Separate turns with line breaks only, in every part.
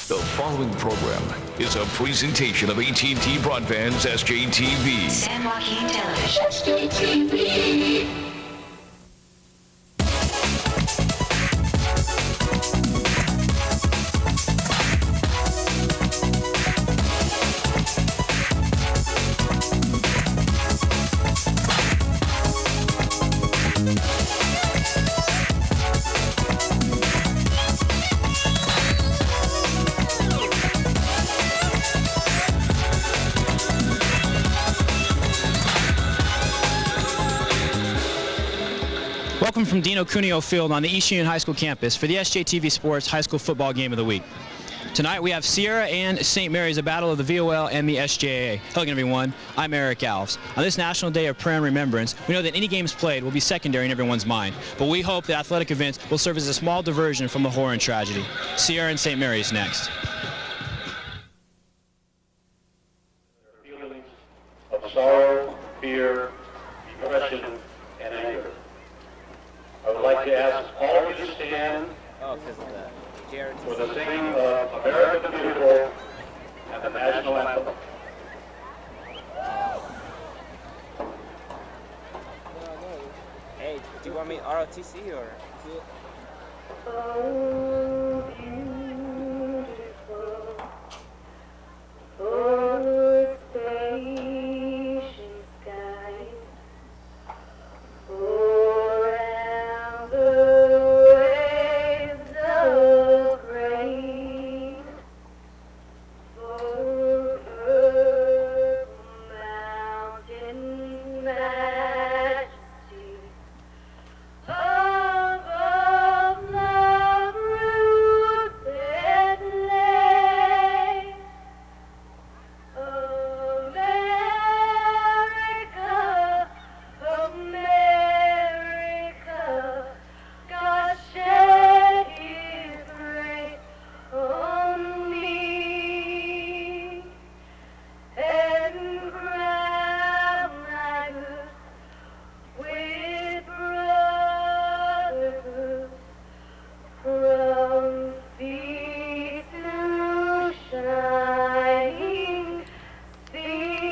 The following program is a presentation of AT&T Broadband's SJTV.
San Joaquin Television. SJTV.
Welcome from Dino Cuneo Field on the East Union High School campus for the SJTV Sports High School Football Game of the Week. Tonight we have Sierra and St. Mary's, a battle of the VOL and the SJAA. Hello again, everyone. I'm Eric Alves. On this National Day of Prayer and Remembrance, we know that any games played will be secondary in everyone's mind, but we hope that athletic events will serve as a small diversion from the horror and tragedy. Sierra and St. Mary's next.
Feelings of sorrow, fear, depression, and anger. I would like to ask all of you to stand for the singing of America the Beautiful and the National Anthem.
Hey, do you want me ROTC or?
Oh, beautiful, oh, spacious skies, around the waves of grain, for purple mountain majesty. Above the rooted lake, America, America, God shed His grace on me, and crown thy good with brotherhood from sea to shining sea.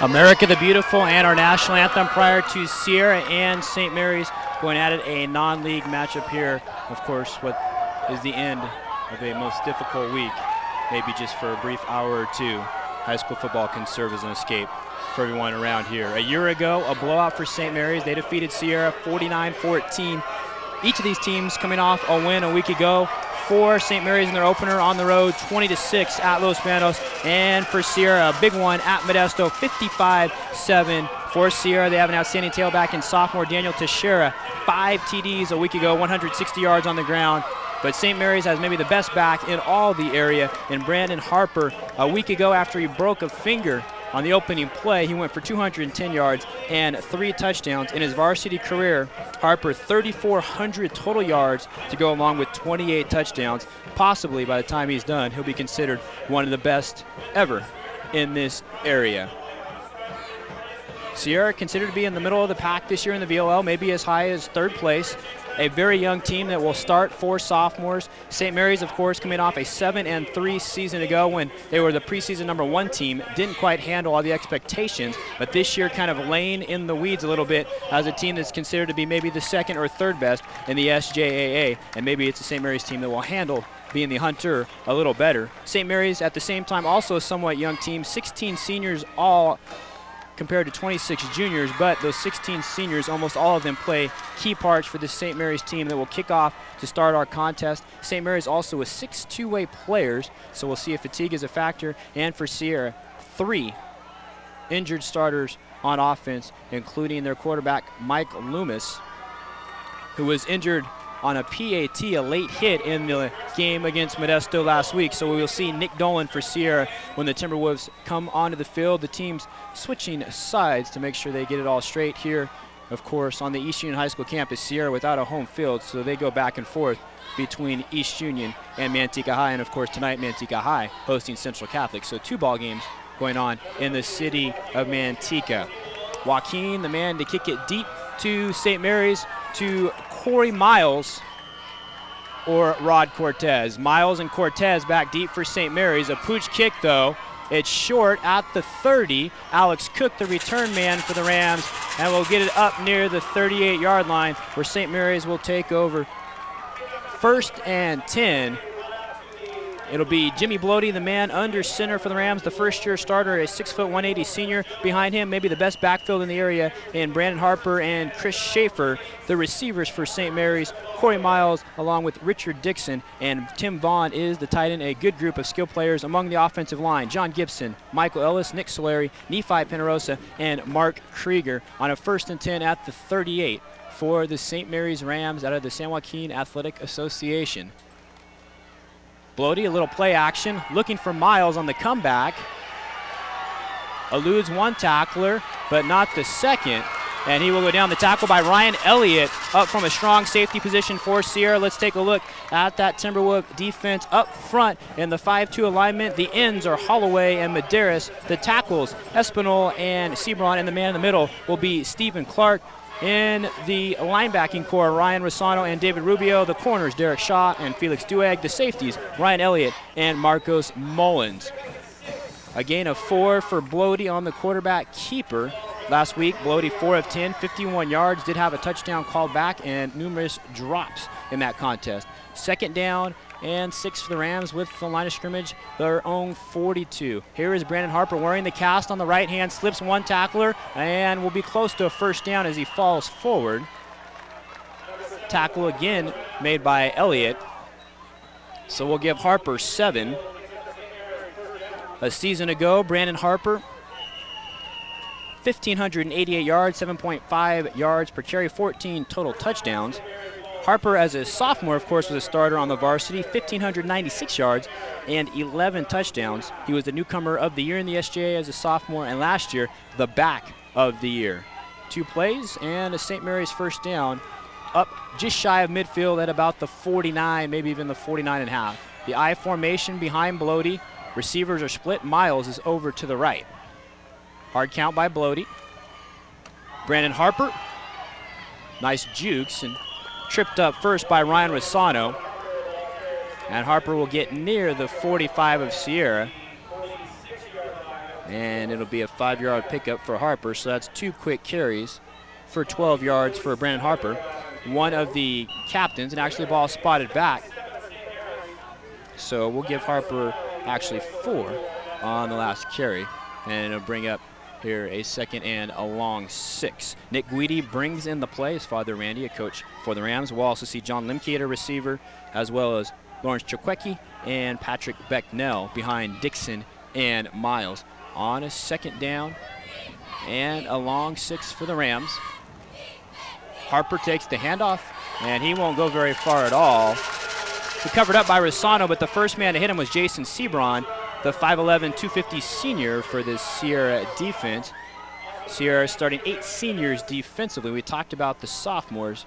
America the Beautiful and our national anthem prior to Sierra and St. Mary's going at it, a non-league matchup here. Of course, what is the end of a most difficult week, maybe just for a brief hour or two. High school football can serve as an escape for everyone around here. A year ago, a blowout for St. Mary's. They defeated Sierra 49-14. Each of these teams coming off a win a week ago. For St. Mary's in their opener on the road, 20-6 at Los Banos. And for Sierra, a big one at Modesto, 55-7. For Sierra, they have an outstanding tailback in sophomore Daniel Teixeira. 5 TDs a week ago, 160 yards on the ground. But St. Mary's has maybe the best back in all the area in Brandon Harper. A week ago, after he broke a finger, On the opening play, he went for 210 yards and 3 touchdowns. In his varsity career, Harper 3,400 total yards to go along with 28 touchdowns. Possibly by the time he's done, he'll be considered one of the best ever in this area. Sierra considered to be in the middle of the pack this year in the VOL, maybe as high as 3rd place. A very young team that will start 4 sophomores. St. Mary's, of course, coming off a 7-3 season ago when they were the preseason #1 team. Didn't quite handle all the expectations, but this year kind of laying in the weeds a little bit as a team that's considered to be maybe the 2nd or 3rd best in the SJAA, and maybe it's the St. Mary's team that will handle being the hunter a little better. St. Mary's at the same time also a somewhat young team, 16 seniors all compared to 26 juniors, but those 16 seniors, almost all of them play key parts for this St. Mary's team that will kick off to start our contest. St. Mary's also with 6 two-way players, so we'll see if fatigue is a factor. And for Sierra, 3 injured starters on offense, including their quarterback, Mike Loomis, who was injured on a PAT, a late hit in the game against Modesto last week. So we will see Nick Dolan for Sierra when the Timberwolves come onto the field. The team's switching sides to make sure they get it all straight here. Of course, on the East Union High School campus, Sierra without a home field, so they go back and forth between East Union and Manteca High. And of course, tonight Manteca High hosting Central Catholic. So 2 ball games going on in the city of Manteca. Joaquin, the man to kick it deep to St. Mary's, to Corey Miles or Rod Cortez. Miles and Cortez back deep for St. Mary's. A pooch kick, though. It's short at the 30. Alex Cook, the return man for the Rams, and will get it up near the 38-yard line where St. Mary's will take over. 1st and 10. It'll be Jimmy Bloody, the man under center for the Rams, the first-year starter, a 6', 180 senior. Behind him, maybe the best backfield in the area, in Brandon Harper and Chris Schaefer. The receivers for St. Mary's, Corey Miles, along with Richard Dixon, and Tim Vaughn is the tight end. A good group of skill players among the offensive line. John Gibson, Michael Ellis, Nick Solari, Nephi Penarosa, and Mark Krieger on a 1st and 10 at the 38 for the St. Mary's Rams out of the San Joaquin Athletic Association. Bloody, a little play action, looking for Miles on the comeback. Eludes 1 tackler, but not the second. And he will go down. The tackle by Ryan Elliott up from a strong safety position for Sierra. Let's take a look at that Timberwolf defense up front in the 5-2 alignment. The ends are Holloway and Medeiros. The tackles, Espinal and Sebron, and the man in the middle will be Stephen Clark. In the linebacking core, Ryan Rossano and David Rubio. The corners, Derek Shaw and Felix Dueg. The safeties, Ryan Elliott and Marcos Mullins. A gain of 4 for Bloady on the quarterback keeper. Last week, Bloady 4 of 10, 51 yards, did have a touchdown called back and numerous drops in that contest. 2nd down and 6 for the Rams with the line of scrimmage, their own 42. Here is Brandon Harper wearing the cast on the right hand, slips 1 tackler, and will be close to a 1st down as he falls forward. Tackle again made by Elliott. So we'll give Harper 7. A season ago, Brandon Harper, 1,588 yards, 7.5 yards per carry, 14 total touchdowns. Harper, as a sophomore, of course, was a starter on the varsity, 1,596 yards and 11 touchdowns. He was the newcomer of the year in the SJA as a sophomore, and last year, the back of the year. 2 plays and a St. Mary's 1st down, up just shy of midfield at about the 49, maybe even the 49.5. The I formation behind Bloady. Receivers are split. Miles is over to the right. Hard count by Bloady. Brandon Harper. Nice jukes and tripped up first by Ryan Rossano. And Harper will get near the 45 of Sierra. And it'll be a 5-yard pickup for Harper. So that's 2 quick carries for 12 yards for Brandon Harper. One of the captains, and actually the ball spotted back. So we'll give Harper actually 4 on the last carry. And it'll bring up here a 2nd and a long 6. Nick Guidi brings in the play. His father, Randy, a coach for the Rams. We'll also see John Limkey, a receiver, as well as Lawrence Chukwiecki and Patrick Becknell behind Dixon and Miles. On a 2nd down and a long 6 for the Rams. Harper takes the handoff, and he won't go very far at all. He covered up by Rossano, but the first man to hit him was Jason Sebron. the 5'11", 250 senior for the Sierra defense. Sierra starting 8 seniors defensively. We talked about the sophomores.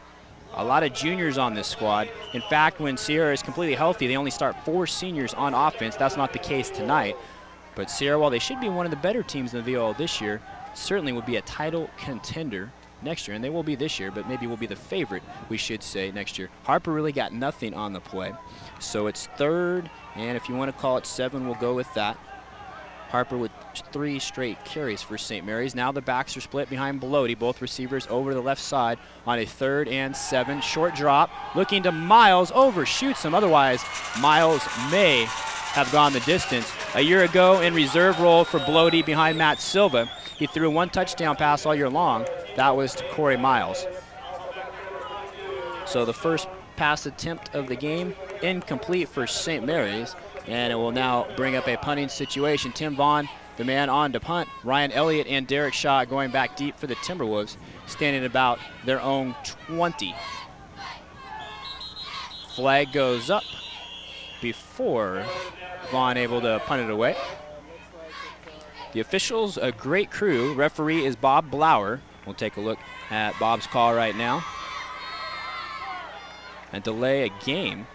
A lot of juniors on this squad. In fact, when Sierra is completely healthy, they only start 4 seniors on offense. That's not the case tonight. But Sierra, while they should be one of the better teams in the VOL this year, certainly will be a title contender next year. And they will be this year, but maybe will be the favorite, we should say, next year. Harper really got nothing on the play. So it's 3rd, and if you want to call it 7, we'll go with that. Harper with 3 straight carries for St. Mary's. Now the backs are split behind Belody. Both receivers over to the left side on a 3rd and 7. Short drop, looking to Miles, overshoots him. Otherwise, Miles may have gone the distance. A year ago in reserve role for Belody behind Matt Silva, he threw 1 touchdown pass all year long. That was to Corey Miles. So the first pass attempt of the game, incomplete for St. Mary's. And it will now bring up a punting situation. Tim Vaughn, the man on to punt. Ryan Elliott and Derek Shaw going back deep for the Timberwolves, standing about their own 20. Flag goes up before Vaughn able to punt it away. The officials, a great crew. Referee is Bob Blauer. We'll take a look at Bob's call right now. And delay a game.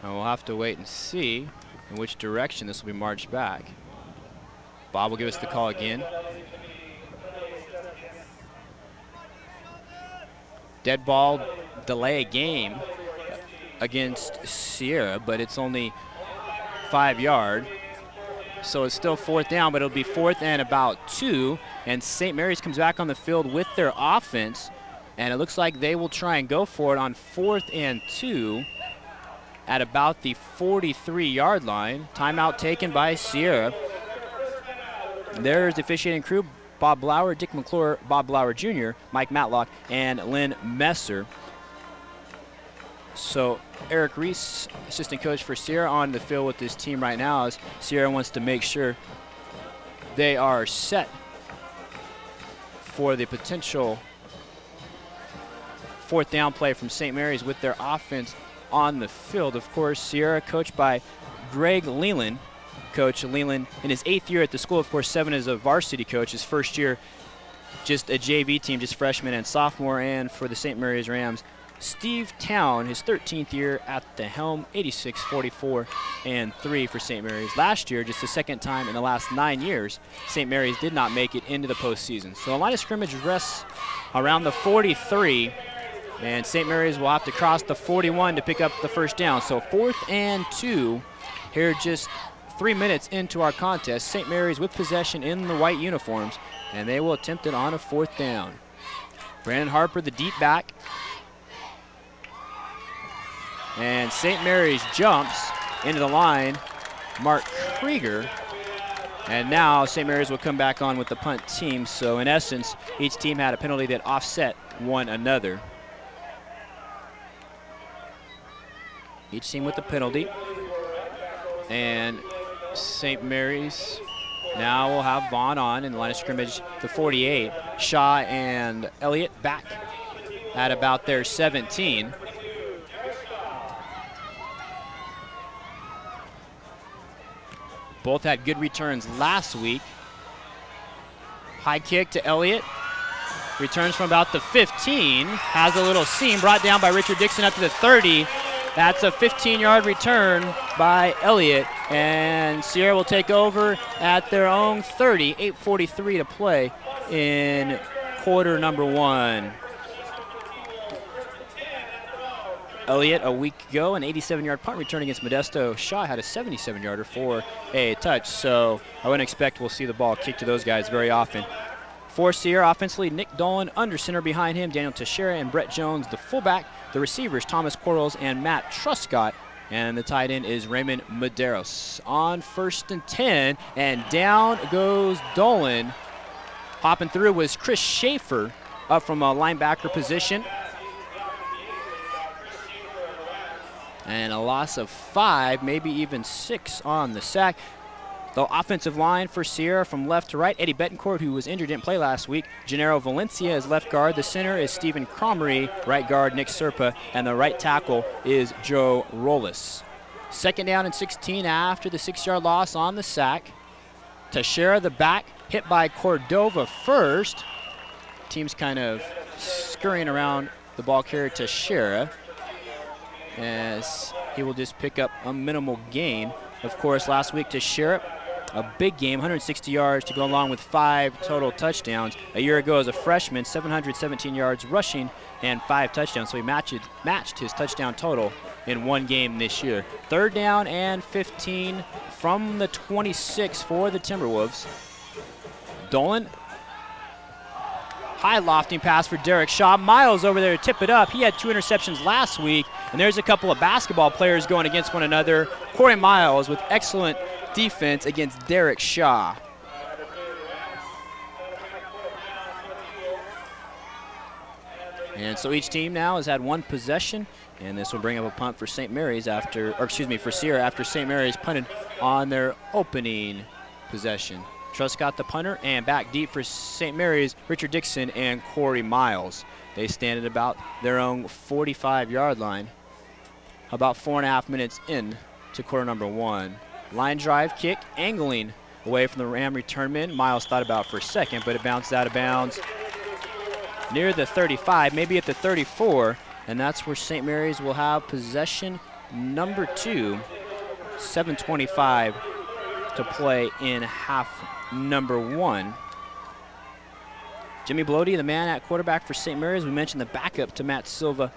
And we'll have to wait and see in which direction this will be marched back. Bob will give us the call again. Dead ball, delay a game against Sierra, but it's only 5 yard. So it's still 4th down, but it'll be 4th and about 2. And St. Mary's comes back on the field with their offense. And it looks like they will try and go for it on 4th and 2. At about the 43-yard line. Timeout taken by Sierra. There's the officiating crew, Bob Blauer, Dick McClure, Bob Blauer Jr., Mike Matlock, and Lynn Messer. So Eric Reese, assistant coach for Sierra, on the field with this team right now as Sierra wants to make sure they are set for the potential 4th down play from St. Mary's with their offense on the field. Of course, Sierra coached by Greg Leland. Coach Leland in his 8th year at the school. Of course, 7 as a varsity coach. His first year, just a JV team, just freshman and sophomore. And for the St. Mary's Rams, Steve Town, his 13th year at the helm, 86, 44, and 3 for St. Mary's. Last year, just the 2nd time in the last 9 years, St. Mary's did not make it into the postseason. So the line of scrimmage rests around the 43. And St. Mary's will have to cross the 41 to pick up the 1st down. So 4th and 2 here just 3 minutes into our contest. St. Mary's with possession in the white uniforms, and they will attempt it on a 4th down. Brandon Harper, the deep back. And St. Mary's jumps into the line. Mark Krieger. And now St. Mary's will come back on with the punt team. So in essence, each team had a penalty that offset one another. Each team with a penalty. And St. Mary's now will have Vaughn on in the line of scrimmage, the 48. Shaw and Elliott back at about their 17. Both had good returns last week. High kick to Elliott. Returns from about the 15. Has a little seam brought down by Richard Dixon up to the 30. That's a 15-yard return by Elliott, and Sierra will take over at their own 30, 8:43 to play in quarter number 1. Elliott, a week ago, an 87-yard punt return against Modesto. Shaw had a 77-yarder for a touch, so I wouldn't expect we'll see the ball kicked to those guys very often. For Sierra offensively, Nick Dolan under center behind him, Daniel Teixeira and Brett Jones, the fullback. The receivers, Thomas Quarles and Matt Truscott. And the tight end is Raymond Medeiros. On 1st and 10, and down goes Dolan. Hopping through was Chris Schaefer up from a linebacker position. And a loss of 5, maybe even 6 on the sack. The offensive line for Sierra from left to right, Eddie Betancourt, who was injured, didn't play last week. Gennaro Valencia is left guard. The center is Stephen Cromery, right guard Nick Serpa, and the right tackle is Joe Rollis. 2nd down and 16 after the 6-yard loss on the sack. Teixeira, the back, hit by Cordova first. Team's kind of scurrying around the ball carrier Teixeira, as he will just pick up a minimal gain. Of course, last week Teixeira, a big game, 160 yards to go along with 5 total touchdowns. A year ago as a freshman, 717 yards rushing and 5 touchdowns. So he matched his touchdown total in 1 game this year. 3rd down and 15 from the 26 for the Timberwolves. Dolan, high lofting pass for Derek Shaw. Miles over there to tip it up. He had 2 interceptions last week, and there's a couple of basketball players going against one another. Corey Miles with excellent defense against Derek Shaw. And so each team now has had 1 possession, and this will bring up a punt for St. Mary's for Sierra after St. Mary's punted on their opening possession. Truscott the punter, and back deep for St. Mary's, Richard Dixon and Corey Miles. They stand at about their own 45-yard line, about 4.5 minutes in to quarter number 1. Line drive kick, angling away from the Ram return man. Miles thought about for a second, but it bounced out of bounds near the 35, maybe at the 34, and that's where St. Mary's will have possession number 2, 7:25 to play in half number 1. Jimmy Blody, the man at quarterback for St. Mary's. We mentioned the backup to Matt Silva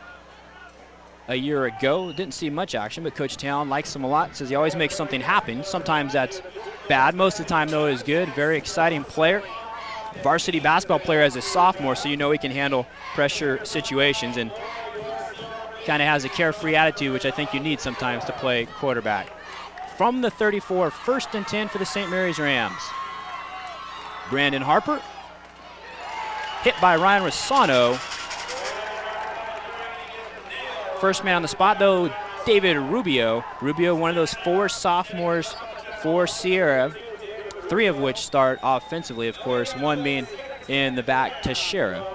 a year ago. Didn't see much action, but Coach Town likes him a lot. Says he always makes something happen. Sometimes that's bad. Most of the time, though, is good. Very exciting player. Varsity basketball player as a sophomore, so you know he can handle pressure situations and kind of has a carefree attitude, which I think you need sometimes to play quarterback. From the 34, 1st and 10 for the St. Mary's Rams. Brandon Harper, hit by Ryan Rossano. First man on the spot, though, David Rubio. Rubio, one of those 4 sophomores for Sierra, 3 of which start offensively, of course, 1 being in the back, Teixeira.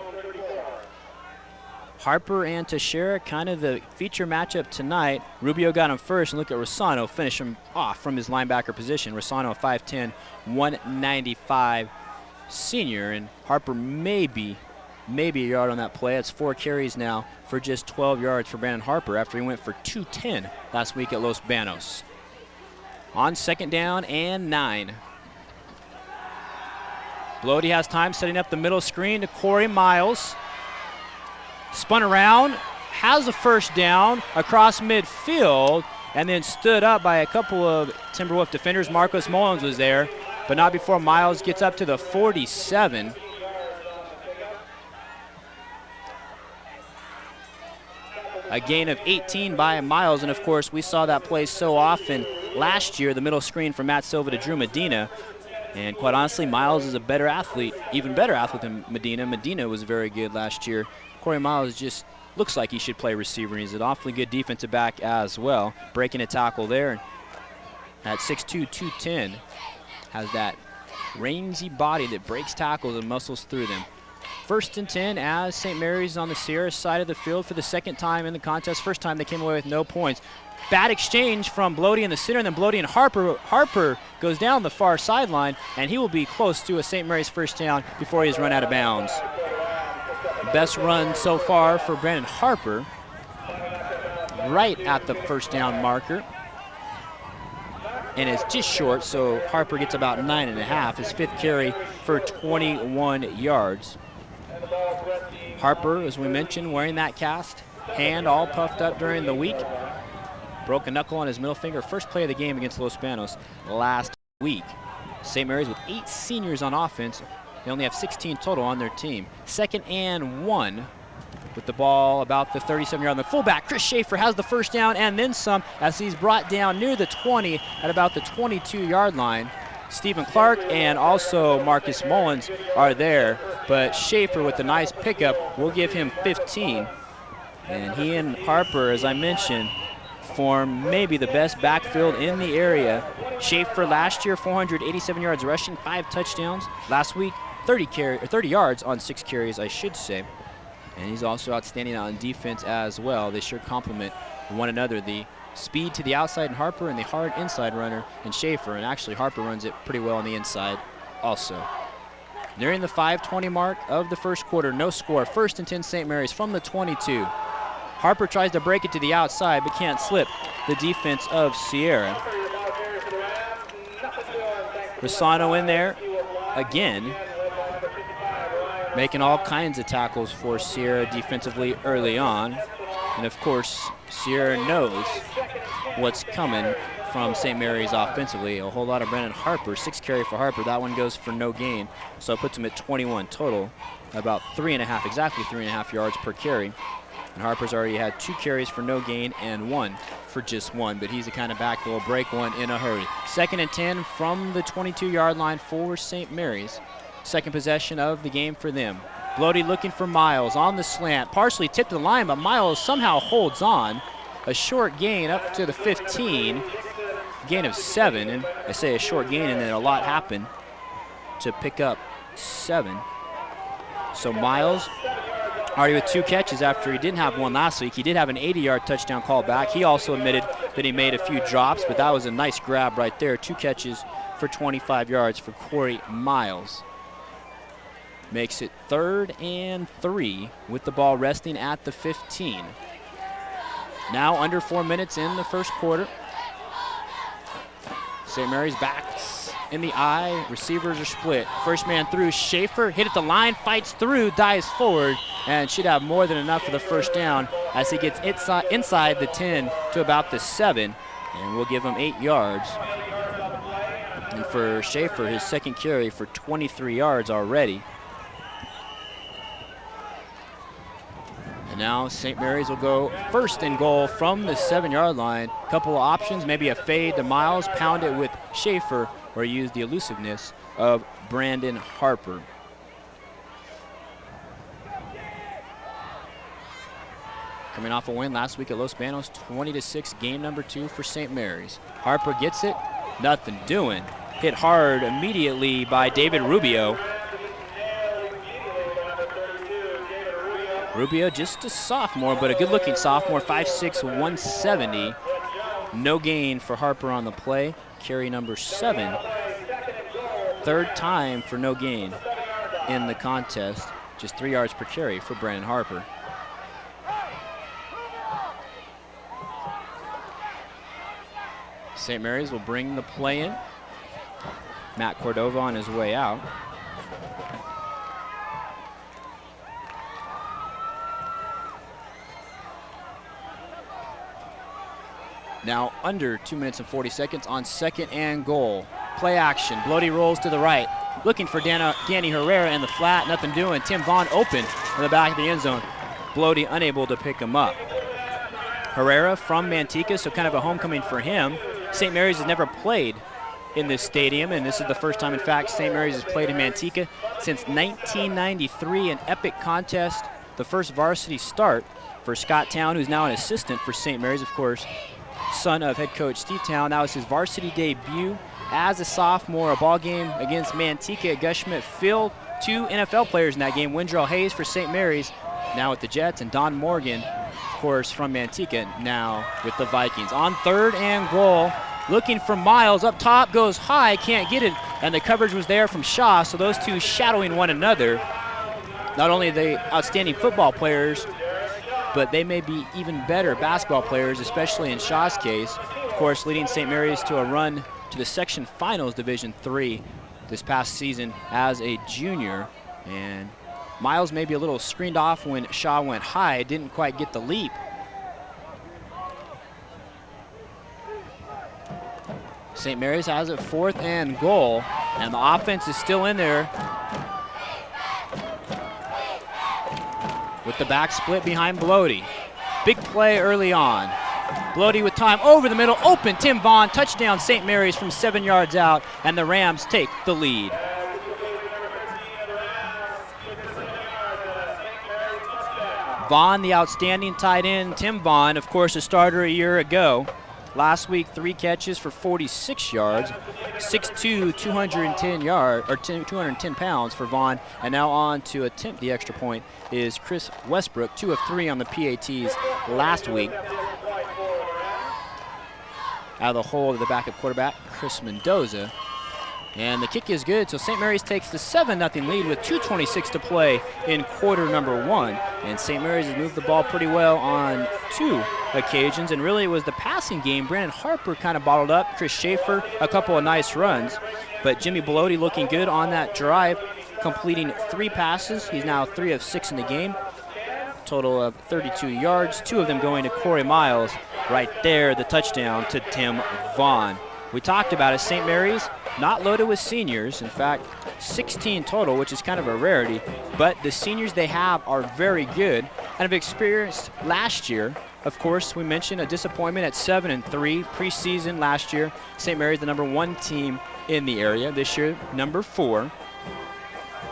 Harper and Teixeira, kind of the feature matchup tonight. Rubio got him first, and look at Rossano finish him off from his linebacker position. Rossano, 5'10", 195 senior, and Harper maybe a yard on that play. It's 4 carries now for just 12 yards for Brandon Harper after he went for 210 last week at Los Banos. On 2nd down and 9. Blody has time setting up the middle screen to Corey Miles. Spun around, has a 1st down across midfield, and then stood up by a couple of Timberwolf defenders. Marcos Mullins was there, but not before Miles gets up to the 47. A gain of 18 by Miles, and of course we saw that play so often last year, the middle screen from Matt Silva to Drew Medina. And quite honestly, Miles is a better athlete, even better athlete than Medina. Medina was very good last year. Corey Miles just looks like he should play receiver, and he's an awfully good defensive back as well. Breaking a tackle there at 6'2", 210. Has that rangy body that breaks tackles and muscles through them. 1st and 10 as St. Mary's on the Sierra side of the field for the 2nd time in the contest. First time they came away with no points. Bad exchange from Blody in the center, and then Blody and Harper. Harper goes down the far sideline, and he will be close to a St. Mary's 1st down before he is run out of bounds. Best run so far for Brandon Harper, right at the 1st down marker. And it's just short, so Harper gets about 9.5, his 5th carry for 21 yards. Harper, as we mentioned, wearing that cast, hand all puffed up during the week. Broke a knuckle on his middle finger. First play of the game against Los Banos last week. St. Mary's with 8 seniors on offense. They only have 16 total on their team. 2nd and 1 with the ball about the 37-yard line. The fullback, Chris Schaefer, has the 1st down and then some as he's brought down near the 20 at about the 22-yard line. Stephen Clark and also Marcus Mullins are there, but Schaefer with a nice pickup will give him 15. And he and Harper, as I mentioned, form maybe the best backfield in the area Schaefer last year, 487 yards rushing, 5 touchdowns. Last week, 30 yards on 6 carries, I should say. And he's also outstanding on defense as well. They sure complement one another. The speed to the outside in Harper and the hard inside runner in Schaefer. And actually, Harper runs it pretty well on the inside also. Nearing the 5:20 mark of the first quarter, no score. 1st and 10 St. Mary's from the 22. Harper tries to break it to the outside, but can't slip the defense of Sierra. Rosano in there again, making all kinds of tackles for Sierra defensively early on. And of course, Sierra knows what's coming from St. Mary's offensively. A whole lot of Brennan Harper, 6 carry for Harper. That one goes for no gain, so it puts him at 21 total, about 3.5, exactly 3.5 yards per carry. And Harper's already had 2 carries for no gain and 1 for just 1, but he's the kind of back that will break one in a hurry. 2nd and 10 from the 22-yard line for St. Mary's. Second possession of the game for them. Blody looking for Miles on the slant, partially tipped to the line, but Miles somehow holds on. A short gain up to the 15, gain of 7, and I say a short gain and then a lot happened to pick up 7. So Miles already with 2 catches after he didn't have one last week. He did have an 80-yard touchdown call back. He also admitted that he made a few drops, but that was a nice grab right there. 2 catches for 25 yards for Corey Miles. Makes it 3rd and 3 with the ball resting at the 15. Now under 4 minutes in the first quarter. St. Mary's backs in the eye. Receivers are split. First man through, Schaefer hit at the line, fights through, dives forward, and should have more than enough for the first down as he gets inside the 10 to about the 7, and we'll give him 8 yards. And for Schaefer, his second carry for 23 yards already. And now St. Mary's will go 1st and goal from the 7-yard line. Couple of options, maybe a fade to Miles, pound it with Schaefer, or use the elusiveness of Brandon Harper. Coming off a win last week at Los Banos, 20-6, game number 2 for St. Mary's. Harper gets it, nothing doing. Hit hard immediately by David Rubio. Rubio, just a sophomore, but a good-looking sophomore, 5'6", 170. No gain for Harper on the play. Carry number 7. 3rd time for no gain in the contest. Just 3 yards per carry for Brandon Harper. St. Mary's will bring the play in. Matt Cordova on his way out. Now under 2 minutes and 40 seconds on 2nd and goal. Play action. Blody rolls to the right. Looking for Danny Herrera in the flat. Nothing doing. Tim Vaughn open in the back of the end zone. Blody unable to pick him up. Herrera from Manteca, so kind of a homecoming for him. St. Mary's has never played in this stadium, and this is the first time, in fact, St. Mary's has played in Manteca since 1993, an epic contest. The first varsity start for Scott Town, who's now an assistant for St. Mary's, of course, son of head coach Steve Town. That was his varsity debut as a sophomore. A ball game against Manteca at Gus Schmidt Field. 2 NFL players in that game. Windrell Hayes for St. Mary's, now with the Jets, and Don Morgan, of course, from Manteca, now with the Vikings. On 3rd and goal, looking for Miles. Up top, goes high, can't get it, and the coverage was there from Shaw, so those two shadowing one another. Not only are they outstanding football players, but they may be even better basketball players, especially in Shaw's case. Of course, leading St. Mary's to a run to the section finals, Division III, this past season as a junior. And Miles may be a little screened off when Shaw went high, didn't quite get the leap. St. Mary's has it 4th and goal, and the offense is still in there with the back split behind Blody. Big play early on. Blody with time over the middle, open, Tim Vaughn, touchdown St. Mary's from 7 yards out, and the Rams take the lead. Vaughn, the outstanding tight end. Tim Vaughn, of course, a starter a year ago Last week, 3 catches for 46 yards, 6'2", 210 pounds for Vaughn. And now on to attempt the extra point is Chris Westbrook, 2 of 3 on the PATs last week. Out of the hole to the backup quarterback, Chris Mendoza. And the kick is good, so St. Mary's takes the 7-0 lead with 2:26 to play in quarter number 1. And St. Mary's has moved the ball pretty well on 2 occasions, and really it was the passing game. Brandon Harper kind of bottled up, Chris Schaefer, a couple of nice runs. But Jimmy Belotti looking good on that drive, completing 3 passes. He's now 3 of 6 in the game. Total of 32 yards, 2 of them going to Corey Miles. Right there, the touchdown to Tim Vaughn. We talked about it, St. Mary's not loaded with seniors. In fact, 16 total, which is kind of a rarity. But the seniors they have are very good and have experienced last year. Of course, we mentioned a disappointment at 7-3 preseason last year. St. Mary's the number 1 team in the area. This year, number 4.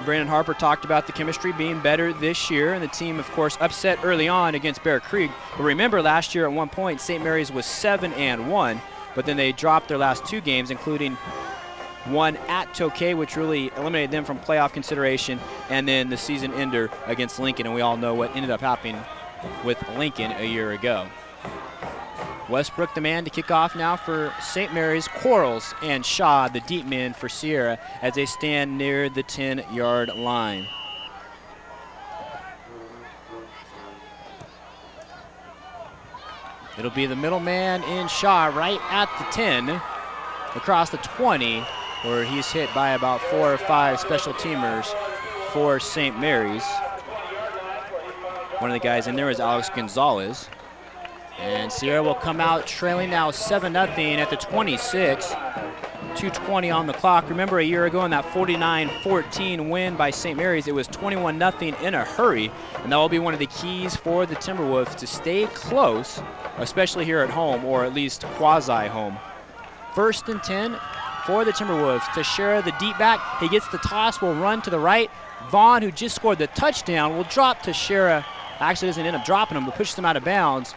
Brandon Harper talked about the chemistry being better this year, and the team, of course, upset early on against Bear Creek. But remember, last year at one point, St. Mary's was 7-1, but then they dropped their last 2 games, including one at Tokay, which really eliminated them from playoff consideration, and then the season ender against Lincoln, and we all know what ended up happening with Lincoln a year ago. Westbrook the man to kick off now for St. Mary's. Quarles and Shaw the deep men for Sierra as they stand near the 10-yard line. It'll be the middle man in Shaw right at the 10, across the 20, where he's hit by about 4 or 5 special teamers for St. Mary's. One of the guys in there is Alex Gonzalez. And Sierra will come out trailing now 7-0 at the 26. 2:20 on the clock. Remember a year ago in that 49-14 win by St. Mary's, it was 21-0 in a hurry. And that will be one of the keys for the Timberwolves to stay close, especially here at home, or at least quasi-home. 1st and 10 for the Timberwolves. Teixeira, the deep back, he gets the toss, will run to the right. Vaughn, who just scored the touchdown, will drop Teixeira. Actually doesn't end up dropping him, but pushes him out of bounds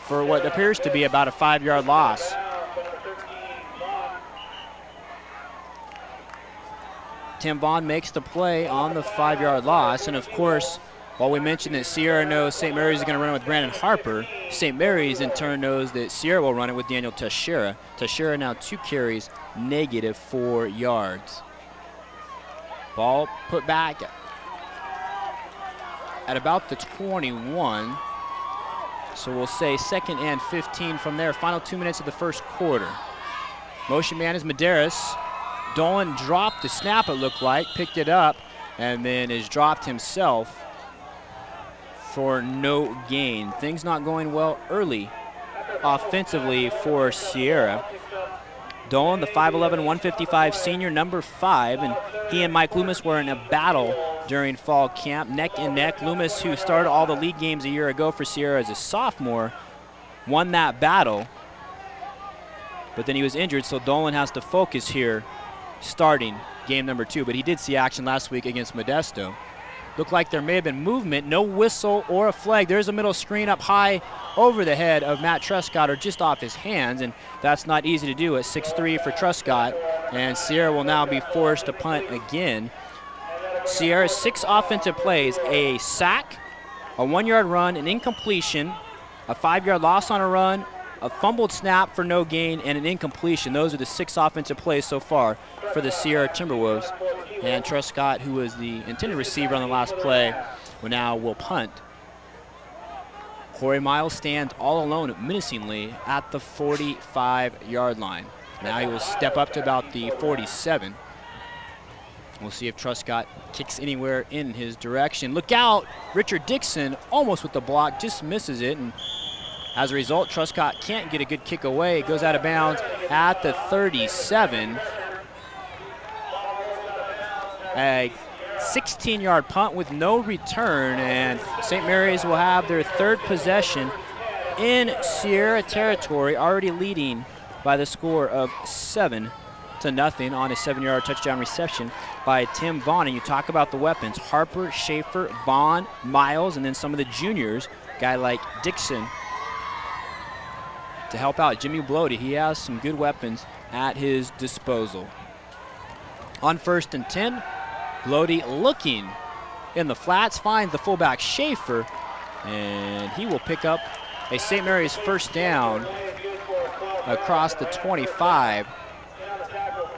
for what appears to be about a 5-yard loss. Tim Vaughn makes the play on the 5-yard loss, and of course, while we mentioned that Sierra knows St. Mary's is going to run it with Brandon Harper, St. Mary's in turn knows that Sierra will run it with Daniel Teixeira. Teixeira now 2 carries, -4 yards. Ball put back at about the 21. So we'll say 2nd and 15 from there. Final 2 minutes of the first quarter. Motion man is Medeiros. Dolan dropped the snap, it looked like, picked it up, and then is dropped himself for no gain. Things not going well early offensively for Sierra. Dolan, the 5'11", 155 senior, number 5, and he and Mike Loomis were in a battle during fall camp, neck and neck. Loomis, who started all the league games a year ago for Sierra as a sophomore, won that battle, but then he was injured, so Dolan has to focus here starting game number 2, but he did see action last week against Modesto. Looked like there may have been movement, no whistle or a flag. There's a middle screen up high over the head of Matt Truscott, or just off his hands, and that's not easy to do at 6'3" for Truscott, and Sierra will now be forced to punt again. Sierra's 6 offensive plays: a sack, a 1-yard run, an incompletion, a 5-yard loss on a run, a fumbled snap for no gain, and an incompletion. Those are the 6 offensive plays so far for the Sierra Timberwolves. And Truscott, who was the intended receiver on the last play, will punt. Corey Miles stands all alone menacingly at the 45-yard line. Now he will step up to about the 47. We'll see if Truscott kicks anywhere in his direction. Look out! Richard Dixon almost with the block, just misses it, and as a result, Truscott can't get a good kick away. It goes out of bounds at the 37. A 16-yard punt with no return, and St. Mary's will have their 3rd possession in Sierra territory, already leading by the score of 7-0 on a 7-yard touchdown reception by Tim Vaughn. And you talk about the weapons: Harper, Schaefer, Vaughn, Miles, and then some of the juniors, guy like Dixon, to help out Jimmy Bloody. He has some good weapons at his disposal. On 1st and 10, Bloady looking in the flats, finds the fullback Schaefer, and he will pick up a St. Mary's first down across the 25,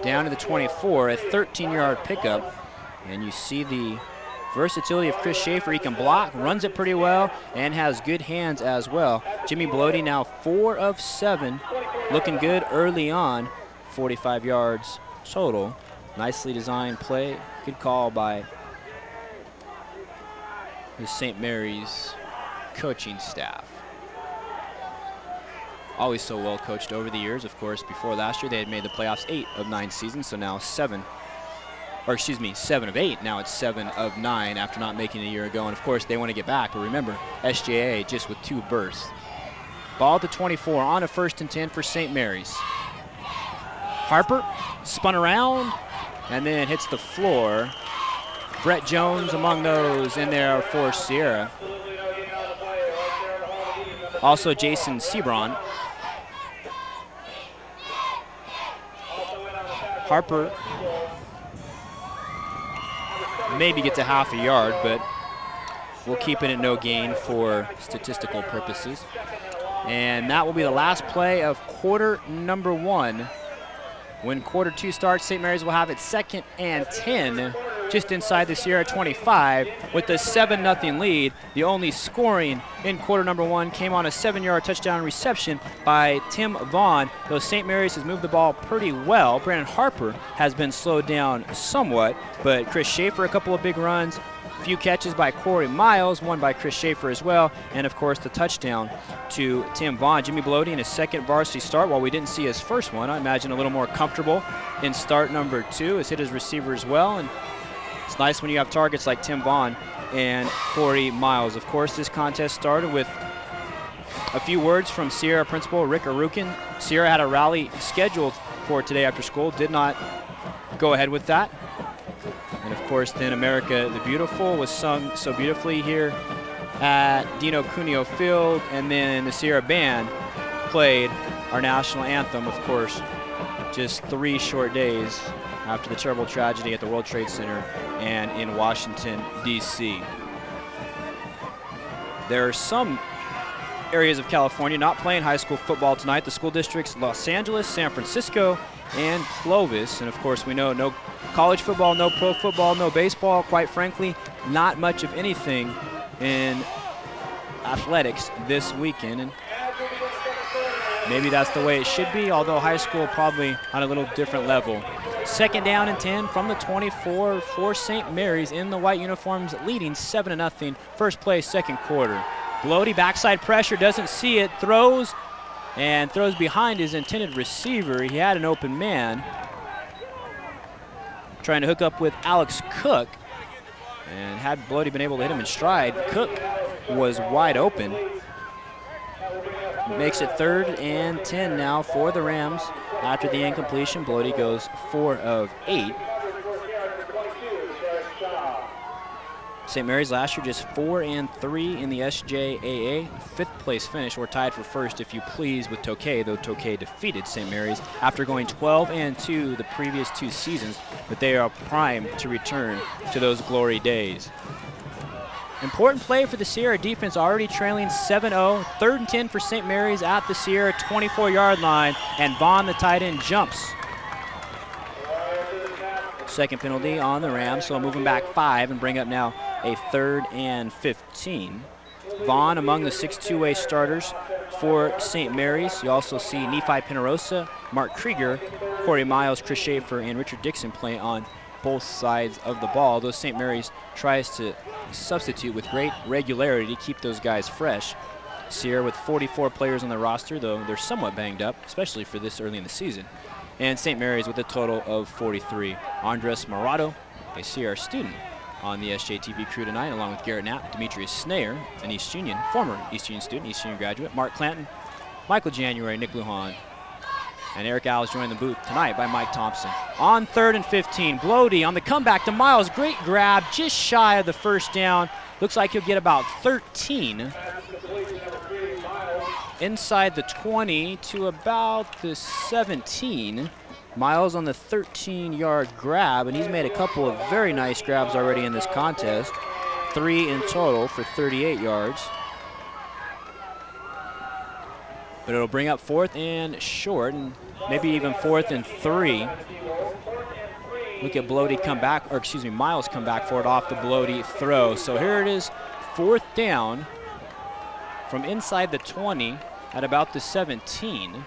down to the 24, a 13-yard pickup. And you see the versatility of Chris Schaefer. He can block, runs it pretty well, and has good hands as well. Jimmy Bloady now 4 of 7, looking good early on, 45 yards total. Nicely designed play, good call by the St. Mary's coaching staff. Always so well coached over the years. Of course, before last year they had made the playoffs 8 of 9 seasons, so now 7 of 8. Now it's 7 of 9 after not making it a year ago. And of course they want to get back, but remember, SJA just with 2 bursts. Ball at the 24 on a 1st and 10 for St. Mary's. Harper spun around and then hits the floor. Brett Jones among those in there for Sierra. Also Jason Sebron. Harper maybe gets a half a yard, but we'll keep it at no gain for statistical purposes. And that will be the last play of quarter number 1. When quarter 2 starts, St. Mary's will have it 2nd and 10, just inside the Sierra 25 with a 7-0 lead. The only scoring in quarter number 1 came on a 7-yard touchdown reception by Tim Vaughn. Though St. Mary's has moved the ball pretty well, Brandon Harper has been slowed down somewhat, but Chris Schaefer a couple of big runs, a few catches by Corey Miles, one by Chris Schaefer as well, and of course the touchdown to Tim Vaughn. Jimmy Bloady in his 2nd varsity start. While we didn't see his first one, I imagine a little more comfortable in start number 2. Has hit his receiver as well, and it's nice when you have targets like Tim Vaughn and Corey Miles. Of course, this contest started with a few words from Sierra principal Rick Arukin. Sierra had a rally scheduled for today after school, did not go ahead with that. And of course, then America the Beautiful was sung so beautifully here at Dino Cuneo Field, and then the Sierra Band played our national anthem, of course, just 3 short days after the terrible tragedy at the World Trade Center and in Washington, D.C. There are some areas of California not playing high school football tonight. The school districts Los Angeles, San Francisco, and Clovis. And of course, we know no college football, no pro football, no baseball. Quite frankly, not much of anything in athletics this weekend. And maybe that's the way it should be, although high school probably on a little different level. 2nd down and 10 from the 24 for St. Mary's in the white uniforms, leading 7-0. First play, 2nd quarter. Bloady backside pressure, doesn't see it, throws behind his intended receiver. He had an open man trying to hook up with Alex Cook, and had Bloady been able to hit him in stride, Cook was wide open. Makes it 3rd and 10 now for the Rams. After the incompletion, Bloady goes 4 of 8. St. Mary's last year just 4 and 3 in the SJAA. 5th place finish, or tied for 1st if you please with Tokay, though Tokay defeated St. Mary's after going 12 and 2 the previous 2 seasons, but they are primed to return to those glory days. Important play for the Sierra defense, already trailing 7-0. 3rd and 10 for St. Mary's at the Sierra 24-yard line, and Vaughn, the tight end, jumps. 2nd penalty on the Rams, so moving back 5 and bring up now a 3rd and 15. Vaughn among the 6-2-way starters for St. Mary's. You also see Nephi Penarosa, Mark Krieger, Corey Miles, Chris Schaefer, and Richard Dixon play on both sides of the ball. Though St. Mary's tries to substitute with great regularity to keep those guys fresh. Sierra with 44 players on the roster, though they're somewhat banged up, especially for this early in the season. And St. Mary's with a total of 43. Andres Morado, a Sierra student on the SJTV crew tonight, along with Garrett Knapp, Demetrius Snayer, an East Union, former East Union student, East Union graduate, Mark Clanton, Michael January, Nick Lujan, and Eric Alves joined the booth tonight by Mike Thompson. On 3rd and 15, Bloady on the comeback to Miles. Great grab, just shy of the 1st down. Looks like he'll get about 13. inside the 20 to about the 17. Miles on the 13-yard grab, and he's made a couple of very nice grabs already in this contest. 3 in total for 38 yards. But it'll bring up 4th and short, and maybe even 4th and 3. Look at Bloody come back, or excuse me, Miles come back for it off the Bloady throw. So here it is, 4th down from inside the 20 at about the 17.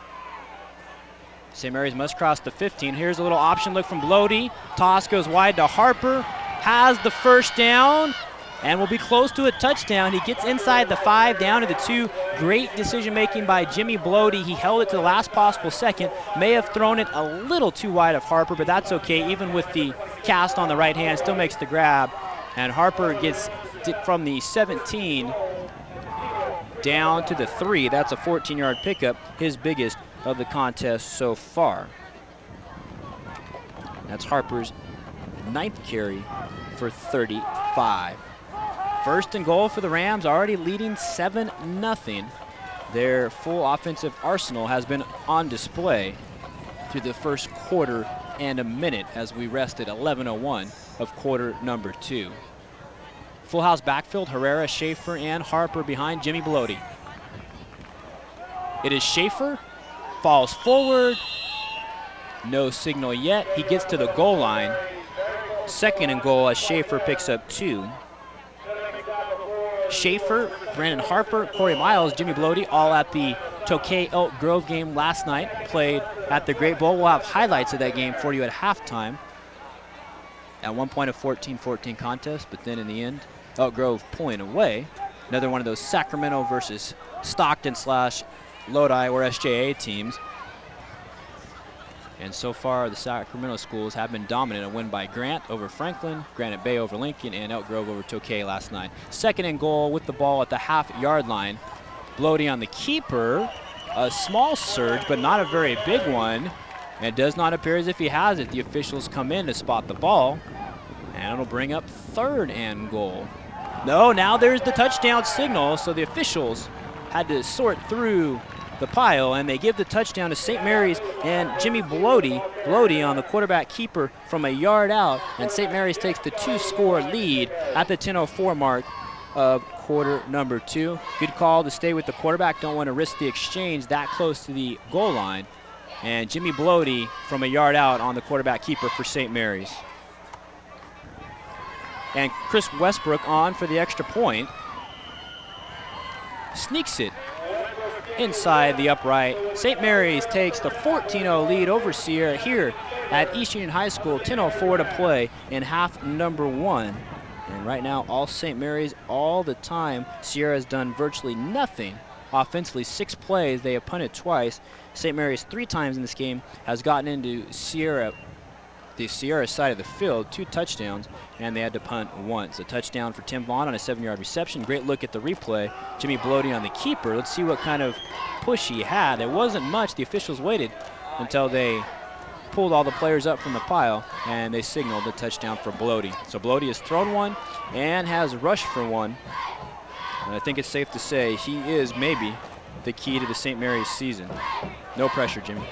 St. Mary's must cross the 15. Here's a little option look from Bloady. Toss goes wide to Harper. Has the first down and will be close to a touchdown. He gets inside the 5, down to the 2. Great decision making by Jimmy Bloady. He held it to the last possible second. May have thrown it a little too wide of Harper, but that's okay. Even with the cast on the right hand, still makes the grab. And Harper gets from the 17 down to the 3. That's a 14-yard pickup, his biggest of the contest so far. That's Harper's 9th carry for 35. 1st and goal for the Rams, already leading 7-0. Their full offensive arsenal has been on display through the first quarter and a minute as we rested 11:01 of quarter number 2. Full house backfield, Herrera, Schaefer, and Harper behind Jimmy Bloady. It is Schaefer, falls forward, no signal yet. He gets to the goal line. 2nd and goal as Schaefer picks up 2. Schaefer, Brandon Harper, Corey Miles, Jimmy Bloady, all at the Tokay Elk Grove game last night, played at the Great Bowl. We'll have highlights of that game for you at halftime. At one point a 14-14 contest, but then in the end, Elk Grove pulling away. Another one of those Sacramento versus Stockton / Lodi or SJA teams. And so far, the Sacramento schools have been dominant. A win by Grant over Franklin, Granite Bay over Lincoln, and Elk Grove over Tokay last night. 2nd and goal with the ball at the half-yard line. Bloady on the keeper. A small surge, but not a very big one. And it does not appear as if he has it. The officials come in to spot the ball. And it'll bring up 3rd and goal. No, now there's the touchdown signal, so the officials had to sort through the pile, and they give the touchdown to St. Mary's and Jimmy Bloady. Bloady on the quarterback keeper from a yard out, and St. Mary's takes the 2-score lead at the 10:04 mark of quarter number 2. Good call to stay with the quarterback. Don't want to risk the exchange that close to the goal line. And Jimmy Bloady from a yard out on the quarterback keeper for St. Mary's. And Chris Westbrook on for the extra point. Sneaks it inside the upright. St. Mary's takes the 14-0 lead over Sierra here at East Union High School. 10:04 to play in half number 1. And right now, all St. Mary's all the time. Sierra has done virtually nothing offensively. 6 plays, they have punted twice. St. Mary's 3 times in this game has gotten into the Sierra side of the field, 2 touchdowns, and they had to punt once. A touchdown for Tim Vaughn on a 7-yard reception. Great look at the replay. Jimmy Bloady on the keeper. Let's see what kind of push he had. It wasn't much. The officials waited until they pulled all the players up from the pile, and they signaled the touchdown for Bloady. So Bloady has thrown one and has rushed for one. And I think it's safe to say he is maybe the key to the St. Mary's season. No pressure, Jimmy.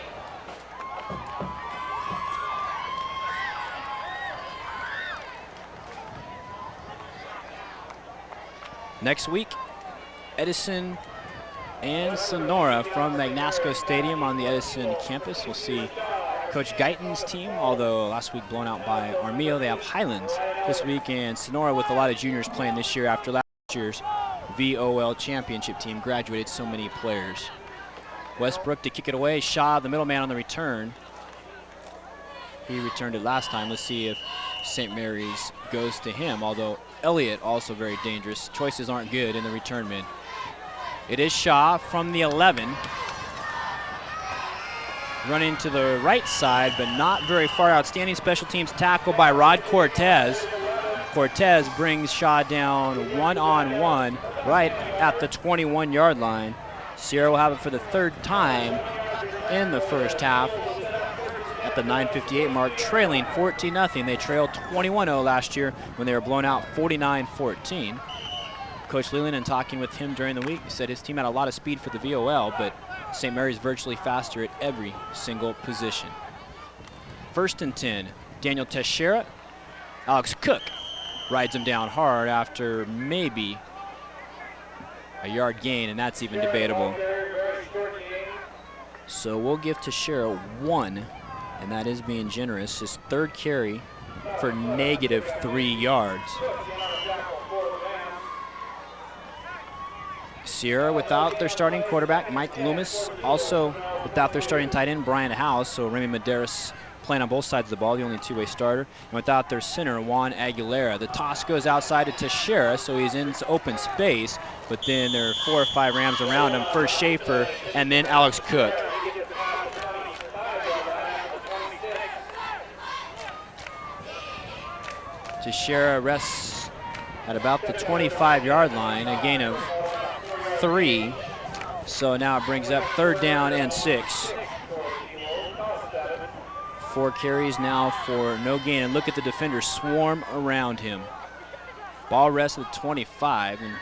Next week, Edison and Sonora from Magnasco Stadium on the Edison campus. We'll see Coach Guyton's team, although last week blown out by Armijo. They have Highlands this week, and Sonora with a lot of juniors playing this year after last year's VOL championship team graduated so many players. Westbrook to kick it away. Shaw, the middleman on the return. He returned it last time. Let's see if St. Mary's goes to him, although Elliott also very dangerous. Choices aren't good in the return men. It is Shaw from the 11. Running to the right side, but not very far. Outstanding special teams tackle by Rod Cortez. Cortez brings Shaw down one-on-one right at the 21-yard line. Sierra will have it for the 3rd time in the first half. At the 9:58 mark, trailing 14-0. They trailed 21-0 last year when they were blown out 49-14. Coach Leland, in talking with him during the week, said his team had a lot of speed for the VOL, but St. Mary's virtually faster at every single position. 1st and 10, Daniel Teixeira. Alex Cook rides him down hard after maybe a yard gain, and that's even debatable. So we'll give Teixeira 1, and that is being generous. His 3rd carry for -3 yards. Sierra without their starting quarterback, Mike Loomis, also without their starting tight end, Brian House, so Remy Medeiros playing on both sides of the ball, the only two-way starter, and without their center, Juan Aguilera. The toss goes outside to Teixeira, so he's in open space, but then there are 4 or 5 Rams around him. First Schaefer, and then Alex Cook. Teixeira rests at about the 25-yard line, a gain of 3. So now it brings up 3rd down and 6. 4 carries now for no gain, and look at the defenders swarm around him. Ball rests at 25, and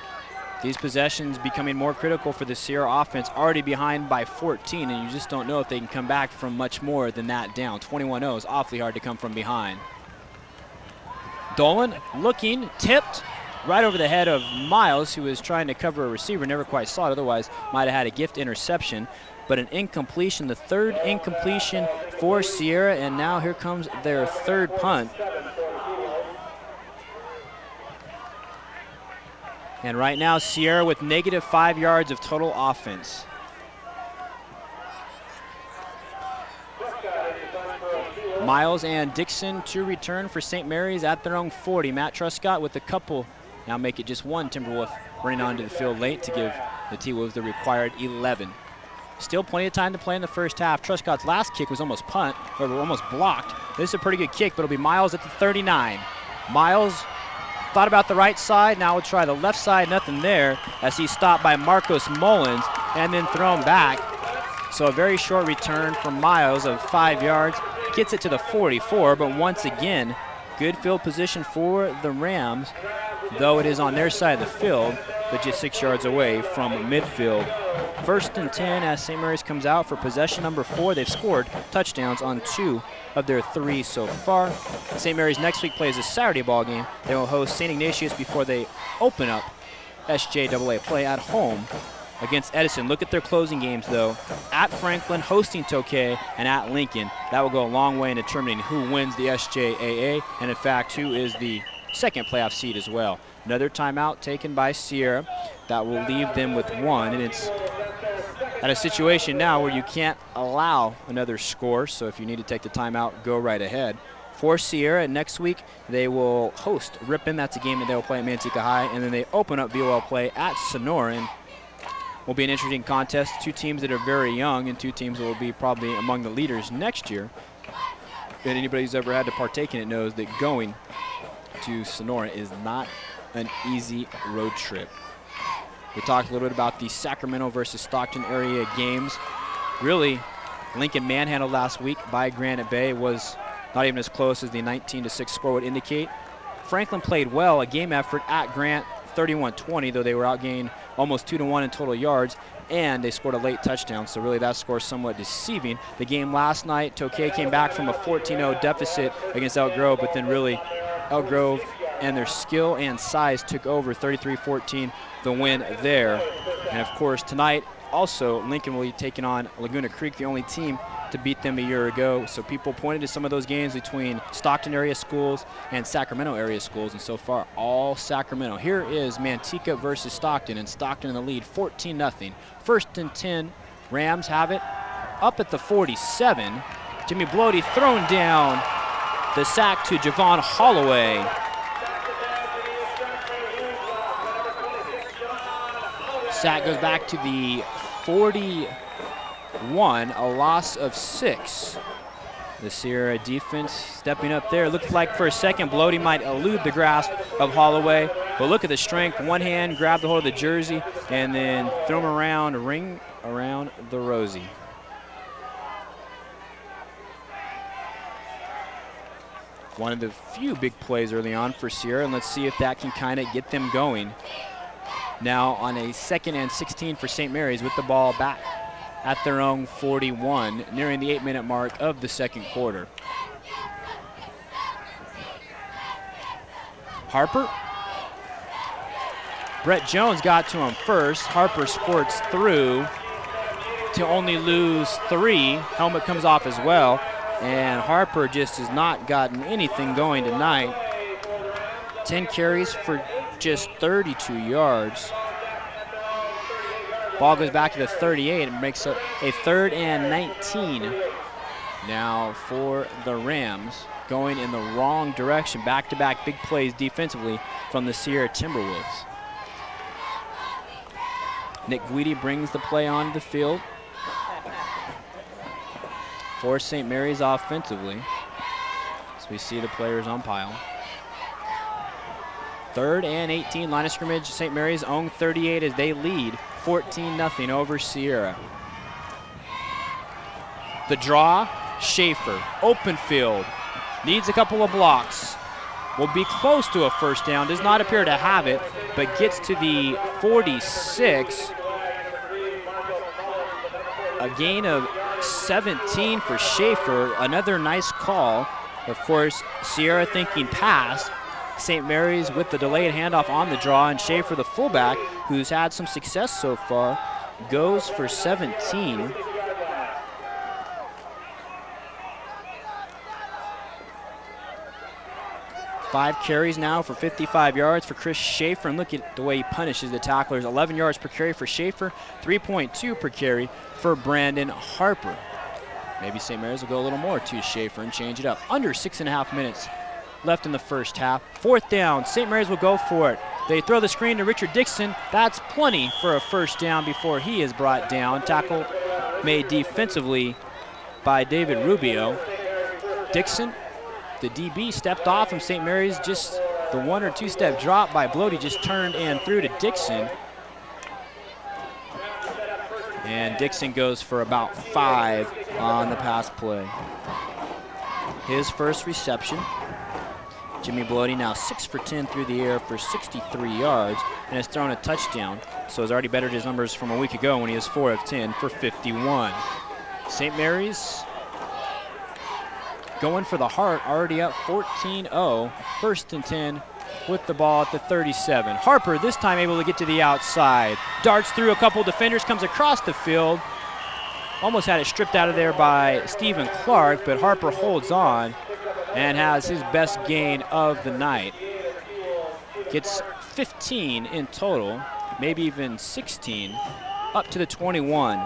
these possessions becoming more critical for the Sierra offense, already behind by 14, and you just don't know if they can come back from much more than that down. 21-0 is awfully hard to come from behind. Dolan looking, tipped right over the head of Miles, who was trying to cover a receiver, never quite saw it, otherwise might have had a gift interception. But an incompletion, the 3rd incompletion for Sierra, and now here comes their 3rd punt. And right now, Sierra with -5 yards of total offense. Miles and Dixon to return for St. Mary's at their own 40. Matt Truscott with a couple, now make it just 1 Timberwolf running onto the field late to give the T-Wolves the required 11. Still plenty of time to play in the first half. Truscott's last kick was almost almost blocked. This is a pretty good kick, but it'll be Miles at the 39. Miles thought about the right side, now we'll try the left side, nothing there, as he's stopped by Marcos Mullins and then thrown back. So a very short return from Miles of 5 yards. Gets it to the 44, but once again, good field position for the Rams, though it is on their side of the field, but just 6 yards away from midfield. 1st and 10 as St. Mary's comes out for possession number 4. They've scored touchdowns on 2 of their 3 so far. St. Mary's next week plays a Saturday ball game. They will host St. Ignatius before they open up SJAA play at home against Edison. Look at their closing games, though. At Franklin, hosting Tokay, and at Lincoln. That will go a long way in determining who wins the SJAA, and in fact, who is the 2nd playoff seed as well. Another timeout taken by Sierra. That will leave them with 1, and it's at a situation now where you can't allow another score, so if you need to take the timeout, go right ahead. For Sierra, next week they will host Ripon. That's a game that they'll play at Manteca High, and then they open up VOL play at Sonoran. Will be an interesting contest. 2 teams that are very young, and 2 teams that will be probably among the leaders next year. And anybody who's ever had to partake in it knows that going to Sonora is not an easy road trip. We talked a little bit about the Sacramento versus Stockton area games. Really, Lincoln manhandled last week by Granite Bay. Was not even as close as the 19-6 score would indicate. Franklin played well, a game effort at Grant, 31-20, though they were outgained almost 2-1 in total yards, and they scored a late touchdown, so really that score is somewhat deceiving. The game last night, Tokay came back from a 14-0 deficit against Elk Grove, but then really Elk Grove and their skill and size took over, 33-14, the win there. And of course, tonight also Lincoln will be taking on Laguna Creek, the only team to beat them a year ago. So people pointed to some of those games between Stockton area schools and Sacramento area schools, and so far all Sacramento. Here is Manteca versus Stockton, and Stockton in the lead 14-0. 1st and 10, Rams have it up at the 47. Jimmy Bloody thrown down. The sack to Javon Holloway. Sack goes back to the 41, a loss of 6. The Sierra defense stepping up there. Looked like for a second Bloody might elude the grasp of Holloway, but look at the strength. One hand grabbed the hold of the jersey and then throw him around, ring around the rosy. One of the few big plays early on for Sierra, and let's see if that can kind of get them going. Now on a 2nd and 16 for St. Mary's with the ball back at their own 41, nearing the 8-minute mark of the second quarter. Harper. Brett Jones got to him first. Harper sports through to only lose 3. Helmet comes off as well. And Harper just has not gotten anything going tonight. 10 carries for just 32 yards. Ball goes back to the 38 and makes a 3rd and 19 now for the Rams, going in the wrong direction. Back-to-back big plays defensively from the Sierra Timberwolves. Nick Guidi brings the play onto the field for St. Mary's offensively. So we see the players on pile. 3rd and 18, line of scrimmage, St. Mary's own 38 as they lead 14-0 over Sierra. The draw, Schaefer, open field, needs a couple of blocks. Will be close to a first down, does not appear to have it, but gets to the 46. A gain of 17 for Schaefer, another nice call. Of course, Sierra thinking pass. St. Mary's with the delayed handoff on the draw, and Schaefer, the fullback, who's had some success so far, goes for 17. Five carries now for 55 yards for Chris Schaefer, and look at the way he punishes the tacklers. 11 yards per carry for Schaefer, 3.2 per carry for Brandon Harper. Maybe St. Mary's will go a little more to Schaefer and change it up. Under 6.5 minutes left in the first half. 4th down, St. Mary's will go for it. They throw the screen to Richard Dixon. That's plenty for a first down before he is brought down. Tackle made defensively by David Rubio. Dixon, the DB, stepped off from St. Mary's. Just the 1 or 2 step drop by Bloody just turned and threw to Dixon. And Dixon goes for about 5 on the pass play. His first reception. Jimmy Bloody now 6 for 10 through the air for 63 yards and has thrown a touchdown. So has already bettered his numbers from a week ago when he was 4 of 10 for 51. St. Mary's going for the heart, already up 14-0. 1st and 10 with the ball at the 37. Harper this time able to get to the outside. Darts through a couple defenders, comes across the field. Almost had it stripped out of there by Stephen Clark, but Harper holds on and has his best gain of the night. Gets 15 in total, maybe even 16, up to the 21.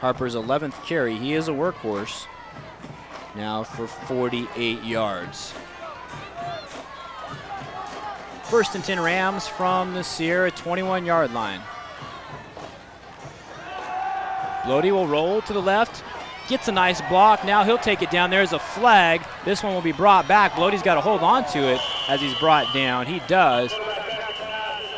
Harper's 11th carry, he is a workhorse, now for 48 yards. 1st and 10 Rams from the Sierra 21-yard line. Bloady will roll to the left, gets a nice block. Now he'll take it down. There's a flag. This one will be brought back. Bloady's got to hold on to it as he's brought down. He does.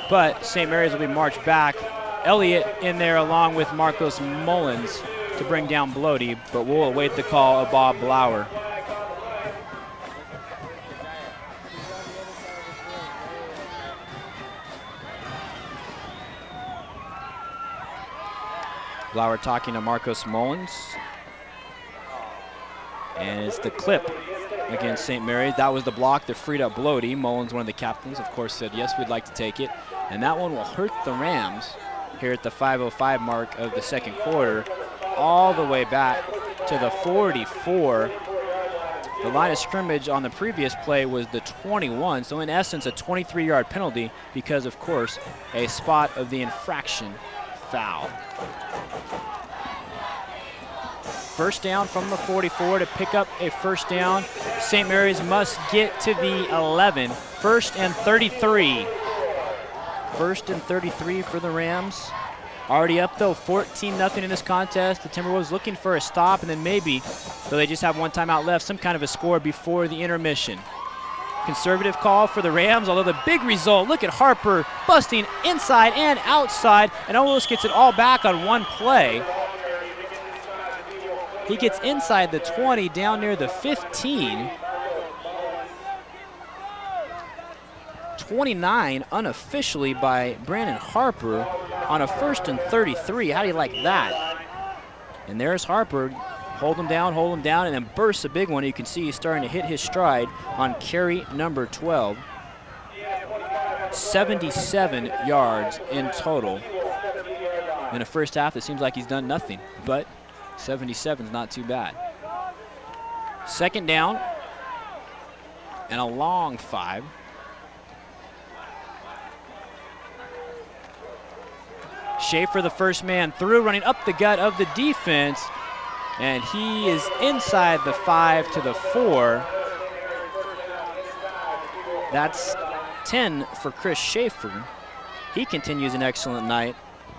But St. Mary's will be marched back. Elliott in there along with Marcos Mullins to bring down Bloady, but we'll await the call of Bob Blauer. Blauer talking to Marcos Mullins. And it's the clip against St. Mary's. That was the block that freed up Bloady. Mullins, one of the captains, of course, said, yes, we'd like to take it. And that one will hurt the Rams here at the 5:05 mark of the second quarter, all the way back to the 44. The line of scrimmage on the previous play was the 21, so in essence a 23-yard penalty because, of course, a spot of the infraction foul. First down from the 44 to pick up a first down. St. Mary's must get to the 11. 1st and 33. 1st and 33 for the Rams. Already up though, 14-0 in this contest. The Timberwolves looking for a stop and then maybe, though they just have one timeout left, some kind of a score before the intermission. Conservative call for the Rams, although the big result, look at Harper busting inside and outside and almost gets it all back on one play. He gets inside the 20, down near the 15. 29 unofficially by Brandon Harper on a 1st and 33. How do you like that? And there's Harper. Hold him down, and then bursts a big one. You can see he's starting to hit his stride on carry number 12. 77 yards in total. In the first half, it seems like he's done nothing, but 77 is not too bad. 2nd down and a long 5. Schaefer, the first man through, running up the gut of the defense, and he is inside the 5 to the 4. That's 10 for Chris Schaefer. He continues an excellent night.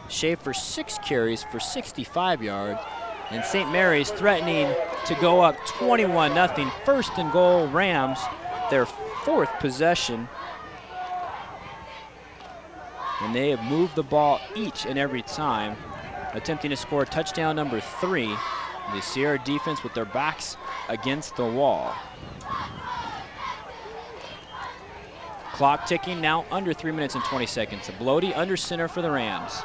Schaefer 6 carries for 65 yards, and St. Mary's threatening to go up 21-0. 1st and goal, Rams, their 4th possession. And they have moved the ball each and every time, attempting to score touchdown number 3. The Sierra defense with their backs against the wall. Clock ticking now, under 3 minutes and 20 seconds. Blody under center for the Rams.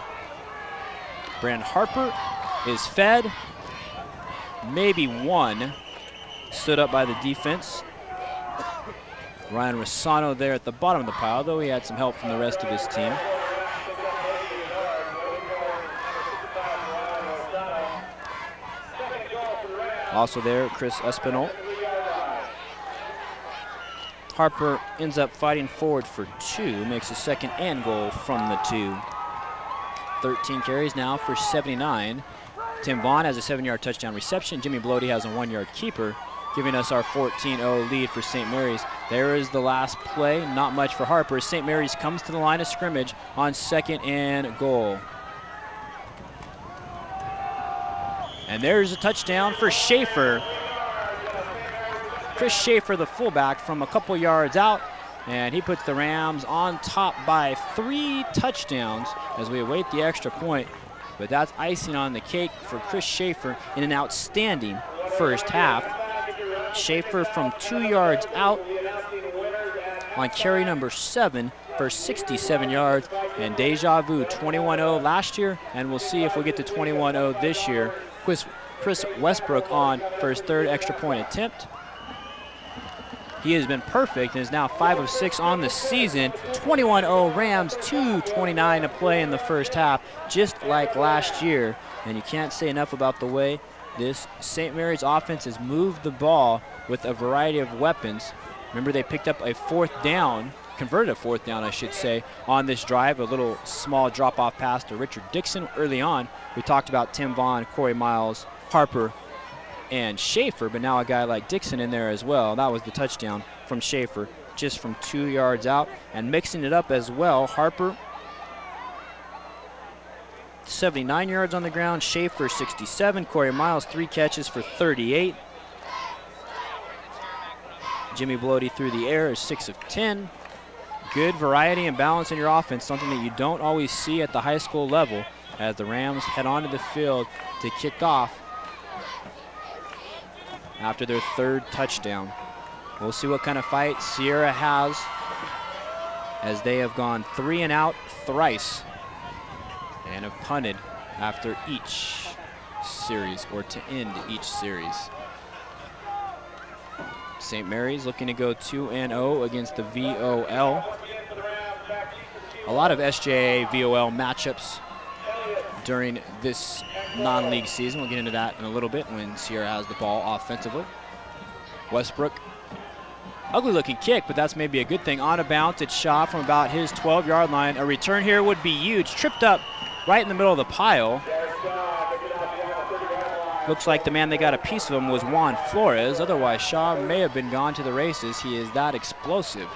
Brandon Harper is fed. Maybe one stood up by the defense. Ryan Rossano there at the bottom of the pile, though he had some help from the rest of his team. Also there, Chris Espinal. Harper ends up fighting forward for 2, makes a 2nd and goal from the 2. 13 carries now for 79. Tim Vaughn has a 7-yard touchdown reception. Jimmy Blody has a 1-yard keeper, giving us our 14-0 lead for St. Mary's. There is the last play, not much for Harper. St. Mary's comes to the line of scrimmage on 2nd and goal. And there's a touchdown for Schaefer. Chris Schaefer, the fullback, from a couple yards out, and he puts the Rams on top by 3 touchdowns as we await the extra point. But that's icing on the cake for Chris Schaefer in an outstanding first half. Schaefer from 2 yards out on carry number 7 for 67 yards, and deja vu, 21-0 last year, and we'll see if we get to 21-0 this year. Chris Westbrook on for his 3rd extra point attempt. He has been perfect and is now 5 of 6 on the season. 21-0 Rams, 2:29 to play in the first half, just like last year. And you can't say enough about the way this St. Mary's offense has moved the ball with a variety of weapons. Remember, they picked up a 4th down, converted a 4th down, I should say, on this drive. A little small drop-off pass to Richard Dixon early on. We talked about Tim Vaughn, Corey Miles, Harper, and Schaefer, but now a guy like Dixon in there as well. That was the touchdown from Schaefer, just from 2 yards out. And mixing it up as well, Harper, 79 yards on the ground, Schaefer 67, Corey Miles 3 catches for 38. Jimmy Blody through the air is 6 of 10. Good variety and balance in your offense, something that you don't always see at the high school level, as the Rams head onto the field to kick off after their 3rd touchdown. We'll see what kind of fight Sierra has, as they have gone 3 and out thrice and have punted after each series, or to end each series. St. Mary's looking to go 2-0 against the VOL. A lot of SJA VOL matchups during this non-league season. We'll get into that in a little bit when Sierra has the ball offensively. Westbrook, ugly looking kick, but that's maybe a good thing. On a bounce, it's Shaw from about his 12-yard line. A return here would be huge. Tripped up right in the middle of the pile. Looks like the man that got a piece of him was Juan Flores. Otherwise, Shaw may have been gone to the races. He is that explosive.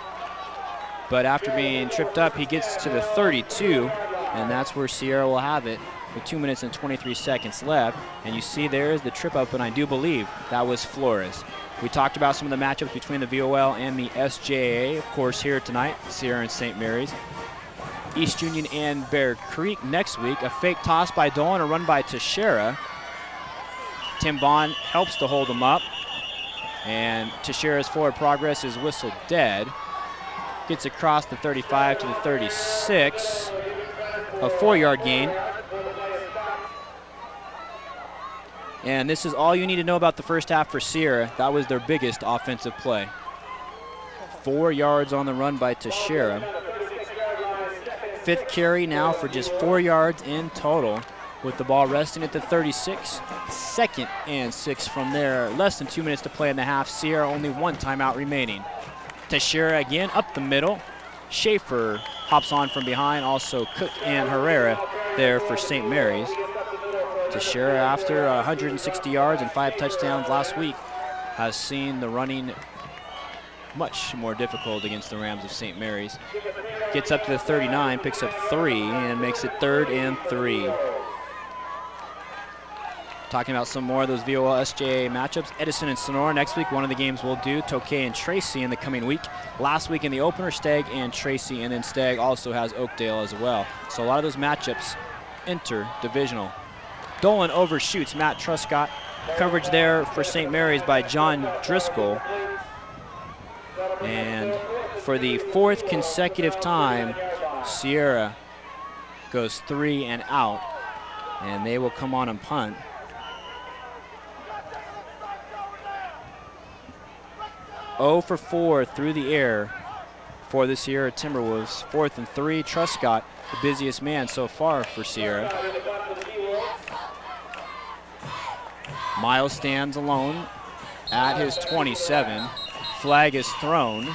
But after being tripped up, he gets to the 32, and that's where Sierra will have it with 2 minutes and 23 seconds left. And you see there is the trip up, and I do believe that was Flores. We talked about some of the matchups between the VOL and the SJA, of course, here tonight, Sierra and St. Mary's. East Union and Bear Creek next week. A fake toss by Dolan, a run by Teixeira. Tim Vaughn helps to hold them up. And Teixeira's forward progress is whistled dead. Gets across the 35 to the 36. A 4-yard gain. And this is all you need to know about the first half for Sierra. That was their biggest offensive play. 4 yards on the run by Teixeira. 5th carry now for just 4 yards in total, with the ball resting at the 36. 2nd and 6 from there. Less than 2 minutes to play in the half. Sierra only 1 timeout remaining. Teixeira again up the middle. Schaefer hops on from behind. Also Cook and Herrera there for St. Mary's. Teixeira, after 160 yards and 5 touchdowns last week, has seen the running much more difficult against the Rams of St. Mary's. Gets up to the 39, picks up 3, and makes it 3rd and 3. Talking about some more of those VOL SJA matchups. Edison and Sonora next week. One of the games we'll do. Tokay and Tracy in the coming week. Last week in the opener, Stagg and Tracy, and then Stagg also has Oakdale as well. So a lot of those matchups interdivisional. Dolan overshoots Matt Truscott. Coverage there for St. Mary's by John Driscoll. And for the 4th consecutive time, Sierra goes 3 and out, and they will come on and punt. Oh for 4 through the air for the Sierra Timberwolves. 4th and 3, Truscott, the busiest man so far for Sierra. Miles stands alone at his 27. Flag is thrown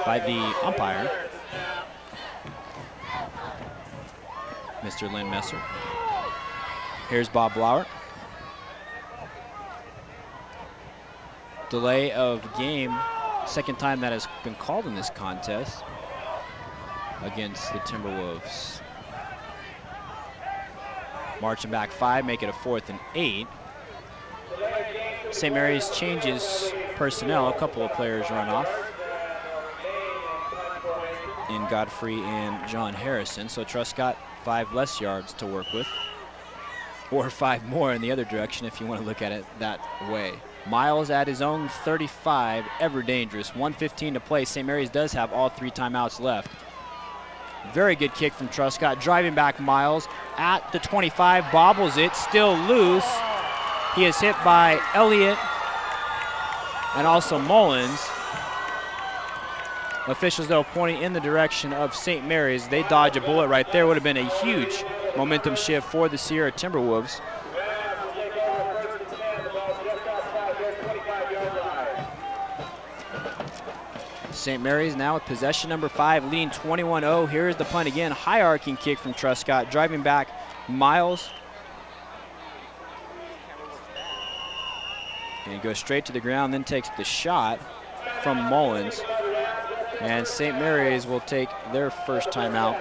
by the umpire, Mr. Lynn Messer. Here's Bob Blauer. Delay of game, 2nd time that has been called in this contest against the Timberwolves. Marching back 5, make it a 4th and 8. St. Mary's changes personnel. A couple of players run off in Godfrey and John Harrison. So Truscott 5 less yards to work with, or 5 more in the other direction if you want to look at it that way. Miles at his own 35, ever dangerous. 1:15 to play. St. Mary's does have all 3 timeouts left. Very good kick from Truscott. Driving back Miles at the 25, bobbles it, still loose. He is hit by Elliott and also Mullins. Officials, though, pointing in the direction of St. Mary's. They dodge a bullet right there. Would have been a huge momentum shift for the Sierra Timberwolves. St. Mary's now with possession number 5, leading 21-0. Here's the punt again. High arcing kick from Truscott. Driving back Miles. And he goes straight to the ground, then takes the shot from Mullins. And St. Mary's will take their first timeout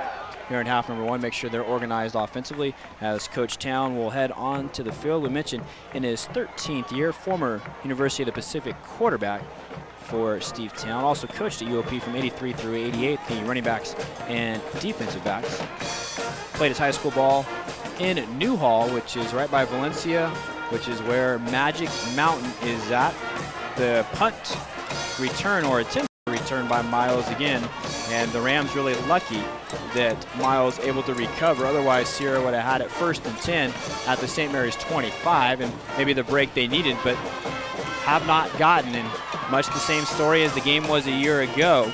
here in half number 1. Make sure they're organized offensively as Coach Town will head on to the field. We mentioned in his 13th year, former University of the Pacific quarterback for Steve Town. Also coached at UOP from 83 through 88, the running backs and defensive backs. Played his high school ball in Newhall, which is right by Valencia, which is where Magic Mountain is at. The punt return, or attempt return by Miles again, and the Rams really lucky that Miles able to recover. Otherwise, Sierra would have had it 1st and 10 at the St. Mary's 25, and maybe the break they needed, but have not gotten. And much the same story as the game was a year ago.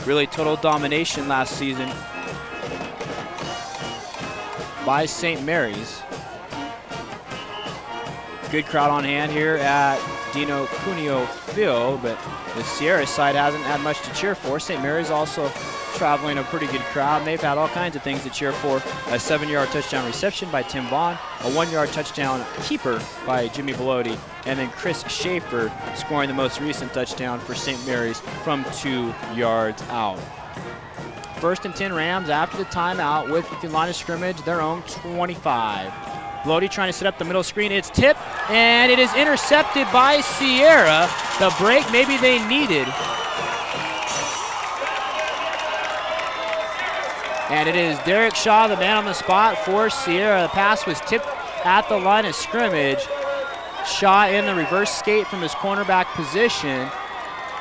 Really total domination last season by St. Mary's. Good crowd on hand here at Dino Cuneo Field, but the Sierra side hasn't had much to cheer for. St. Mary's also traveling a pretty good crowd, and they've had all kinds of things to cheer for. A 7-yard touchdown reception by Tim Vaughn, a 1-yard touchdown keeper by Jimmy Belotti, and then Chris Schaefer scoring the most recent touchdown for St. Mary's from 2 yards out. 1st and 10 Rams after the timeout with the line of scrimmage, their own 25. Belotti trying to set up the middle screen. It's tipped, and it is intercepted by Sierra. The break maybe they needed. And it is Derek Shaw, the man on the spot for Sierra. The pass was tipped at the line of scrimmage. Shaw in the reverse skate from his cornerback position.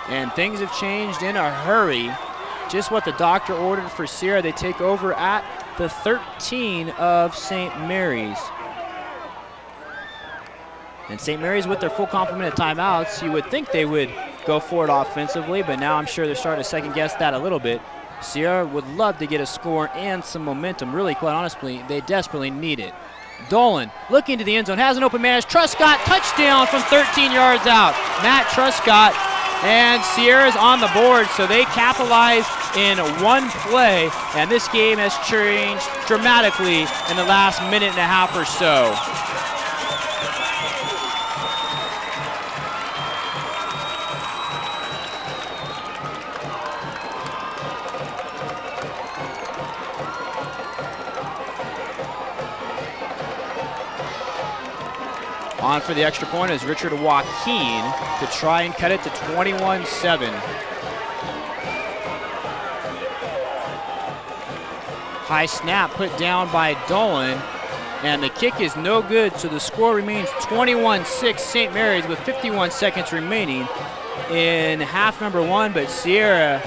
And things have changed in a hurry. Just what the doctor ordered for Sierra. They take over at the 13 of St. Mary's. And St. Mary's with their full complement of timeouts, you would think they would go for it offensively, but now I'm sure they're starting to second guess that a little bit. Sierra would love to get a score and some momentum. Really, quite honestly, they desperately need it. Dolan looking to the end zone, has an open man. It's Truscott, touchdown from 13 yards out. Matt Truscott, and Sierra's on the board, so they capitalize in one play, and this game has changed dramatically in the last minute and a half or so. On for the extra point is Richard Joaquin to try and cut it to 21-7. High snap put down by Dolan, and the kick is no good, so the score remains 21-6 St. Mary's with 51 seconds remaining in half number one, but Sierra,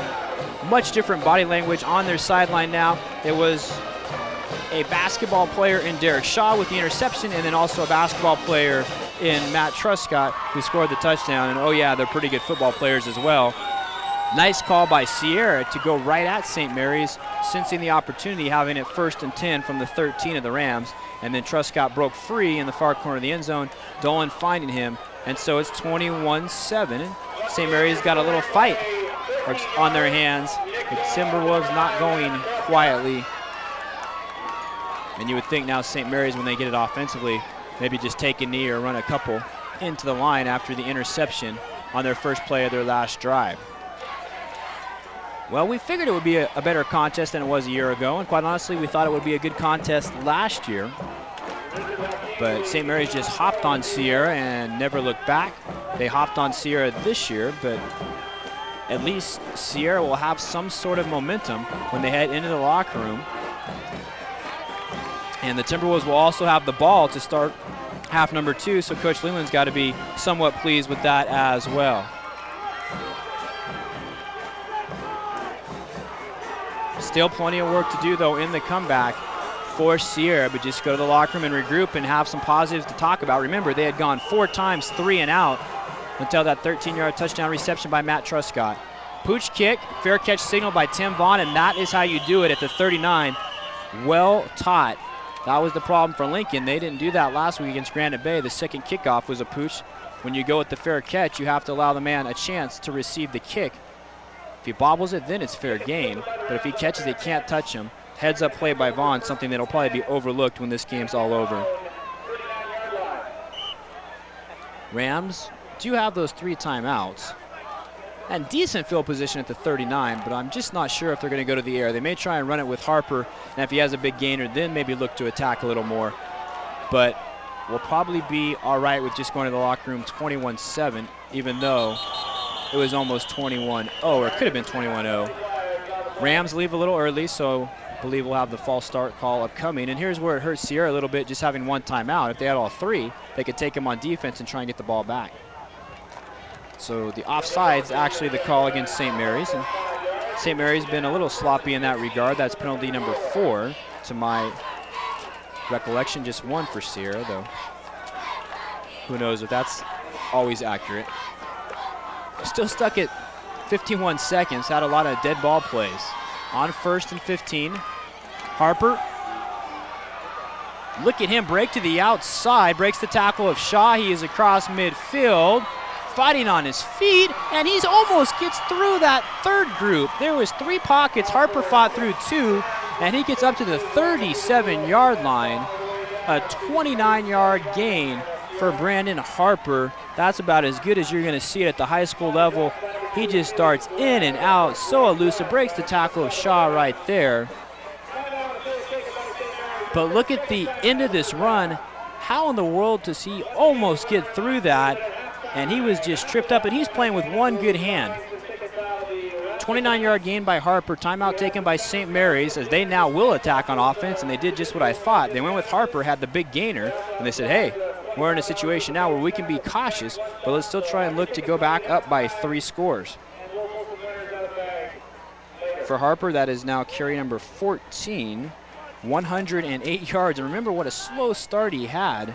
much different body language on their sideline now. It was a basketball player in Derek Shaw with the interception, and then also a basketball player in Matt Truscott who scored the touchdown. And oh yeah, they're pretty good football players as well. Nice call by Sierra to go right at St. Mary's, sensing the opportunity, having it 1st and 10 from the 13 of the Rams. And then Truscott broke free in the far corner of the end zone, Dolan finding him, and so it's 21-7. St. Mary's got a little fight on their hands. The Timberwolves not going quietly. And you would think now St. Mary's, when they get it offensively, maybe just take a knee or run a couple into the line after the interception on their first play of their last drive. Well, we figured it would be a better contest than it was a year ago, and quite honestly, we thought it would be a good contest last year. But St. Mary's just hopped on Sierra and never looked back. They hopped on Sierra this year, but at least Sierra will have some sort of momentum when they head into the locker room. And the Timberwolves will also have the ball to start half number two, so Coach Leland's got to be somewhat pleased with that as well. Still plenty of work to do, though, in the comeback for Sierra, but just go to the locker room and regroup and have some positives to talk about. Remember, they had gone 4 times 3 and out until that 13-yard touchdown reception by Matt Truscott. Pooch kick, fair catch signal by Tim Vaughn, and that is how you do it at the 39. Well taught. That was the problem for Lincoln. They didn't do that last week against Granite Bay. The second kickoff was a pooch. When you go with the fair catch, you have to allow the man a chance to receive the kick. If he bobbles it, then it's fair game. But if he catches it, can't touch him. Heads up play by Vaughn, something that'll probably be overlooked when this game's all over. Rams do have those 3 timeouts. And decent field position at the 39, but I'm just not sure if they're going to go to the air. They may try and run it with Harper, and if he has a big gainer, then maybe look to attack a little more. But we'll probably be all right with just going to the locker room 21-7, even though it was almost 21-0, or it could have been 21-0. Rams leave a little early, so I believe we'll have the false start call upcoming. And here's where it hurts Sierra a little bit, just having 1 timeout. If they had all 3, they could take him on defense and try and get the ball back. So the offside's actually the call against St. Mary's, and St. Mary's been a little sloppy in that regard. That's penalty number 4 to my recollection, just 1 for Sierra, though who knows if that's always accurate. Still stuck at 51 seconds, had a lot of dead ball plays. On 1st and 15, Harper, look at him break to the outside, breaks the tackle of Shaw. He is across midfield, fighting on his feet, and he's almost gets through that 3rd group. There was 3 pockets. Harper fought through 2, and he gets up to the 37-yard line. A 29-yard gain for Brandon Harper. That's about as good as you're going to see it at the high school level. He just starts in and out, so elusive, breaks the tackle of Shaw right there. But look at the end of this run. How in the world does he almost get through that? And he was just tripped up, and he's playing with 1 good hand. 29-yard gain by Harper. Timeout taken by St. Mary's as they now will attack on offense, and they did just what I thought. They went with Harper, had the big gainer, and they said, hey, we're in a situation now where we can be cautious, but let's still try and look to go back up by 3 scores. For Harper, that is now carry number 14, 108 yards. And remember what a slow start he had.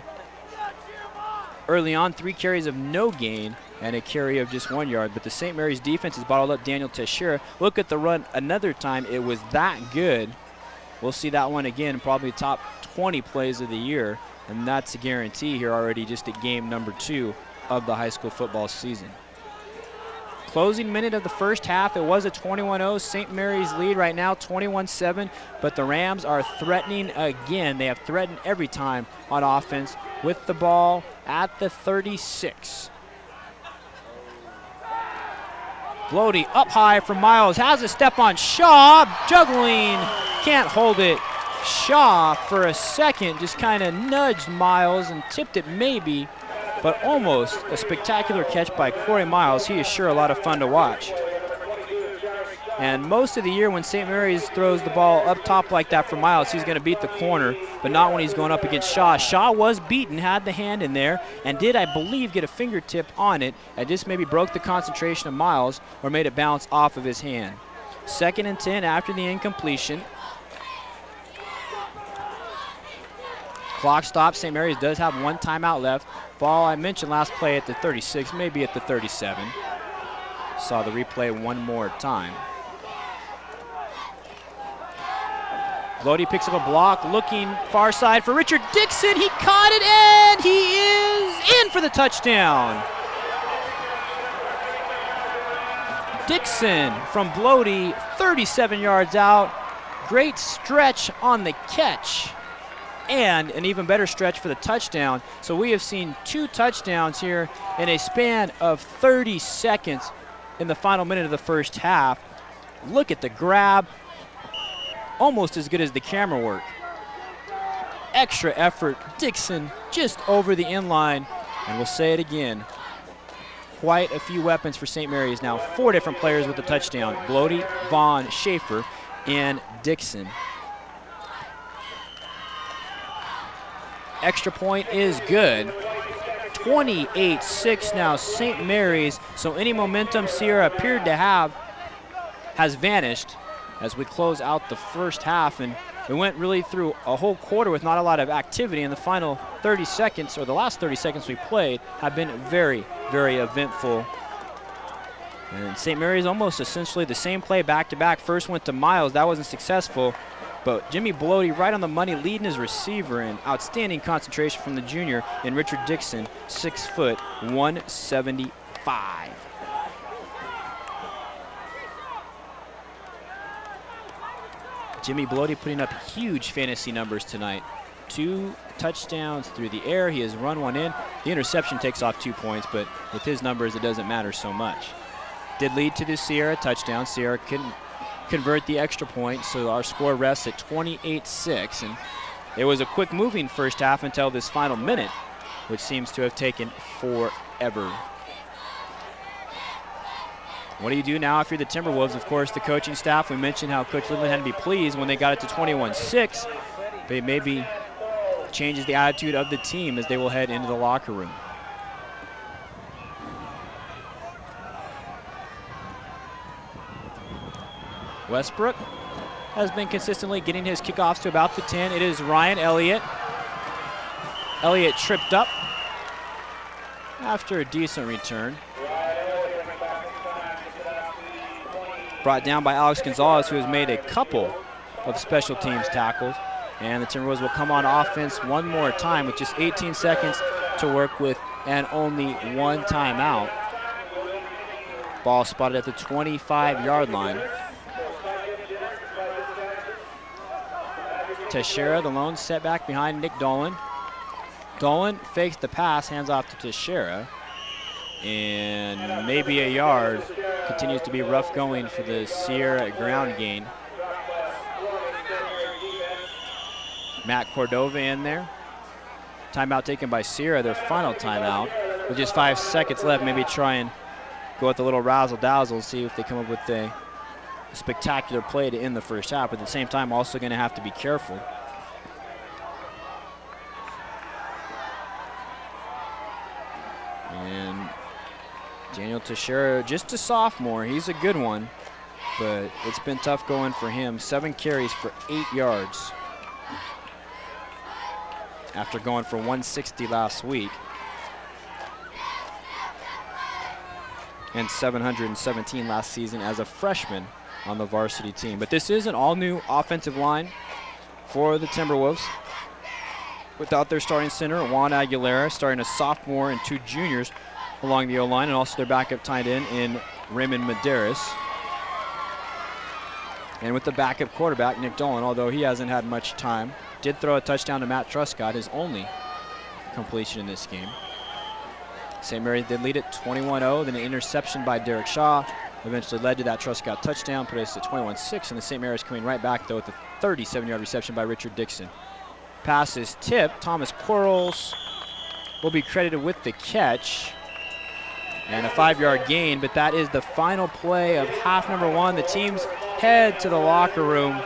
Early on, 3 carries of no gain and a carry of just 1 yard. But the St. Mary's defense has bottled up Daniel Teixeira. Look at the run another time. It was that good. We'll see that one again, probably top 20 plays of the year. And that's a guarantee here already just at game number 2 of the high school football season. Closing minute of the first half, it was a 21-0 St. Mary's lead right now, 21-7, but the Rams are threatening again. They have threatened every time on offense with the ball at the 36. Blody up high from Miles, has a step on Shaw, juggling, can't hold it. Shaw for a second just kind of nudged Miles and tipped it maybe, but almost a spectacular catch by Corey Miles. He is sure a lot of fun to watch. And most of the year when St. Mary's throws the ball up top like that for Miles, he's going to beat the corner, but not when he's going up against Shaw. Shaw was beaten, had the hand in there, and did, I believe, get a fingertip on it, and just maybe broke the concentration of Miles or made it bounce off of his hand. 2nd and 10 after the incompletion. Clock stops. St. Mary's does have 1 timeout left. Ball, I mentioned last play at the 36, maybe at the 37. Saw the replay one more time. Blody picks up a block, looking far side for Richard Dixon. He caught it, and he is in for the touchdown. Dixon from Blody, 37 yards out. Great stretch on the catch, and an even better stretch for the touchdown. So we have seen 2 touchdowns here in a span of 30 seconds in the final minute of the first half. Look at the grab. Almost as good as the camera work. Extra effort. Dixon just over the end line. And we'll say it again. Quite a few weapons for St. Mary's now. 4 different players with the touchdown. Blody, Vaughn, Schaefer, and Dixon. Extra point is good. 28-6 now, St. Mary's. So any momentum Sierra appeared to have has vanished as we close out the first half. And we went really through a whole quarter with not a lot of activity. And the final 30 seconds, or the last 30 seconds we played, have been very, very eventful. And St. Mary's almost essentially the same play back-to-back. First went to Miles. That wasn't successful. But Jimmy Blody right on the money, leading his receiver, and outstanding concentration from the junior in Richard Dixon, 6 foot, 175. Jimmy Blody putting up huge fantasy numbers tonight. 2 touchdowns through the air. He has run 1 in. The interception takes off 2 points, but with his numbers, it doesn't matter so much. Did lead to the Sierra touchdown. Sierra couldn't convert the extra point, so our score rests at 28-6. And it was a quick moving first half until this final minute, which seems to have taken forever. What do you do now if you're the Timberwolves? Of course, the coaching staff, we mentioned how Coach Littleton had to be pleased when they got it to 21-6, but it maybe changes the attitude of the team as they will head into the locker room. Westbrook has been consistently getting his kickoffs to about the 10. It is Ryan Elliott. Elliott tripped up after a decent return. Brought down by Alex Gonzalez, who has made a couple of special teams tackles. And the Timberwolves will come on offense one more time with just 18 seconds to work with and only 1 timeout. Ball spotted at the 25-yard line. Teixeira, the lone setback behind Nick Dolan. Dolan fakes the pass, hands off to Teixeira. And maybe a yard. Continues to be rough going for the Sierra ground gain. Matt Cordova in there. Timeout taken by Sierra, their final timeout. With just 5 seconds left, maybe try and go with a little razzle-dazzle, see if they come up with a spectacular play to end the first half, but at the same time also going to have to be careful. And Daniel Teixeira, just a sophomore, he's a good one, but it's been tough going for him. 7 carries for 8 yards after going for 160 last week. And 717 last season as a freshman on the varsity team. But this is an all-new offensive line for the Timberwolves. Without their starting center, Juan Aguilera, starting a sophomore and 2 juniors along the O-line, and also their backup tight end in Raymond Medeiros. And with the backup quarterback, Nick Dolan, although he hasn't had much time, did throw a touchdown to Matt Truscott, his only completion in this game. St. Mary's did lead it 21-0, then an interception by Derek Shaw eventually led to that Truscott touchdown, put us at 21-6, and the St. Mary's coming right back though with a 37-yard reception by Richard Dixon. Pass is tipped. Thomas Quarles will be credited with the catch. And a 5-yard gain, but that is the final play of half number 1. The teams head to the locker room,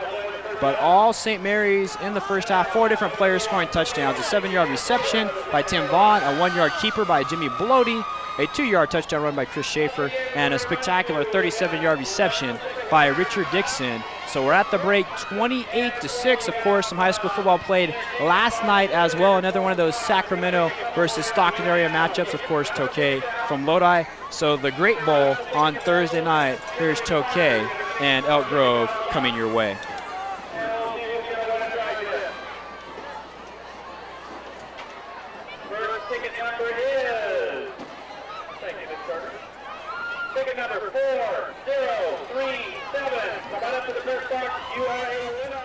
but all St. Mary's in the first half. 4 different players scoring touchdowns. A 7-yard reception by Tim Vaughn, a 1-yard keeper by Jimmy Blody, a 2-yard touchdown run by Chris Schaefer, and a spectacular 37-yard reception by Richard Dixon. So we're at the break, 28-6. Of course, some high school football played last night as well. Another one of those Sacramento versus Stockton area matchups. Of course, Tokay from Lodi. So the Great Bowl on Thursday night. Here's Tokay and Elk Grove coming your way.
First ticket number is, thank you, Ms. Carter. Ticket number 4037. Come on up to the first box. You are a winner.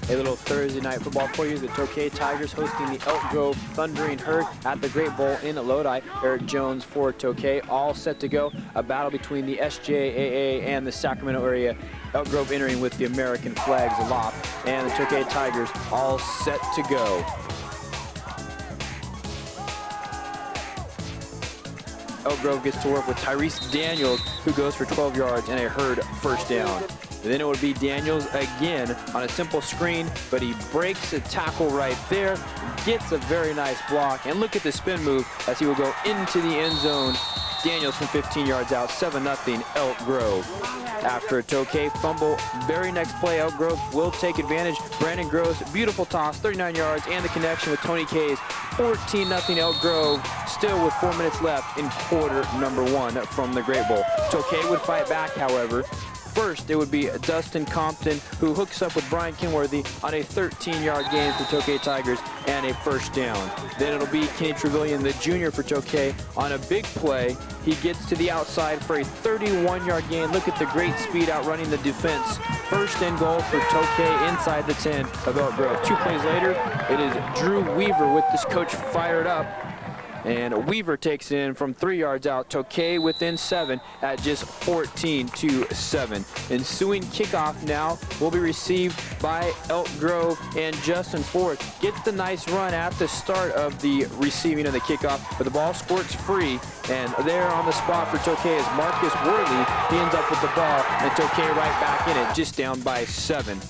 A little Thursday night football for you. The Tokay Tigers hosting the Elk Grove Thundering Herd at the Great Bowl in Lodi. Eric Jones for Tokay, all set to go. A battle between the SJAA and the Sacramento area. Elk Grove entering with the American flags aloft, and the Tokay Tigers all set to go. Elk Grove gets to work with Tyrese Daniels, who goes for 12 yards and a Herd first down. And then it would be Daniels again on a simple screen, but he breaks a tackle right there, gets a very nice block, and look at the spin move as he will go into the end zone. Daniels from 15 yards out, 7-0 Elk Grove. After a Tokay fumble, very next play, Elk Grove will take advantage. Brandon Gross, beautiful toss, 39 yards, and the connection with Tony Kays. 14-0 Elk Grove, still with 4 minutes left in quarter number 1 from the Great Bowl. Tokay would fight back, however. First, it would be Dustin Compton, who hooks up with Brian Kenworthy on a 13-yard gain for Tokay Tigers and a first down. Then it'll be Kenny Trevelyan, the junior for Tokay, on a big play. He gets to the outside for a 31-yard gain. Look at the great speed outrunning the defense. First and goal for Tokay inside the 10 of Elk Grove. 2 plays later, it is Drew Weaver with this coach fired up. And Weaver takes in from 3 yards out. Tokay within 7 at just 14-7. Ensuing kickoff now will be received by Elk Grove, and Justin Ford gets the nice run at the start of the receiving of the kickoff, but the ball squirts free, and there on the spot for Tokay is Marcus Worley. He ends up with the ball, and Tokay right back in it, just down by 7.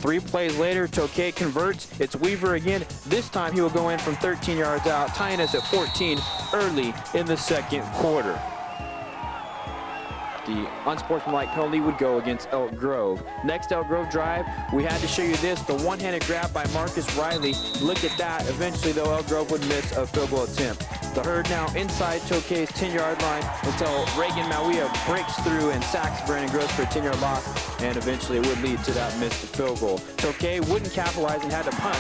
3 plays later, Tokay converts. It's Weaver again. This time he will go in from 13 yards out, tying us at 14 early in the second quarter. The unsportsmanlike penalty would go against Elk Grove. Next Elk Grove drive, we had to show you this, the one-handed grab by Marcus Riley. Look at that. Eventually, though, Elk Grove would miss a field goal attempt. The herd now inside Tokay's 10-yard line until Reagan Mawia breaks through and sacks Brandon Gross for a 10-yard loss, and eventually it would lead to that missed field goal. Tokay wouldn't capitalize and had to punt.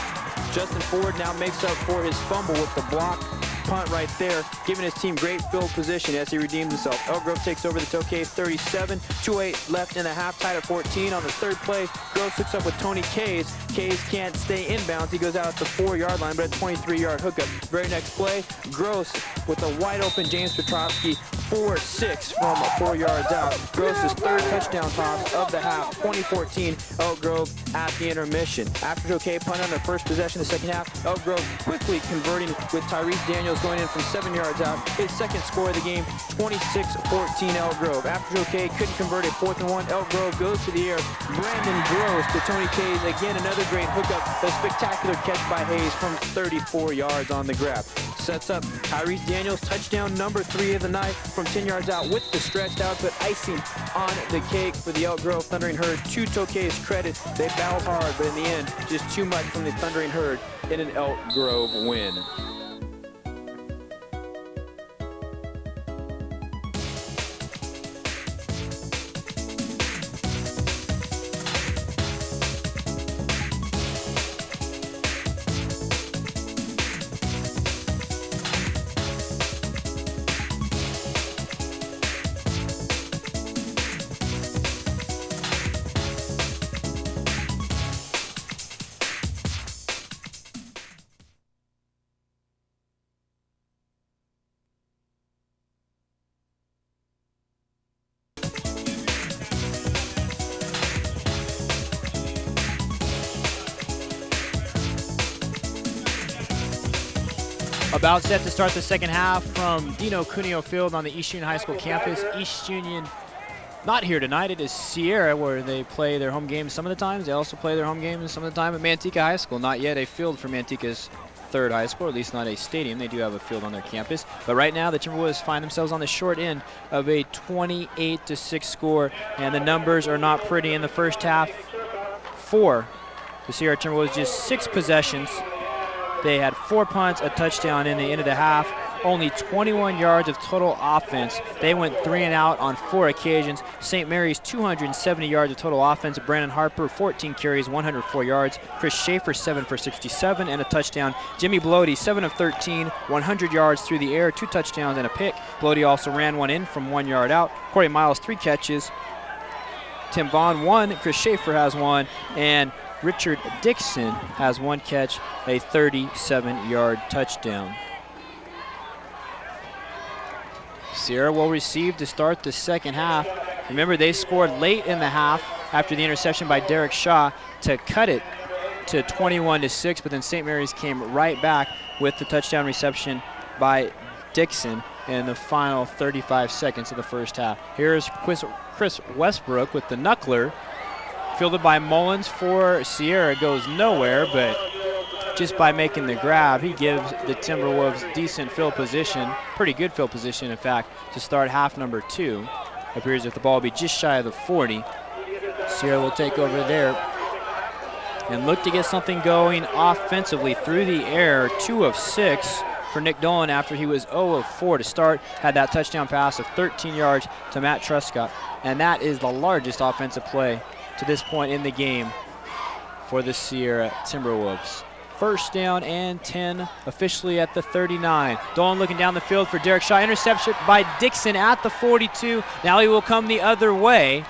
Justin Ford now makes up for his fumble with the block punt right there, giving his team great field position as he redeems himself. Elk Grove takes over the Tokay 37, 2:08 left in the half, tied at 14. On the third play, Gross hooks up with Tony Kays. Kays can't stay inbounds. He goes out at the 4-yard line, but a 23-yard hookup. Very next play, Gross with a wide open James Petrovsky, 4-6 from 4 yards out. Gross's third touchdown toss of the half, 2014, Elk Grove at the intermission. After Tokay punt on their first possession of the second half, Elk Grove quickly converting with Tyrese Daniels going in from 7 yards out. His second score of the game, 26-14 Elk Grove. After Tokay couldn't convert a 4th and 1, Elk Grove goes to the air. Brandon Gross to Tony Kays. Again, another great hookup. A spectacular catch by Hayes from 34 yards on the grab. Sets up Tyrese Daniels, touchdown number 3 of the night from 10 yards out with the stretched out, but icing on the cake for the Elk Grove Thundering Herd. To Tokay's credit, they battled hard, but in the end, just too much from the Thundering Herd in an Elk Grove win.
About set to start the second half from Dino Cuneo Field on the East Union High School campus. East Union not here tonight. It is Sierra where they play their home games some of the times. They also play their home games some of the time at Manteca High School. Not yet a field for Manteca's third high school, at least not a stadium. They do have a field on their campus. But right now the Timberwolves find themselves on the short end of a 28-6 score, and the numbers are not pretty in the first half for the Sierra Timberwolves. Just 6 possessions. They had 4 punts, a touchdown in the end of the half. Only 21 yards of total offense. They went 3 and out on 4 occasions. St. Mary's 270 yards of total offense. Brandon Harper 14 carries, 104 yards. Chris Schaefer 7 for 67 and a touchdown. Jimmy Blody 7 of 13, 100 yards through the air, 2 touchdowns and a pick. Blody also ran one in from 1 yard out. Corey Miles 3 catches. Tim Vaughn 1, Chris Schaefer has 1, and Richard Dixon has 1 catch, a 37-yard touchdown. Sierra will receive to start the second half. Remember, they scored late in the half after the interception by Derek Shaw to cut it to 21-6, but then St. Mary's came right back with the touchdown reception by Dixon in the final 35 seconds of the first half. Here's Chris Westbrook with the knuckler. Fielded by Mullins for Sierra, goes nowhere, but just by making the grab, he gives the Timberwolves decent field position, pretty good field position, in fact, to start half number 2. Appears if the ball will be just shy of the 40. Sierra will take over there and look to get something going offensively through the air. 2 of 6 for Nick Dolan after he was 0 of 4 to start. Had that touchdown pass of 13 yards to Matt Truscott, and that is the largest offensive play to this point in the game for the Sierra Timberwolves. First down and 10 officially at the 39. Dolan looking down the field for Derek Shaw. Interception by Dixon at the 42. Now he will come the other way.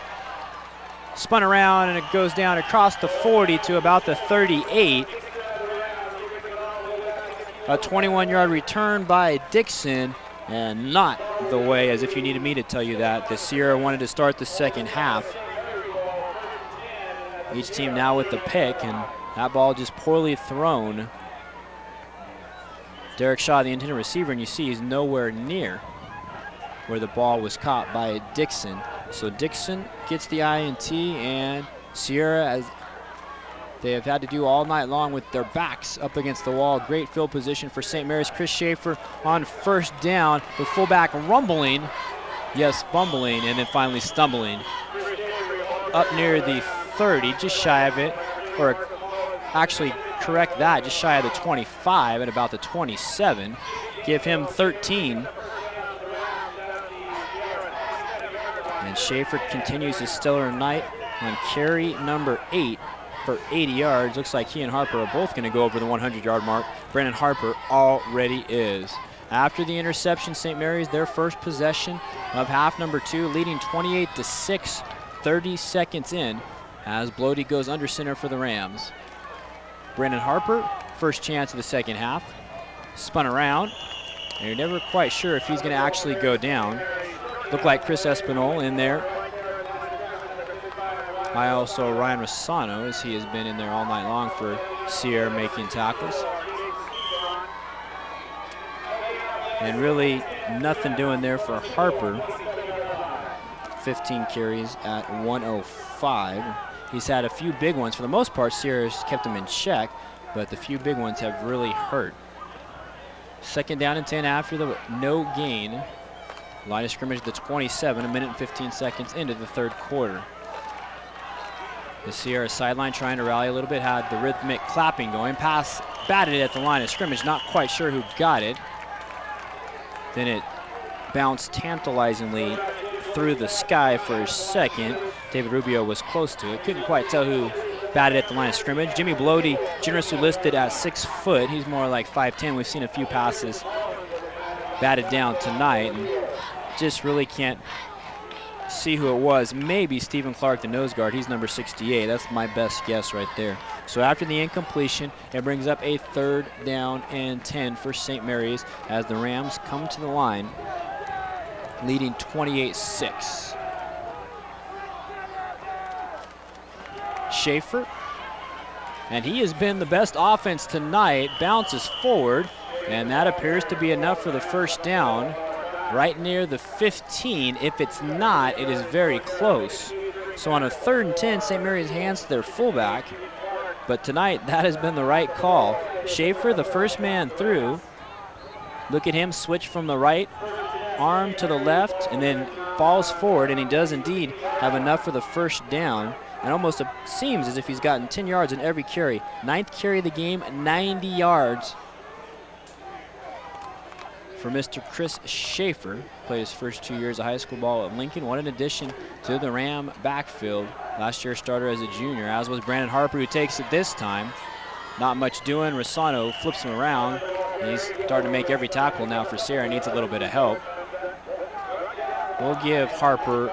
Spun around and it goes down across the 40 to about the 38. A 21-yard return by Dixon, and not the way, as if you needed me to tell you that, the Sierra wanted to start the second half. Each team now with the pick, and that ball just poorly thrown. Derek Shaw, the intended receiver, and you see he's nowhere near where the ball was caught by Dixon. So Dixon gets the INT, and Sierra they have had to do all night long with their backs up against the wall. Great field position for St. Mary's. Chris Schaefer on first down. The fullback rumbling, yes, bumbling, and then finally stumbling. Up near the 30, just shy of it, or actually correct that, just shy of the 25 at about the 27. Give him 13. And Schaefer continues his stellar night on carry number 8 for 80 yards. Looks like he and Harper are both going to go over the 100-yard mark. Brandon Harper already is. After the interception, St. Mary's, their first possession of half number 2, leading 28-6, 30 seconds in, as Bloody goes under center for the Rams. Brandon Harper, first chance of the second half, spun around, and you're never quite sure if he's going to actually go down. Looked like Chris Espinol in there. I also Ryan Rossano, as he has been in there all night long for Sierra, making tackles. And really nothing doing there for Harper. 15 carries at 105. He's had a few big ones. For the most part, Sierra's kept him in check, but the few big ones have really hurt. Second down and 10 after the no gain. Line of scrimmage the 27, a minute and 15 seconds into the third quarter. The Sierra sideline trying to rally a little bit, had the rhythmic clapping going. Pass batted at the line of scrimmage, not quite sure who got it. Then it bounced tantalizingly through the sky for a second. David Rubio was close to it. Couldn't quite tell who batted at the line of scrimmage. Jimmy Bloody, generously listed at 6 foot. He's more like 5'10". We've seen a few passes batted down tonight, and just really can't see who it was. Maybe Stephen Clark, the nose guard. He's number 68. That's my best guess right there. So after the incompletion, it brings up a third down and 10 for St. Mary's as the Rams come to the line, leading 28-6. Schaefer, and he has been the best offense tonight, bounces forward, and that appears to be enough for the first down. Right near the 15. If it's not, it is very close. So on a 3rd and 10, St. Mary's hands to their fullback. But tonight, that has been the right call. Schaefer, the first man through. Look at him switch from the right arm to the left and then falls forward, and he does indeed have enough for the first down. And almost seems as if he's gotten 10 yards in every carry. 9th carry of the game, 90 yards. For Mr. Chris Schaefer, played his first 2 years of high school ball at Lincoln. What an addition to the Ram backfield. Last year starter as a junior, as was Brandon Harper, who takes it this time. Not much doing. Rossano flips him around. He's starting to make every tackle now for Sierra. Needs a little bit of help. We'll give Harper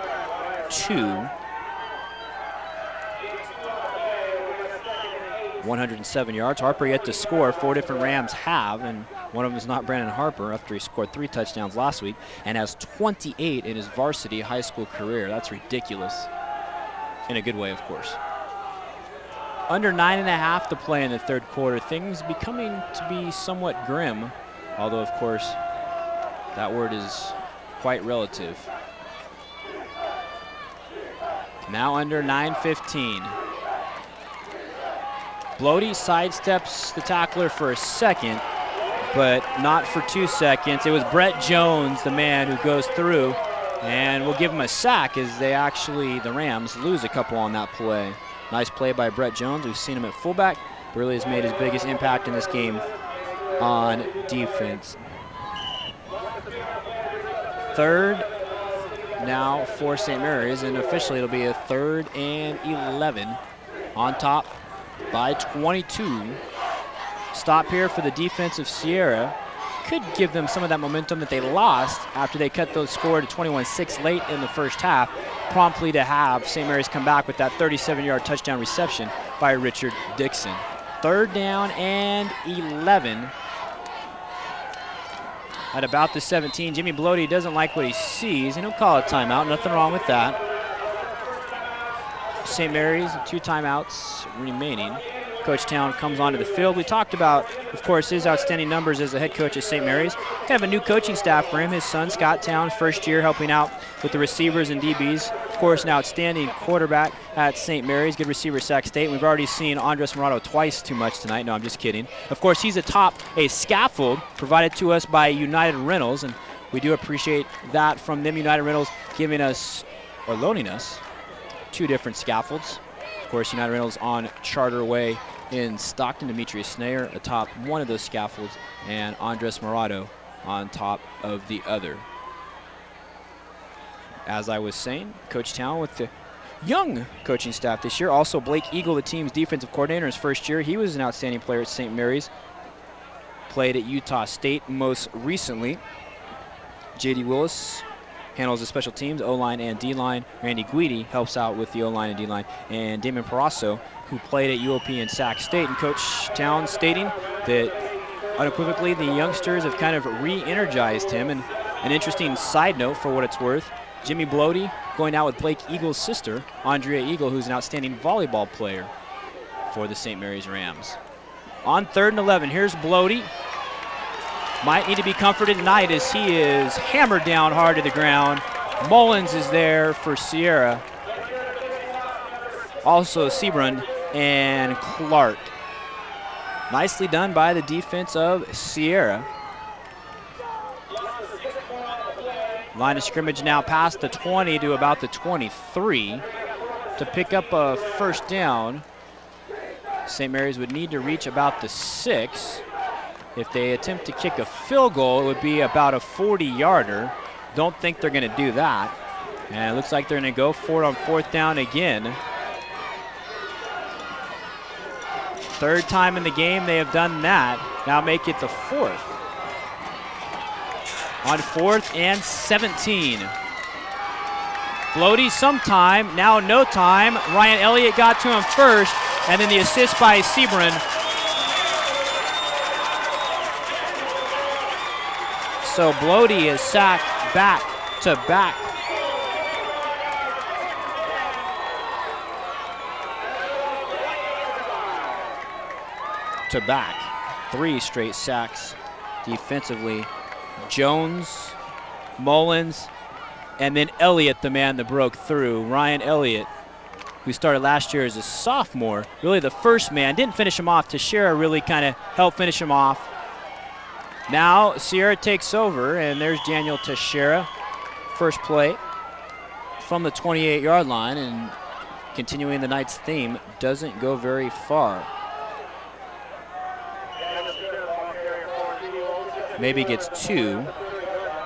2. 107 yards. Harper yet to score. 4 different Rams have, and one of them is not Brandon Harper after he scored 3 touchdowns last week and has 28 in his varsity high school career. That's ridiculous. In a good way, of course. Under 9.5 to play in the third quarter. Things becoming to be somewhat grim, although, of course, that word is quite relative. Now under 9:15. Bloady sidesteps the tackler for a second, but not for 2 seconds. It was Brett Jones, the man who goes through, and we'll give him a sack as the Rams lose a couple on that play. Nice play by Brett Jones. We've seen him at fullback. Really has made his biggest impact in this game on defense. Third now for St. Mary's, and officially it'll be a 3rd and 11 on top by 22. Stop here for the defense of Sierra. Could give them some of that momentum that they lost after they cut those score to 21-6 late in the first half, promptly to have St. Mary's come back with that 37-yard touchdown reception by Richard Dixon. 3rd down and 11 at about the 17. Jimmy Bloady doesn't like what he sees, and he'll call a timeout. Nothing wrong with that. St. Mary's, 2 timeouts remaining. Coach Town comes onto the field. We talked about, of course, his outstanding numbers as the head coach at St. Mary's. Kind of a new coaching staff for him. His son, Scott Town, first year helping out with the receivers and DBs course, an outstanding quarterback at St. Mary's, good receiver at Sac State. We've already seen Andres Morado twice too much tonight. No, I'm just kidding. Of course, he's atop a scaffold provided to us by United Rentals, and we do appreciate that from them. United Rentals giving us, or loaning us, 2 different scaffolds. Of course, United Rentals on Charter Way in Stockton. Demetrius Snayer atop one of those scaffolds, and Andres Morado on top of the other. As I was saying, Coach Town with the young coaching staff this year. Also, Blake Eagle, the team's defensive coordinator, his first year. He was an outstanding player at St. Mary's. Played at Utah State most recently. J.D. Willis handles the special teams, O-line and D-line. Randy Guidi helps out with the O-line and D-line. And Damon Parasso, who played at UOP and Sac State. And Coach Town stating that unequivocally the youngsters have kind of re-energized him. And an interesting side note for what it's worth, Jimmy Blody going out with Blake Eagle's sister, Andrea Eagle, who's an outstanding volleyball player for the St. Mary's Rams. On 3rd and 11, here's Blody. Might need to be comforted tonight as he is hammered down hard to the ground. Mullins is there for Sierra. Also Seabrun and Clark. Nicely done by the defense of Sierra. Line of scrimmage now past the 20 to about the 23. To pick up a first down, St. Mary's would need to reach about the 6. If they attempt to kick a field goal, it would be about a 40-yarder. Don't think they're going to do that. And it looks like they're going to go for it on 4th down again. 3rd time in the game they have done that. Now make it the 4th. On 4th and 17. Blody sometime, now no time. Ryan Elliott got to him first, and then the assist by Seabrun. So Blody is sacked back to back. To back. 3 straight sacks defensively. Jones, Mullins, and then Elliott, the man that broke through. Ryan Elliott, who started last year as a sophomore, really the first man. Didn't finish him off. Teixeira really kind of helped finish him off. Now Sierra takes over, and there's Daniel Teixeira. First play from the 28-yard line, and continuing the night's theme, doesn't go very far. Maybe gets 2.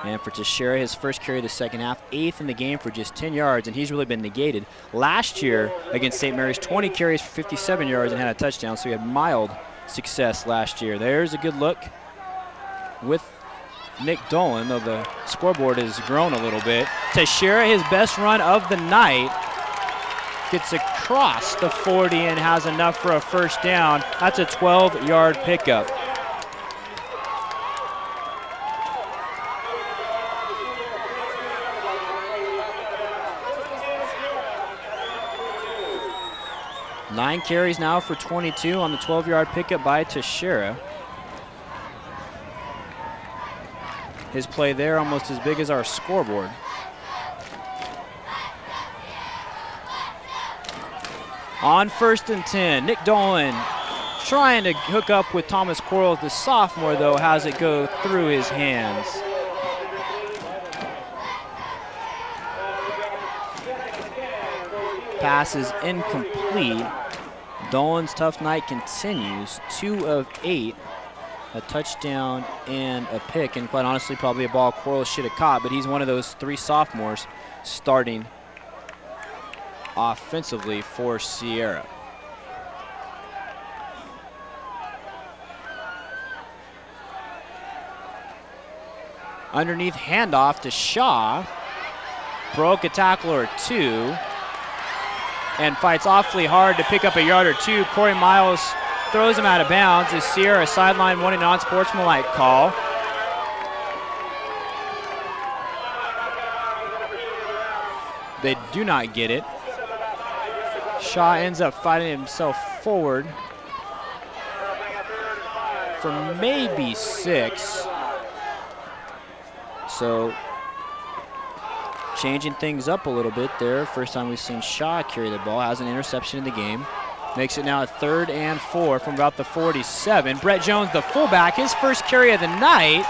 And for Teixeira, his first carry of the second half, 8th in the game for just 10 yards, and he's really been negated. Last year against St. Mary's, 20 carries for 57 yards and had a touchdown, so he had mild success last year. There's a good look with Nick Dolan, though the scoreboard has grown a little bit. Teixeira, his best run of the night, gets across the 40 and has enough for a first down. That's a 12-yard pickup. Nine carries now for 22 on the 12-yard pickup by Teixeira. His play there almost as big as our scoreboard. On 1st and 10, Nick Dolan trying to hook up with Thomas Quarles. The sophomore, though, has it go through his hands. Pass is incomplete. Dolan's tough night continues. 2 of 8, a touchdown and a pick, and quite honestly probably a ball Quarles should have caught, but he's one of those 3 sophomores starting offensively for Sierra. Underneath handoff to Shaw. Broke a tackle or 2. And fights awfully hard to pick up a yard or 2. Corey Miles throws him out of bounds as Sierra sideline wanting an unsportsmanlike call. They do not get it. Shaw ends up fighting himself forward for maybe 6. So changing things up a little bit there. First time we've seen Shaw carry the ball, has an interception in the game. Makes it now a 3rd and 4 from about the 47. Brett Jones, the fullback, his first carry of the night,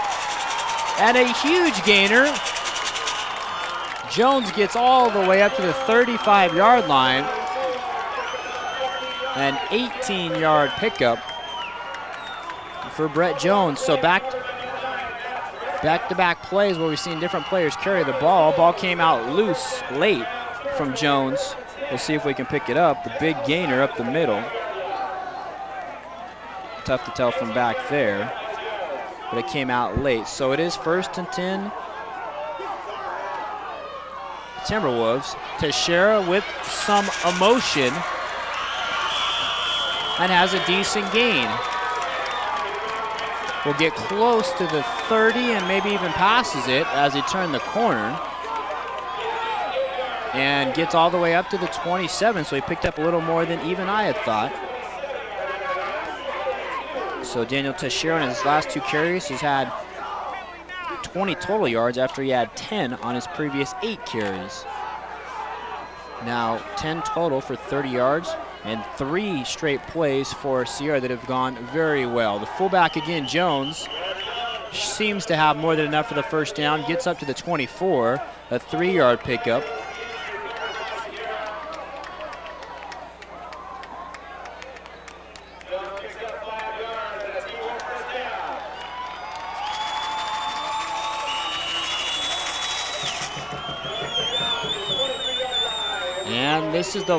and a huge gainer. Jones gets all the way up to the 35-yard line. An 18-yard pickup for Brett Jones. So back-to-back plays where we've seen different players carry the ball. Ball came out loose late from Jones. We'll see if we can pick it up. The big gainer up the middle. Tough to tell from back there, but it came out late. So it is 1st and 10. Timberwolves. Teixeira with some emotion and has a decent gain. Will get close to the 30 and maybe even passes it as he turned the corner. And gets all the way up to the 27, so he picked up a little more than even I had thought. So Daniel Teixeira in his last 2 carries has had 20 total yards after he had 10 on his previous 8 carries. Now 10 total for 30 yards and 3 straight plays for Sierra that have gone very well. The fullback again, Jones, seems to have more than enough for the first down, gets up to the 24, a 3-yard pickup. And this is the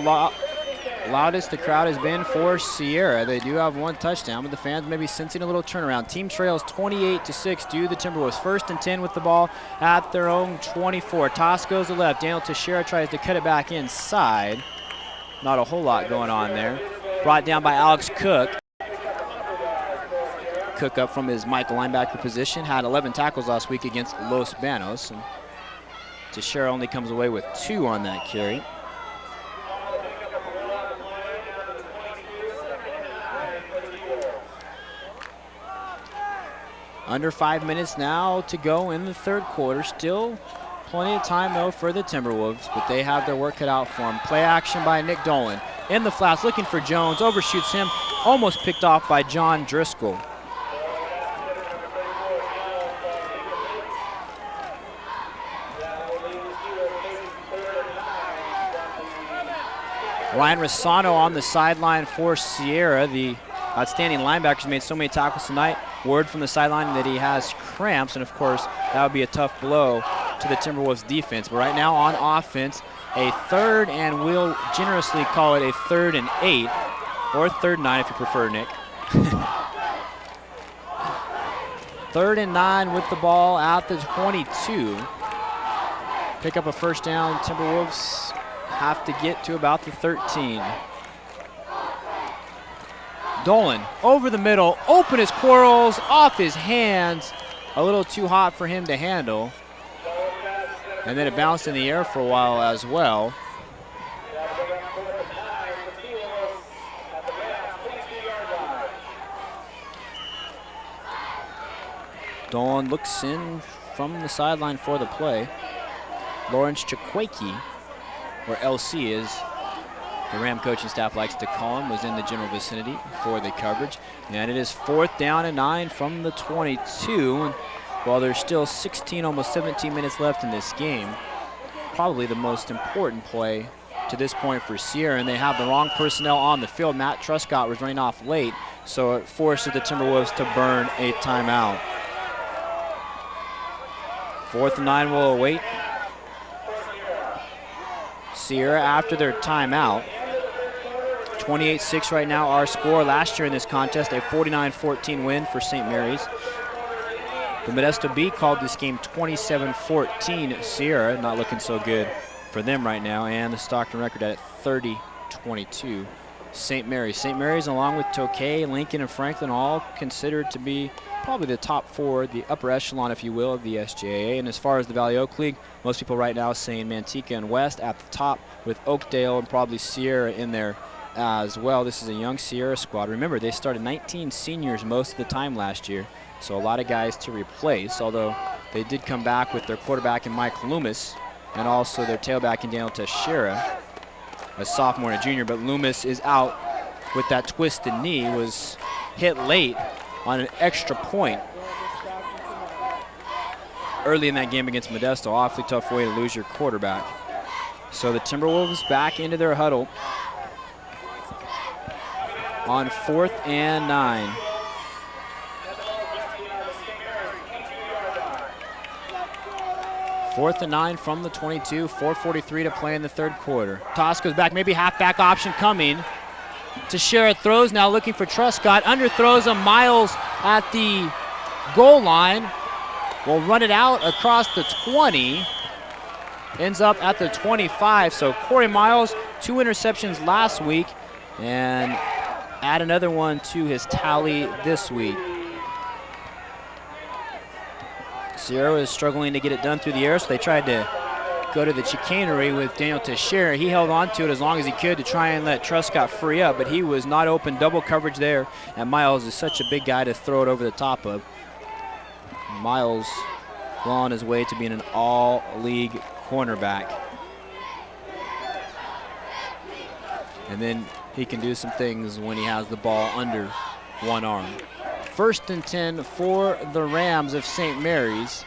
loudest the crowd has been for Sierra. They do have 1 touchdown, but the fans may be sensing a little turnaround. Team trails 28-6 due the Timberwolves. 1st and 10 with the ball at their own 24. Toss goes to left. Daniel Teixeira tries to cut it back inside. Not a whole lot going on there. Brought down by Alex Cook. Cook up from his Michael linebacker position. Had 11 tackles last week against Los Banos. And Teixeira only comes away with 2 on that carry. Under 5 minutes now to go in the 3rd quarter. Still plenty of time, though, for the Timberwolves, but they have their work cut out for them. Play action by Nick Dolan. In the flats, looking for Jones. Overshoots him. Almost picked off by John Driscoll. Ryan Rossano on the sideline for Sierra. The outstanding linebackers made so many tackles tonight. Word from the sideline that he has cramps, and of course that would be a tough blow to the Timberwolves defense. But right now on offense, a 3rd, and we'll generously call it a 3rd and 8, or 3rd and 9 if you prefer, Nick. 3rd and 9 with the ball at the 22. Pick up a first down. Timberwolves have to get to about the 13. Dolan over the middle, open as Quarles, off his hands. A little too hot for him to handle. And then it bounced in the air for a while as well. Dolan looks in from the sideline for the play. Lawrence Chikwaki, or LC is the Ram coaching staff likes to call him, was in the general vicinity for the coverage. And it is 4th down and 9 from the 22. And while there's still 16, almost 17 minutes left in this game, probably the most important play to this point for Sierra, and they have the wrong personnel on the field. Matt Truscott was running off late, so it forces the Timberwolves to burn a timeout. 4th and 9 will await. Sierra after their timeout. 28-6 right now, our score. Last year in this contest, a 49-14 win for St. Mary's. The Modesto Bee called this game 27-14. Sierra not looking so good for them right now, and the Stockton record at 30-22. St. Mary's along with Tokay, Lincoln, and Franklin all considered to be probably the top 4, the upper echelon, if you will, of the SJA. And as far as the Valley Oak League, most people right now saying Manteca and West at the top, with Oakdale and probably Sierra in there as well. This is a young Sierra squad. Remember, they started 19 seniors most of the time last year, so a lot of guys to replace, although they did come back with their quarterback in Mike Loomis and also their tailback in Daniel Teixeira, a sophomore and a junior, but Loomis is out with that twisted knee, was hit late on an extra point early in that game against Modesto. Awfully tough way to lose your quarterback. So the Timberwolves back into their huddle on 4th and 9. Fourth and 9 from the 22, 4:43 to play in the third quarter. Toss goes back, maybe halfback option coming. Teixeira throws now looking for Truscott. Underthrows him. Miles at the goal line. Will run it out across the 20. Ends up at the 25. So Corey Miles, 2 interceptions last week, and add another one to his tally this week. Sierra is struggling to get it done through the air, so they tried to go to the chicanery with Daniel Teixeira. He held on to it as long as he could to try and let Truscott free up, but he was not open. Double coverage there, and Miles is such a big guy to throw it over the top of. Miles well on his way to being an all-league cornerback. And then he can do some things when he has the ball under one arm. 1st and 10 for the Rams of St. Mary's.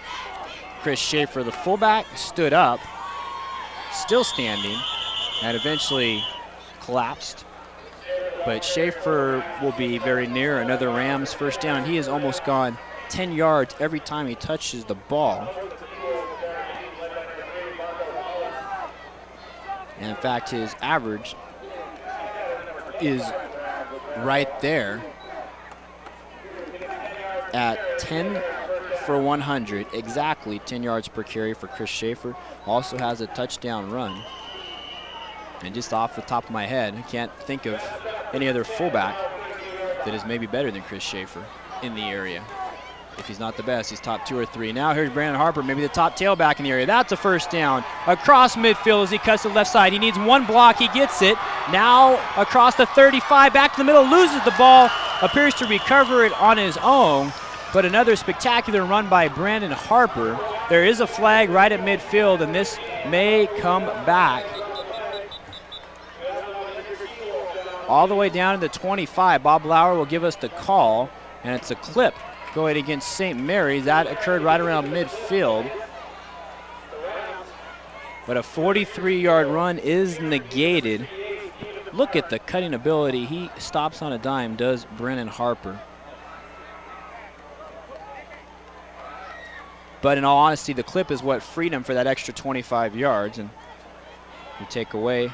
Chris Schaefer, the fullback, stood up, still standing, and eventually collapsed. But Schaefer will be very near another Rams first down. He has almost gone 10 yards every time he touches the ball. And in fact, his average is right there at 10 for 100, exactly 10 yards per carry for Chris Schaefer. Also has a touchdown run. And just off the top of my head, I can't think of any other fullback that is maybe better than Chris Schaefer in the area. If he's not the best, he's top 2 or 3. Now here's Brandon Harper, maybe the top tailback in the area. That's a first down. Across midfield as he cuts to the left side. He needs one block, he gets it. Now across the 35, back to the middle, loses the ball, appears to recover it on his own. But another spectacular run by Brandon Harper. There is a flag right at midfield, and this may come back. All the way down to the 25. Bob Lauer will give us the call, and it's a clip going against St. Mary's. That occurred right around midfield. But a 43-yard run is negated. Look at the cutting ability. He stops on a dime, does Brandon Harper. But in all honesty, the clip is what freed him for that extra 25 yards. And you take away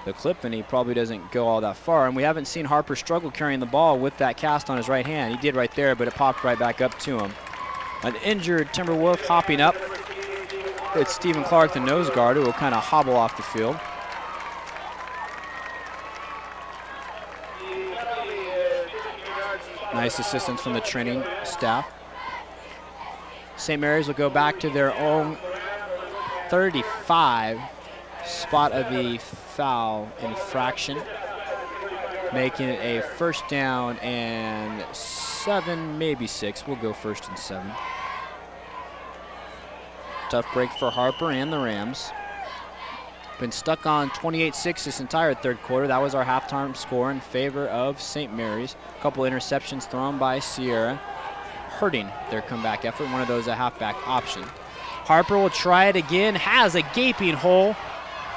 the clip, and he probably doesn't go all that far. And we haven't seen Harper struggle carrying the ball with that cast on his right hand. He did right there, but it popped right back up to him. An injured Timberwolf hopping up. It's Stephen Clark, the nose guard, who will kind of hobble off the field. Nice assistance from the training staff. St. Mary's will go back to their own 35, spot of the foul infraction, making it a first down and 7, maybe 6. We'll go 1st and 7. Tough break for Harper and the Rams. Been stuck on 28-6 this entire third quarter. That was our halftime score in favor of St. Mary's. A couple interceptions thrown by Sierra, hurting their comeback effort. One of those a halfback option. Harper will try it again, has a gaping hole,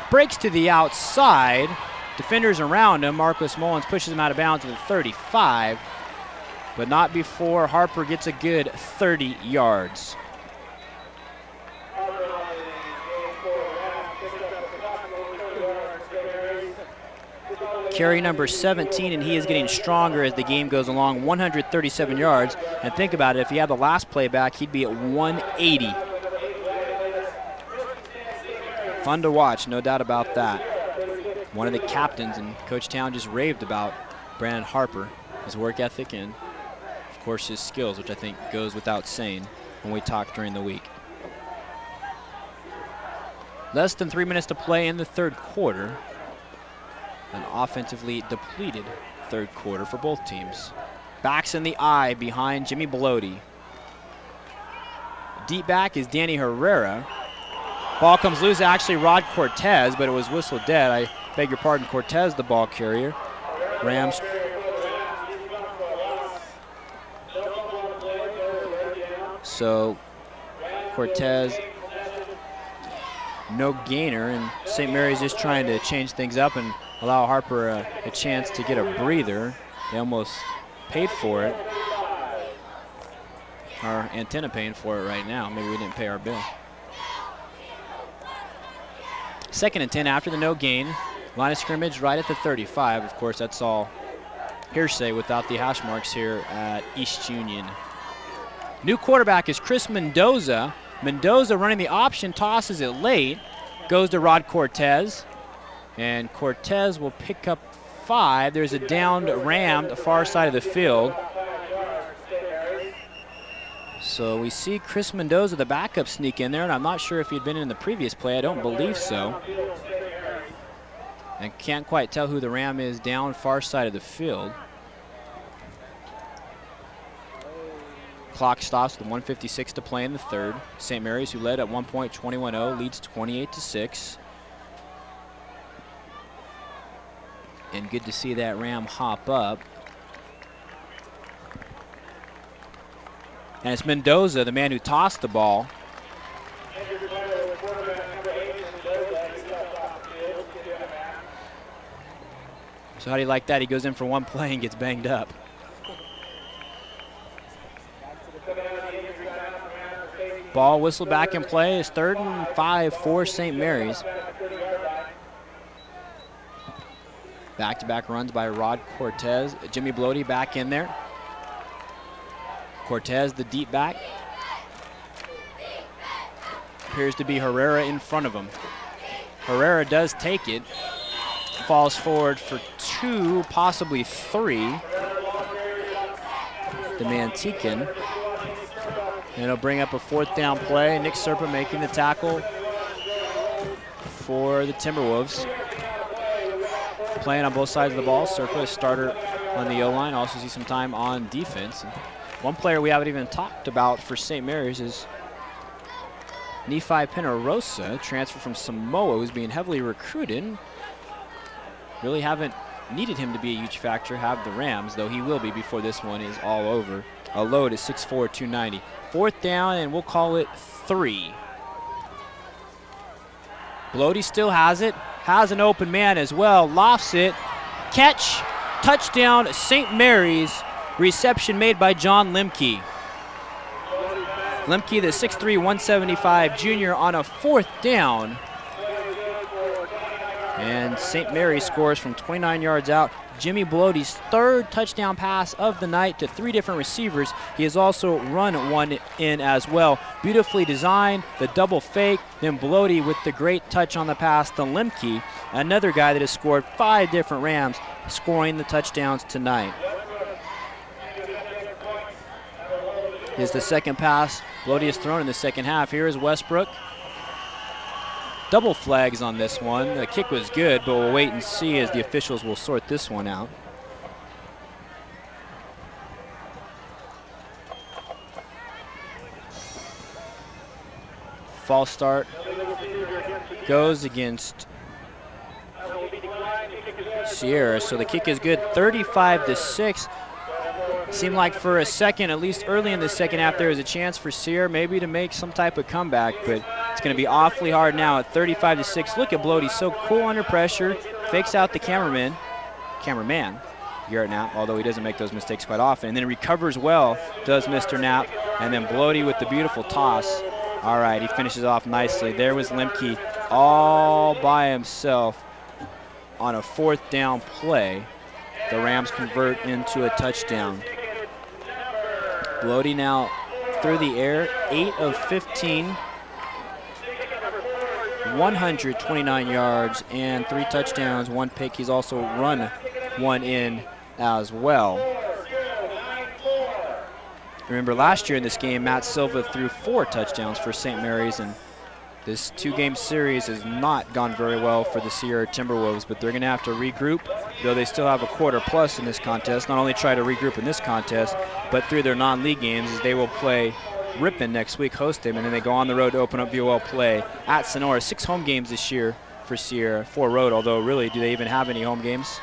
breaks to the outside. Defenders around him. Marcus Mullins pushes him out of bounds to the 35, but not before Harper gets a good 30 yards. Carry number 17, and he is getting stronger as the game goes along. 137 yards. And think about it, if he had the last play back, he'd be at 180. Fun to watch, no doubt about that. One of the captains, and Coach Town just raved about Brandon Harper, his work ethic, and of course his skills, which I think goes without saying when we talk during the week. Less than 3 minutes to play in the third quarter. An offensively depleted third quarter for both teams. Backs in the eye behind Jimmy Bellotti. Deep back is Danny Herrera. Ball comes loose, actually Rod Cortez, but it was whistled dead. I beg your pardon, Cortez, the ball carrier. Rams. So Cortez, no gainer, and St. Mary's just trying to change things up and allow Harper a chance to get a breather. They almost paid for it. Our antenna paying for it right now. Maybe we didn't pay our bill. 2nd and 10 after the no gain. Line of scrimmage right at the 35. Of course, that's all hearsay without the hash marks here at East Union. New quarterback is Chris Mendoza. Mendoza running the option, tosses it late, goes to Rod Cortez, and Cortez will pick up 5. There's a downed Ram, the far side of the field. So we see Chris Mendoza, the backup, sneak in there, and I'm not sure if he'd been in the previous play. I don't believe so. And can't quite tell who the Ram is down far side of the field. Clock stops with 1:56 to play in the 3rd. St. Mary's, who led at one point 21-0, leads 28-6. And good to see that Ram hop up. And it's Mendoza, the man who tossed the ball. So how do you like that? He goes in for one play and gets banged up. Ball whistle back in play. It's 3rd and 5 for St. Mary's. Back-to-back runs by Rod Cortez. Jimmy Bloody back in there. Cortez, the deep back. Appears to be Herrera in front of him. Herrera does take it. Falls forward for 2, possibly 3. Demantikin. And it'll bring up a 4th down play. Nick Serpa making the tackle for the Timberwolves. Playing on both sides of the ball. Serpa, a starter on the O-line. Also see some time on defense. One player we haven't even talked about for St. Mary's is Nephi Penarosa, transfer from Samoa, who's being heavily recruited. Really haven't needed him to be a huge factor, have the Rams, though he will be before this one is all over. A load is 6'4", 290. 4th down, and we'll call it 3. Bloady still has it, has an open man as well, lofts it, catch, touchdown, St. Mary's. Reception made by John Lemke. Lemke, the 6'3", 175 junior, on a 4th down. And St. Mary's scores from 29 yards out. Jimmy Bloady's 3rd touchdown pass of the night to 3 different receivers. He has also run one in as well. Beautifully designed, the double fake, then Bloady with the great touch on the pass to Lemke, another guy that has scored 5 different Rams, scoring the touchdowns tonight. Is the 2nd pass Bloady has thrown in the 2nd half. Here is Westbrook. Double flags on this one. The kick was good, but we'll wait and see as the officials will sort this one out. False start goes against Sierra, so the kick is good. 35-6. Seemed like for a second, at least early in the 2nd half, there was a chance for Sierra maybe to make some type of comeback, but it's going to be awfully hard now at 35-6. Look at Bloady, so cool under pressure, fakes out the cameraman, Garrett Knapp, although he doesn't make those mistakes quite often, and then recovers well, does Mr. Knapp, and then Bloady with the beautiful toss. All right, he finishes off nicely. There was Lemke all by himself on a 4th down play. The Rams convert into a touchdown. Bloady now through the air, 8 of 15, 129 yards and 3 touchdowns, 1 pick. He's also run one in as well. Remember last year in this game, Matt Silva threw 4 touchdowns for St. Mary's, and this 2-game series has not gone very well for the Sierra Timberwolves, but they're going to have to regroup, though they still have a quarter plus in this contest. Not only try to regroup in this contest, but through their non-league games, as they will play Ripon next week, host them, and then they go on the road to open up VOL play at Sonora. 6 home games this year for Sierra, 4 road, although really, do they even have any home games?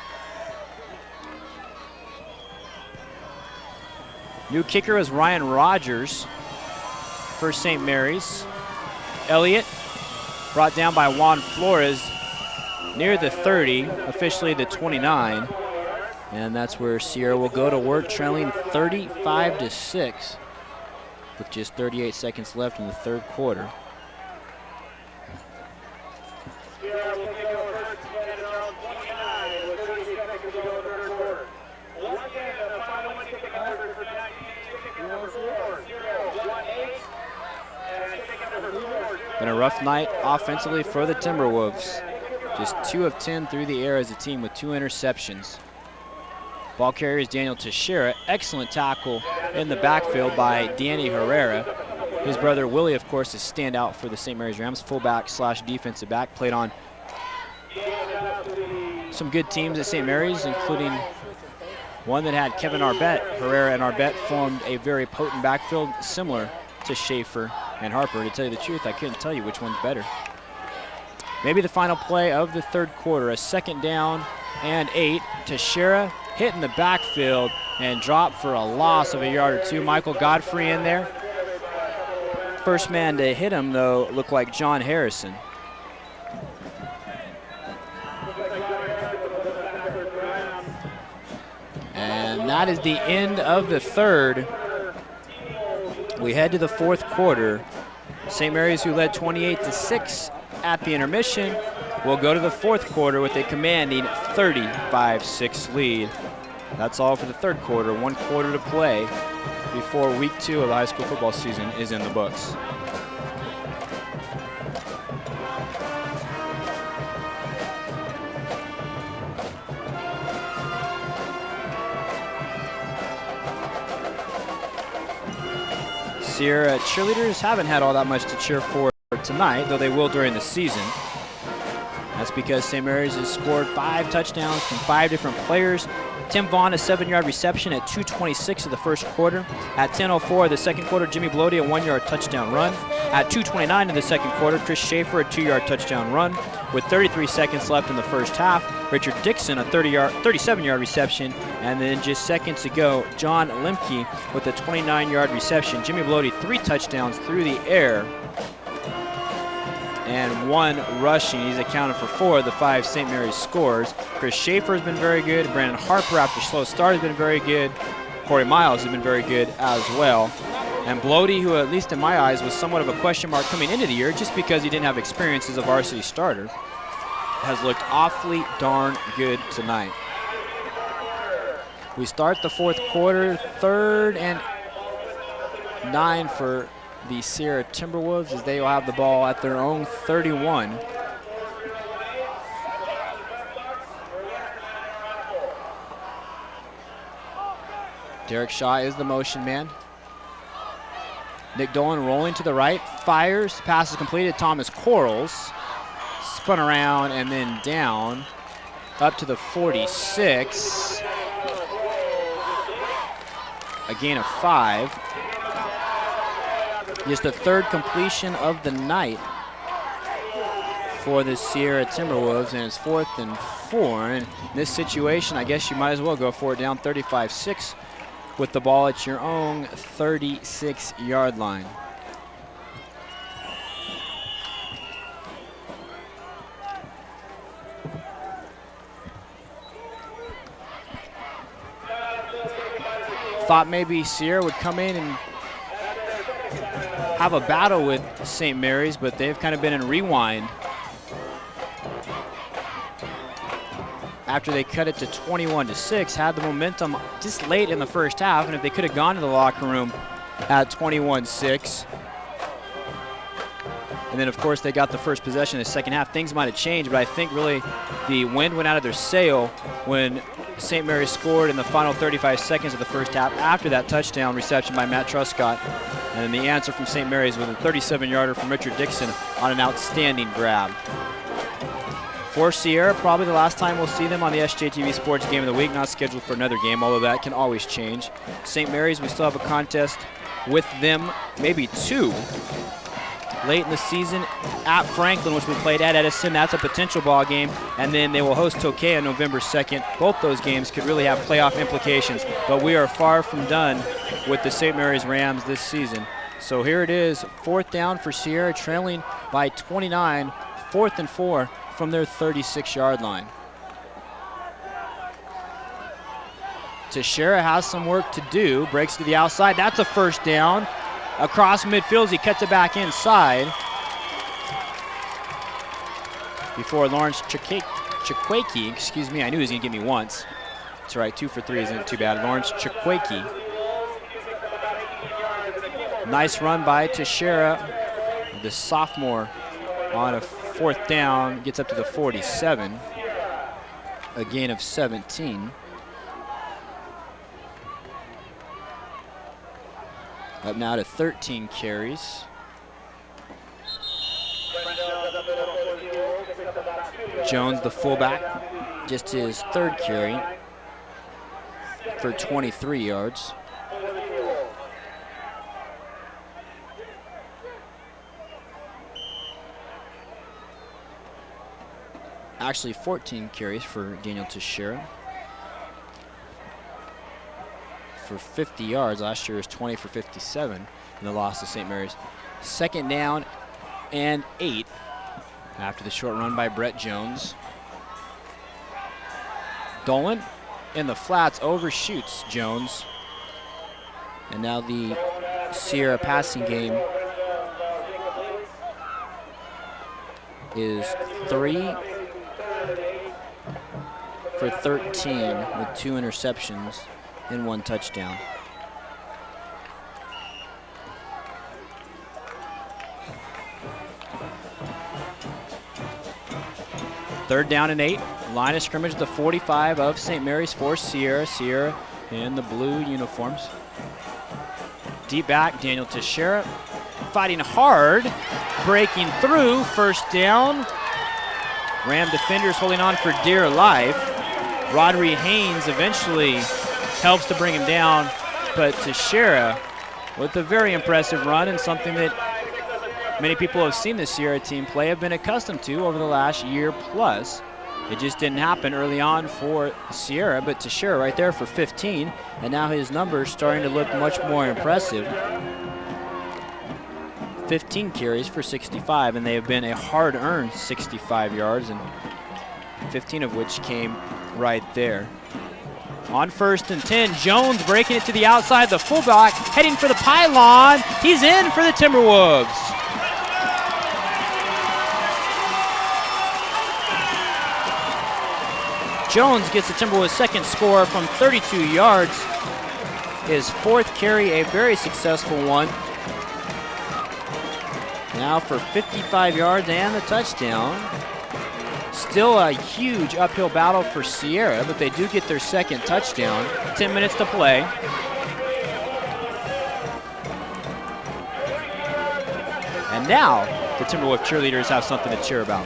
New kicker is Ryan Rogers for St. Mary's. Elliott brought down by Juan Flores near the 30, officially the 29. And that's where Sierra will go to work, trailing 35-6 with just 38 seconds left in the third quarter. Been a rough night offensively for the Timberwolves. Just 2 of 10 through the air as a team with 2 interceptions. Ball carrier is Daniel Teixeira. Excellent tackle in the backfield by Danny Herrera. His brother Willie, of course, is standout for the St. Mary's Rams, fullback / defensive back. Played on some good teams at St. Mary's, including one that had Kevin Arbette. Herrera and Arbette formed a very potent backfield similar to Schaefer and Harper. To tell you the truth, I couldn't tell you which one's better. Maybe the final play of the third quarter, a 2nd down and 8. Teixeira hit in the backfield and dropped for a loss of a yard or 2. Michael Godfrey in there. First man to hit him, though, looked like John Harrison. And that is the end of the third. We head to the fourth quarter. St. Mary's, who led 28-6 at the intermission, will go to the fourth quarter with a commanding 35-6 lead. That's all for the third quarter. 1 quarter to play before week 2 of the high school football season is in the books. Sierra cheerleaders haven't had all that much to cheer for tonight, though they will during the season. That's because St. Mary's has scored 5 touchdowns from 5 different players. Tim Vaughn, a 7-yard reception at 2:26 of the first quarter. At 10:04 of the second quarter, Jimmy Blody, a 1-yard touchdown run. At 2:29 of the second quarter, Chris Schaefer, a 2-yard touchdown run. With 33 seconds left in the first half, Richard Dixon, a 37-yard reception. And then just seconds ago, John Lemke with a 29-yard reception. Jimmy Blody, 3 touchdowns through the air and 1 rushing. He's accounted for 4 of the 5 St. Mary's scores. Chris Schaefer has been very good. Brandon Harper, after a slow start, has been very good. Corey Miles has been very good as well. And Blody, who at least in my eyes was somewhat of a question mark coming into the year just because he didn't have experience as a varsity starter, has looked awfully darn good tonight. We start the fourth quarter, 3rd and 9 for the Sierra Timberwolves as they will have the ball at their own 31. Derek Shaw is the motion man. Nick Dolan rolling to the right, fires, pass is completed. Thomas Quarles spun around and then down up to the 46. A gain of 5. Just the 3rd completion of the night for the Sierra Timberwolves, and it's 4th and 4. And in this situation, I guess you might as well go for it down 35-6 with the ball at your own 36-yard line. Thought maybe Sierra would come in and have a battle with St. Mary's, but they've kind of been in rewind after they cut it to 21-6, had the momentum just late in the first half, and if they could have gone to the locker room at 21-6, and then of course they got the first possession in the second half, things might have changed, but I think really the wind went out of their sail when St. Mary's scored in the final 35 seconds of the first half after that touchdown reception by Matt Truscott. And then the answer from St. Mary's with a 37-yarder from Richard Dixon on an outstanding grab. For Sierra, probably the last time we'll see them on the SJTV Sports Game of the Week, not scheduled for another game, although that can always change. St. Mary's, we still have a contest with them, maybe 2 late in the season at Franklin, which we played at Edison. That's a potential ball game. And then they will host Tokay on November 2nd. Both those games could really have playoff implications, but we are far from done with the St. Mary's Rams this season. So here it is, 4th down for Sierra, trailing by 29, 4th and 4 from their 36-yard line. Teixeira has some work to do, breaks to the outside. That's a first down. Across midfield, he cuts it back inside. Before Lawrence Chikwaki, excuse me, I knew he was going to get me once. That's right, 2 for 3 isn't too bad. Lawrence Chikwaki. Nice run by Teixeira, the sophomore, on a 4th down, gets up to the 47. A gain of 17. Up now to 13 carries. Jones, the fullback, just his 3rd carry for 23 yards. Actually 14 carries for Daniel Teixeira. For 50 yards. Last year was 20 for 57 in the loss to St. Mary's. 2nd down and 8 after the short run by Brett Jones. Dolan in the flats overshoots Jones. And now the Sierra passing game is 3 for 13 with 2 interceptions and 1 touchdown. Third down and 8. Line of scrimmage, the 45 of St. Mary's for Sierra. Sierra in the blue uniforms. Deep back, Daniel Teixeira fighting hard, breaking through, first down. Ram defenders holding on for dear life. Rodri Haynes eventually helps to bring him down, but Teixeira with a very impressive run and something that many people have seen the Sierra team play have been accustomed to over the last year plus. It just didn't happen early on for Sierra, but Teixeira right there for 15, and now his numbers starting to look much more impressive. 15 carries for 65, and they have been a hard-earned 65 yards, and 15 of which came right there. On 1st and 10, Jones breaking it to the outside, the fullback heading for the pylon. He's in for the Timberwolves. Jones gets the Timberwolves' 2nd score from 32 yards. His 4th carry, a very successful one. Now for 55 yards and the touchdown. Still a huge uphill battle for Sierra, but they do get their 2nd touchdown. 10 minutes to play. And now the Timberwolves cheerleaders have something to cheer about.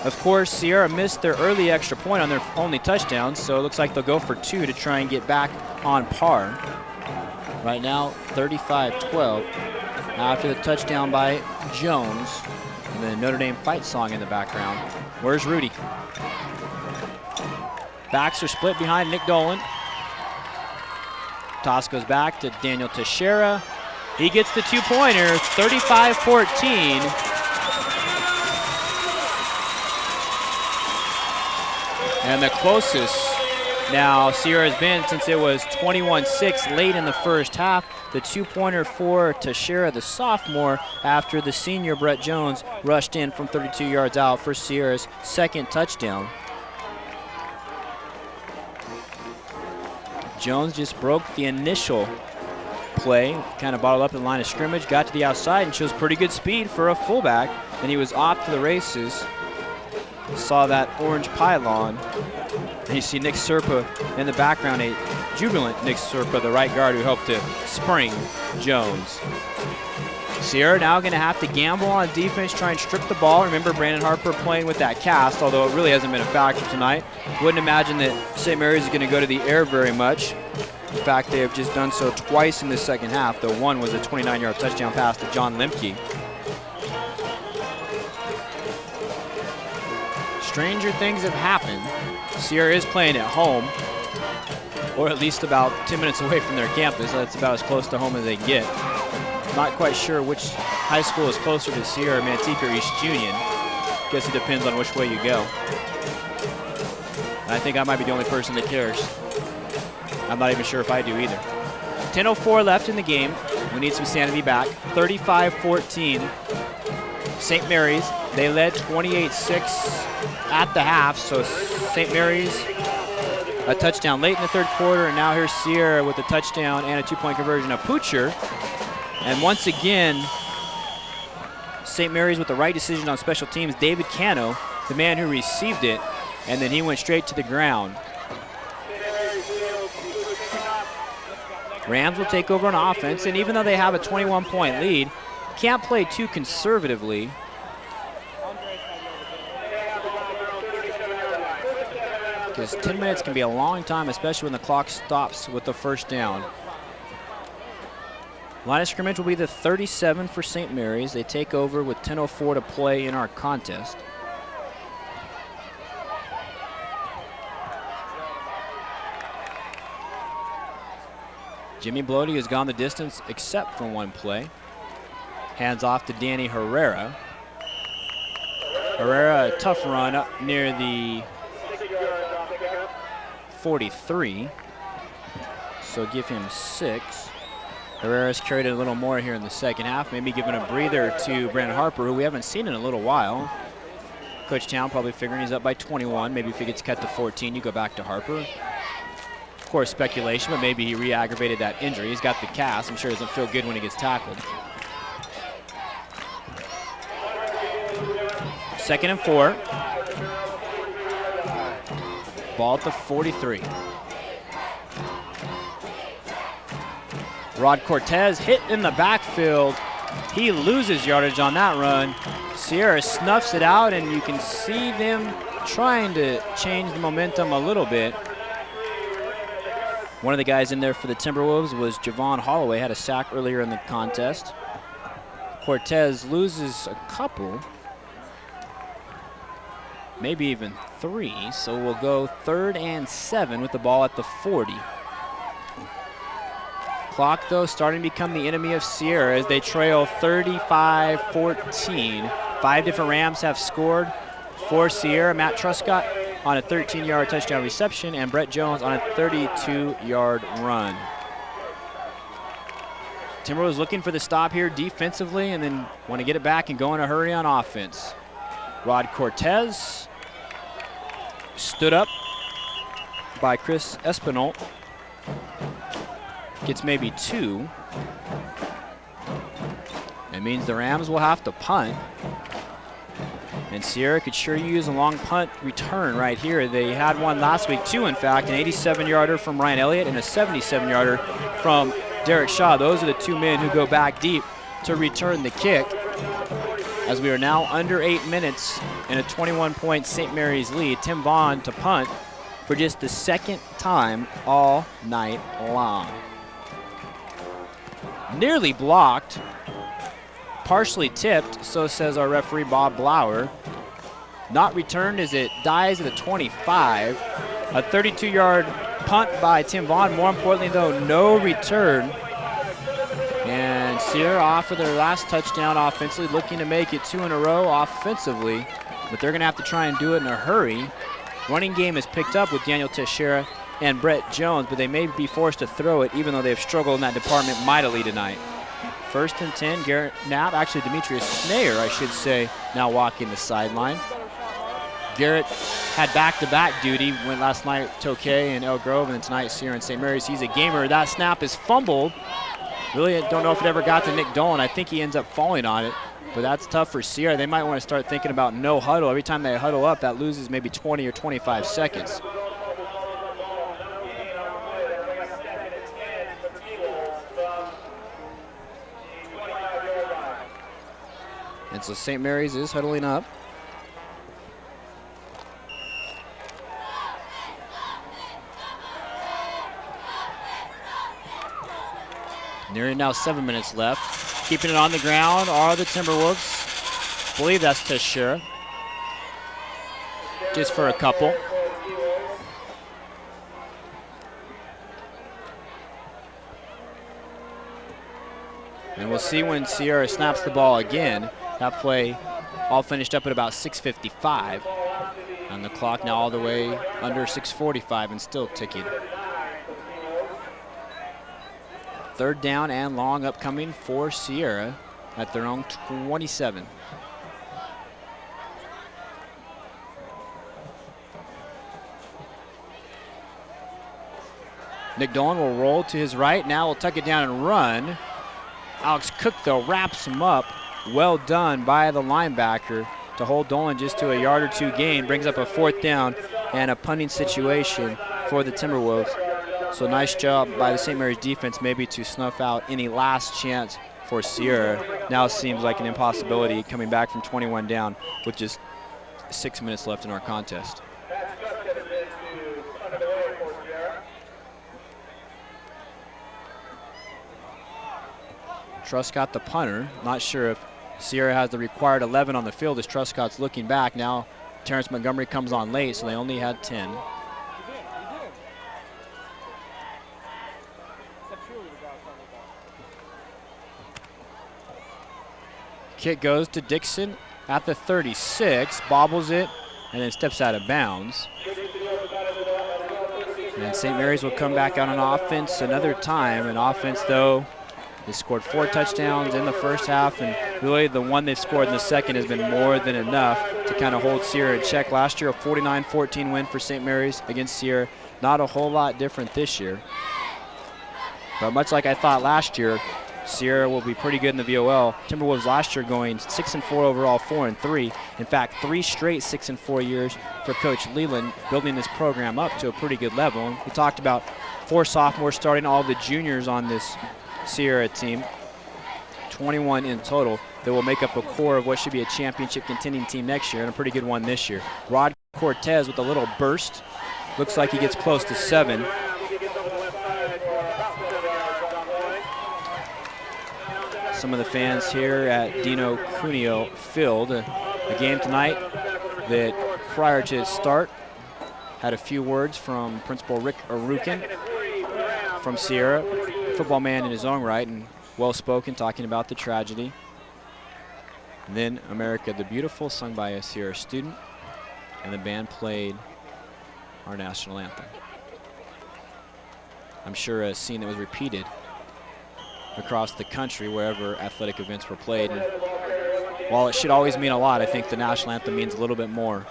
Of course, Sierra missed their early extra point on their only touchdown, so it looks like they'll go for 2 to try and get back on par. Right now, 35-12 after the touchdown by Jones. And the Notre Dame fight song in the background. Where's Rudy? Backs are split behind Nick Dolan. Toss goes back to Daniel Teixeira. He gets the 2-pointer, 35-14. And the closest now Sierra has been since it was 21-6 late in the first half. The 2-pointer for Teixeira, the sophomore, after the senior Brett Jones rushed in from 32 yards out for Sierra's 2nd touchdown. Jones just broke the initial play, kind of bottled up in the line of scrimmage, got to the outside and shows pretty good speed for a fullback, and he was off to the races. Saw that orange pylon, and you see Nick Serpa in the background, a jubilant Nick Serpa, the right guard who helped to spring Jones. Sierra now going to have to gamble on defense, try and strip the ball. Remember Brandon Harper playing with that cast, although it really hasn't been a factor tonight. Wouldn't imagine that St. Mary's is going to go to the air very much. In fact, they have just done so twice in the second half, though one was a 29-yard touchdown pass to John Lemke. Stranger things have happened. Sierra is playing at home, or at least about 10 minutes away from their campus. That's about as close to home as they get. Not quite sure which high school is closer to Sierra, Manteca or East Union. Guess it depends on which way you go. And I think I might be the only person that cares. I'm not even sure if I do either. 10:04 left in the game. We need some sanity back. 35-14. St. Mary's, they led 28-6 at the half, so St. Mary's a touchdown late in the third quarter, and now here's Sierra with a touchdown and a two-point conversion of Poocher. And once again, St. Mary's with the right decision on special teams. David Cano, the man who received it, and then he went straight to the ground. Rams will take over on offense, and even though they have a 21-point lead, can't play too conservatively. Because 10 minutes can be a long time, especially when the clock stops with the first down. Line of scrimmage will be the 37 for St. Mary's. They take over with 10:04 to play in our contest. Jimmy Blody has gone the distance except for one play. Hands off to Danny Herrera. Herrera, a tough run up near the 43. So give him 6. Herrera's carried it a little more here in the second half, maybe giving a breather to Brandon Harper, who we haven't seen in a little while. Coach Town probably figuring he's up by 21. Maybe if he gets cut to 14, you go back to Harper. Of course, speculation, but maybe he re-aggravated that injury. He's got the cast. I'm sure it doesn't feel good when he gets tackled. 2nd and 4. Ball at the 43. Rod Cortez hit in the backfield. He loses yardage on that run. Sierra snuffs it out, and you can see them trying to change the momentum a little bit. One of the guys in there for the Timberwolves was Javon Holloway, had a sack earlier in the contest. Cortez loses a couple, maybe even 3, so we'll go 3rd and 7 with the ball at the 40. Clock, though, starting to become the enemy of Sierra as they trail 35-14. 5 different Rams have scored for Sierra. Matt Truscott on a 13-yard touchdown reception, and Brett Jones on a 32-yard run. Timberwolves looking for the stop here defensively, and then want to get it back and go in a hurry on offense. Rod Cortez stood up by Chris Espinal. Gets maybe 2. It means the Rams will have to punt. And Sierra could sure use a long punt return right here. They had one last week, 2 in fact, an 87-yarder from Ryan Elliott and a 77-yarder from Derek Shaw. Those are the 2 men who go back deep to return the kick. As we are now under 8 minutes in a 21-point St. Mary's lead, Tim Vaughn to punt for just the 2nd time all night long. Nearly blocked, partially tipped, so says our referee Bob Blauer. Not returned as it dies at the 25. A 32-yard punt by Tim Vaughn. More importantly, though, no return. And Sierra off for their last touchdown offensively, looking to make it 2 in a row offensively, but they're going to have to try and do it in a hurry. Running game is picked up with Daniel Teixeira and Brett Jones, but they may be forced to throw it, even though they've struggled in that department mightily tonight. 1st and 10, Garrett Knapp, actually Demetrius Snayer, I should say, now walking the sideline. Garrett had back-to-back duty, went last night Tokay and Elk Grove, and then tonight Sierra and St. Mary's. He's a gamer. That snap is fumbled. Really don't know if it ever got to Nick Dolan. I think he ends up falling on it, but that's tough for Sierra. They might want to start thinking about no huddle. Every time they huddle up, that loses maybe 20 or 25 seconds. And so St. Mary's is huddling up. Nearing now 7 minutes left. Keeping it on the ground are the Timberwolves. I believe that's Teixeira. Just for a couple. And we'll see when Sierra snaps the ball again. That play all finished up at about 6:55. On the clock now all the way under 6:45 and still ticking. Third down and long upcoming for Sierra at their own 27. Nick Dolan will roll to his right. Now will tuck it down and run. Alex Cook, though, wraps him up. Well done by the linebacker to hold Dolan just to a yard or two gain. Brings up a 4th down and a punting situation for the Timberwolves. So nice job by the St. Mary's defense maybe to snuff out any last chance for Sierra. Now seems like an impossibility coming back from 21 down with just 6 minutes left in our contest. Truscott, the punter. Not sure if Sierra has the required 11 on the field as Truscott's looking back. Now Terrence Montgomery comes on late, so they only had 10. Kick goes to Dixon at the 36, bobbles it, and then steps out of bounds. And St. Mary's will come back out on offense another time. An offense, though, they scored 4 touchdowns in the first half, and really the one they've scored in the second has been more than enough to kind of hold Sierra in check. Last year, a 49-14 win for St. Mary's against Sierra. Not a whole lot different this year. But much like I thought last year, Sierra will be pretty good in the VOL. Timberwolves last year going 6-4 overall, 4-3. In fact, 3 straight 6-4 years for Coach Leland, building this program up to a pretty good level. And we talked about 4 sophomores starting, all the juniors on this Sierra team, 21 in total, that will make up a core of what should be a championship contending team next year, and a pretty good one this year. Rod Cortez with a little burst. Looks like he gets close to 7. Some of the fans here at Dino Cuneo Field. A game tonight that prior to its start had a few words from Principal Rick Arukin from Sierra, football man in his own right and well-spoken, talking about the tragedy. And then America the Beautiful, sung by a Sierra student, and the band played our national anthem. I'm sure a scene that was repeated across the country wherever athletic events were played. And while it should always mean a lot, I think the national anthem means a little bit more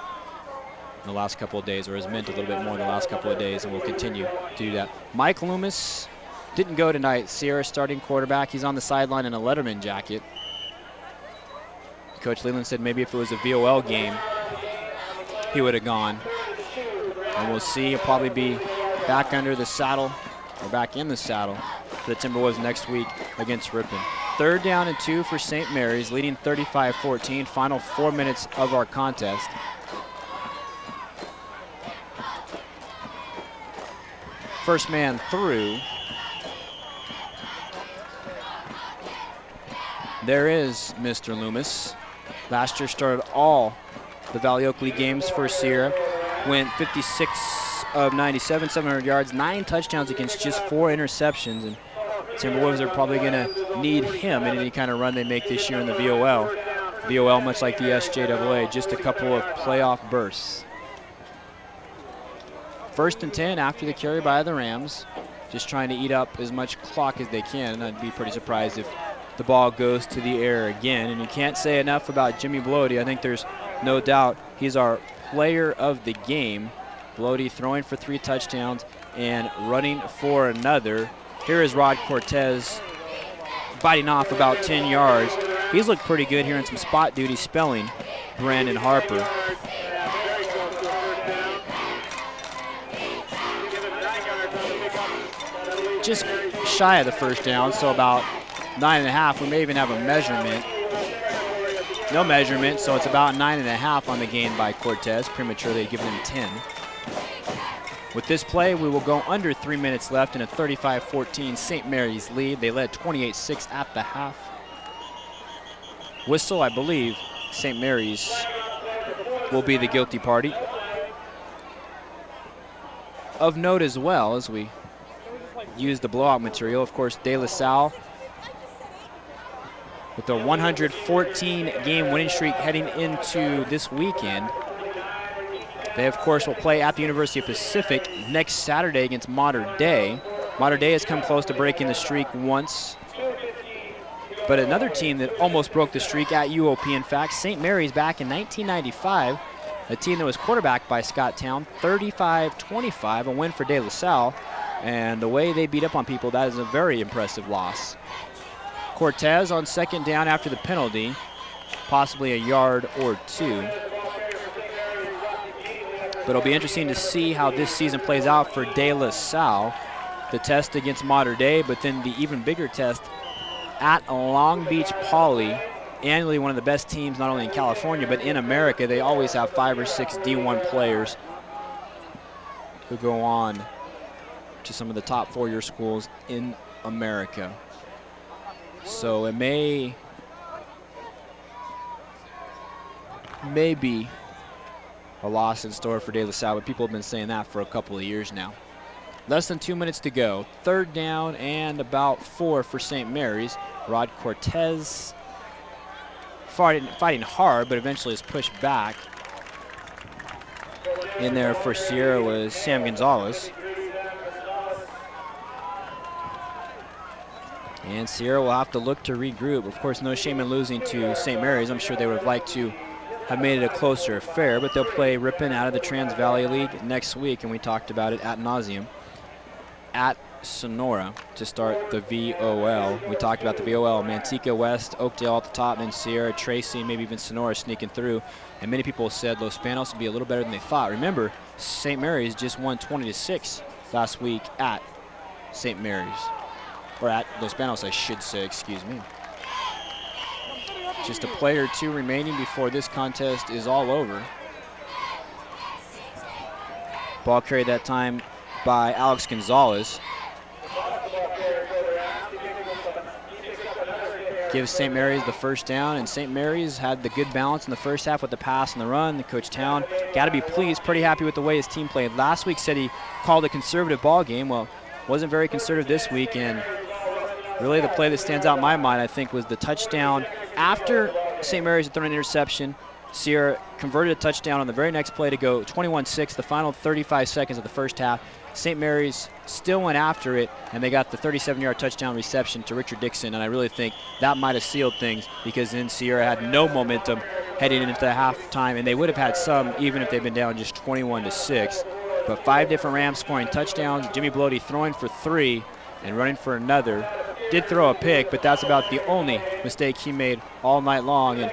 in the last couple of days, or has meant a little bit more in the last couple of days, and will continue to do that. Mike Loomis didn't go tonight. Sierra starting quarterback. He's on the sideline in a Letterman jacket. Coach Leland said maybe if it was a VOL game, he would have gone. And we'll see. He'll probably be back under the saddle, or back in the saddle, for the Timberwolves next week against Ripon. 3rd down and 2 for St. Mary's, leading 35-14. Final 4 minutes of our contest. First man through. There is Mr. Loomis. Last year started all the Valley Oak League games for Sierra. Went 56 of 97, 700 yards, 9 touchdowns against just 4 interceptions. And Timberwolves are probably going to need him in any kind of run they make this year in the VOL. VOL, much like the SJAA, just a couple of playoff bursts. 1st and 10 after the carry by the Rams. Just trying to eat up as much clock as they can. I'd be pretty surprised if the ball goes to the air again. And you can't say enough about Jimmy Blody. I think there's no doubt he's our player of the game. Blody throwing for 3 touchdowns and running for another. Here is Rod Cortez biting off about 10 yards. He's looked pretty good here in some spot duty spelling Brandon Harper. Just shy of the 1st down, so about 9.5. We may even have a measurement. No measurement, so it's about 9.5 on the gain by Cortez. Prematurely given him 10. With this play, we will go under 3 minutes left in a 35-14 St. Mary's lead. They led 28-6 at the half. Whistle, I believe, St. Mary's will be the guilty party. Of note as well, as we use the blowout material, of course, De La Salle with a 114-game winning streak heading into this weekend. They, of course, will play at the University of Pacific next Saturday against Mater Dei. Mater Dei has come close to breaking the streak once. But another team that almost broke the streak at UOP, in fact, St. Mary's back in 1995, a team that was quarterbacked by Scott Town, 35-25, a win for De La Salle. And the way they beat up on people, that is a very impressive loss. Cortez on second down after the penalty, possibly a yard or two. But it'll be interesting to see how this season plays out for De La Salle. The test against Mater Dei, but then the even bigger test at Long Beach Poly. Annually one of the best teams not only in California but in America. They always have 5 or 6 D1 players who go on to some of the top 4-year schools in America. So it may be a loss in store for De La Salle, but people have been saying that for a couple of years now. Less than 2 minutes to go. Third down and about 4 for St. Mary's. Rod Cortez fighting hard, but eventually is pushed back. In there for Sierra was Sam Gonzalez. And Sierra will have to look to regroup. Of course, no shame in losing to St. Mary's. I'm sure they would have liked to have made it a closer affair, but they'll play Ripon out of the Trans Valley League next week, and we talked about it ad nauseum, at Sonora to start the VOL. We talked about the VOL, Manteca West, Oakdale at the top, then Sierra, Tracy, maybe even Sonora sneaking through. And many people said Los Panos would be a little better than they thought. Remember, St. Mary's just won 20-6 last week at St. Mary's. Or at Los Panos, I should say, excuse me. Just a play or two remaining before this contest is all over. Ball carried that time by Alex Gonzalez. Gives St. Mary's the first down, and St. Mary's had the good balance in the first half with the pass and the run. The Coach Town got to be pleased, pretty happy with the way his team played. Last week said he called a conservative ball game. Well, wasn't very conservative this week, and really the play that stands out in my mind, I think, was the touchdown. After St. Mary's had thrown an interception, Sierra converted a touchdown on the very next play to go 21-6, the final 35 seconds of the first half. St. Mary's still went after it, and they got the 37-yard touchdown reception to Richard Dixon, and I really think that might have sealed things, because then Sierra had no momentum heading into the halftime, and they would have had some even if they'd been down just 21-6. But 5 different Rams scoring touchdowns, Jimmy Bloody throwing for 3 and running for another. Did throw a pick, but that's about the only mistake he made all night long, and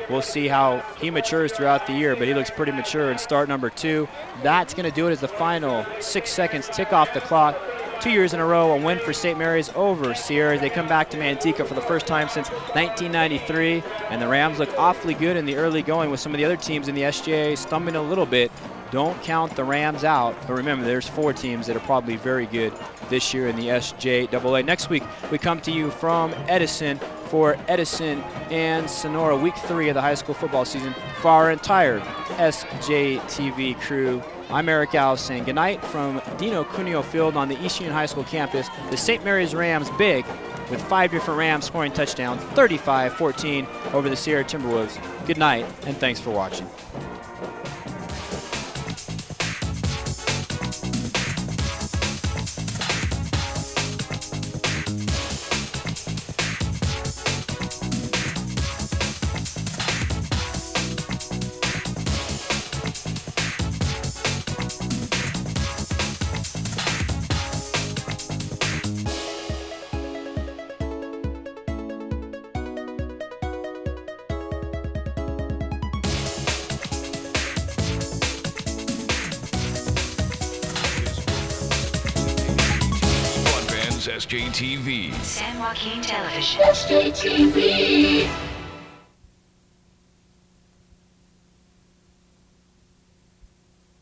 we'll see how he matures throughout the year, but he looks pretty mature in start number 2. That's going to do it as the final 6 seconds tick off the clock. 2 years in a row, a win for St. Mary's over Sierra. They come back to Manteca for the first time since 1993, and the Rams look awfully good in the early going with some of the other teams in the SJA stumbling a little bit. Don't count the Rams out, but remember, there's 4 teams that are probably very good this year in the SJAA. Next week, we come to you from Edison for Edison and Sonora, week 3 of the high school football season for our entire SJTV crew. I'm Eric Alves saying goodnight from Dino Cuneo Field on the East Union High School campus. The St. Mary's Rams big with 5 different Rams scoring touchdowns, 35-14 over the Sierra Timberwolves. Good night, and thanks for watching.
SJTV.
San Joaquin Television.
SJTV.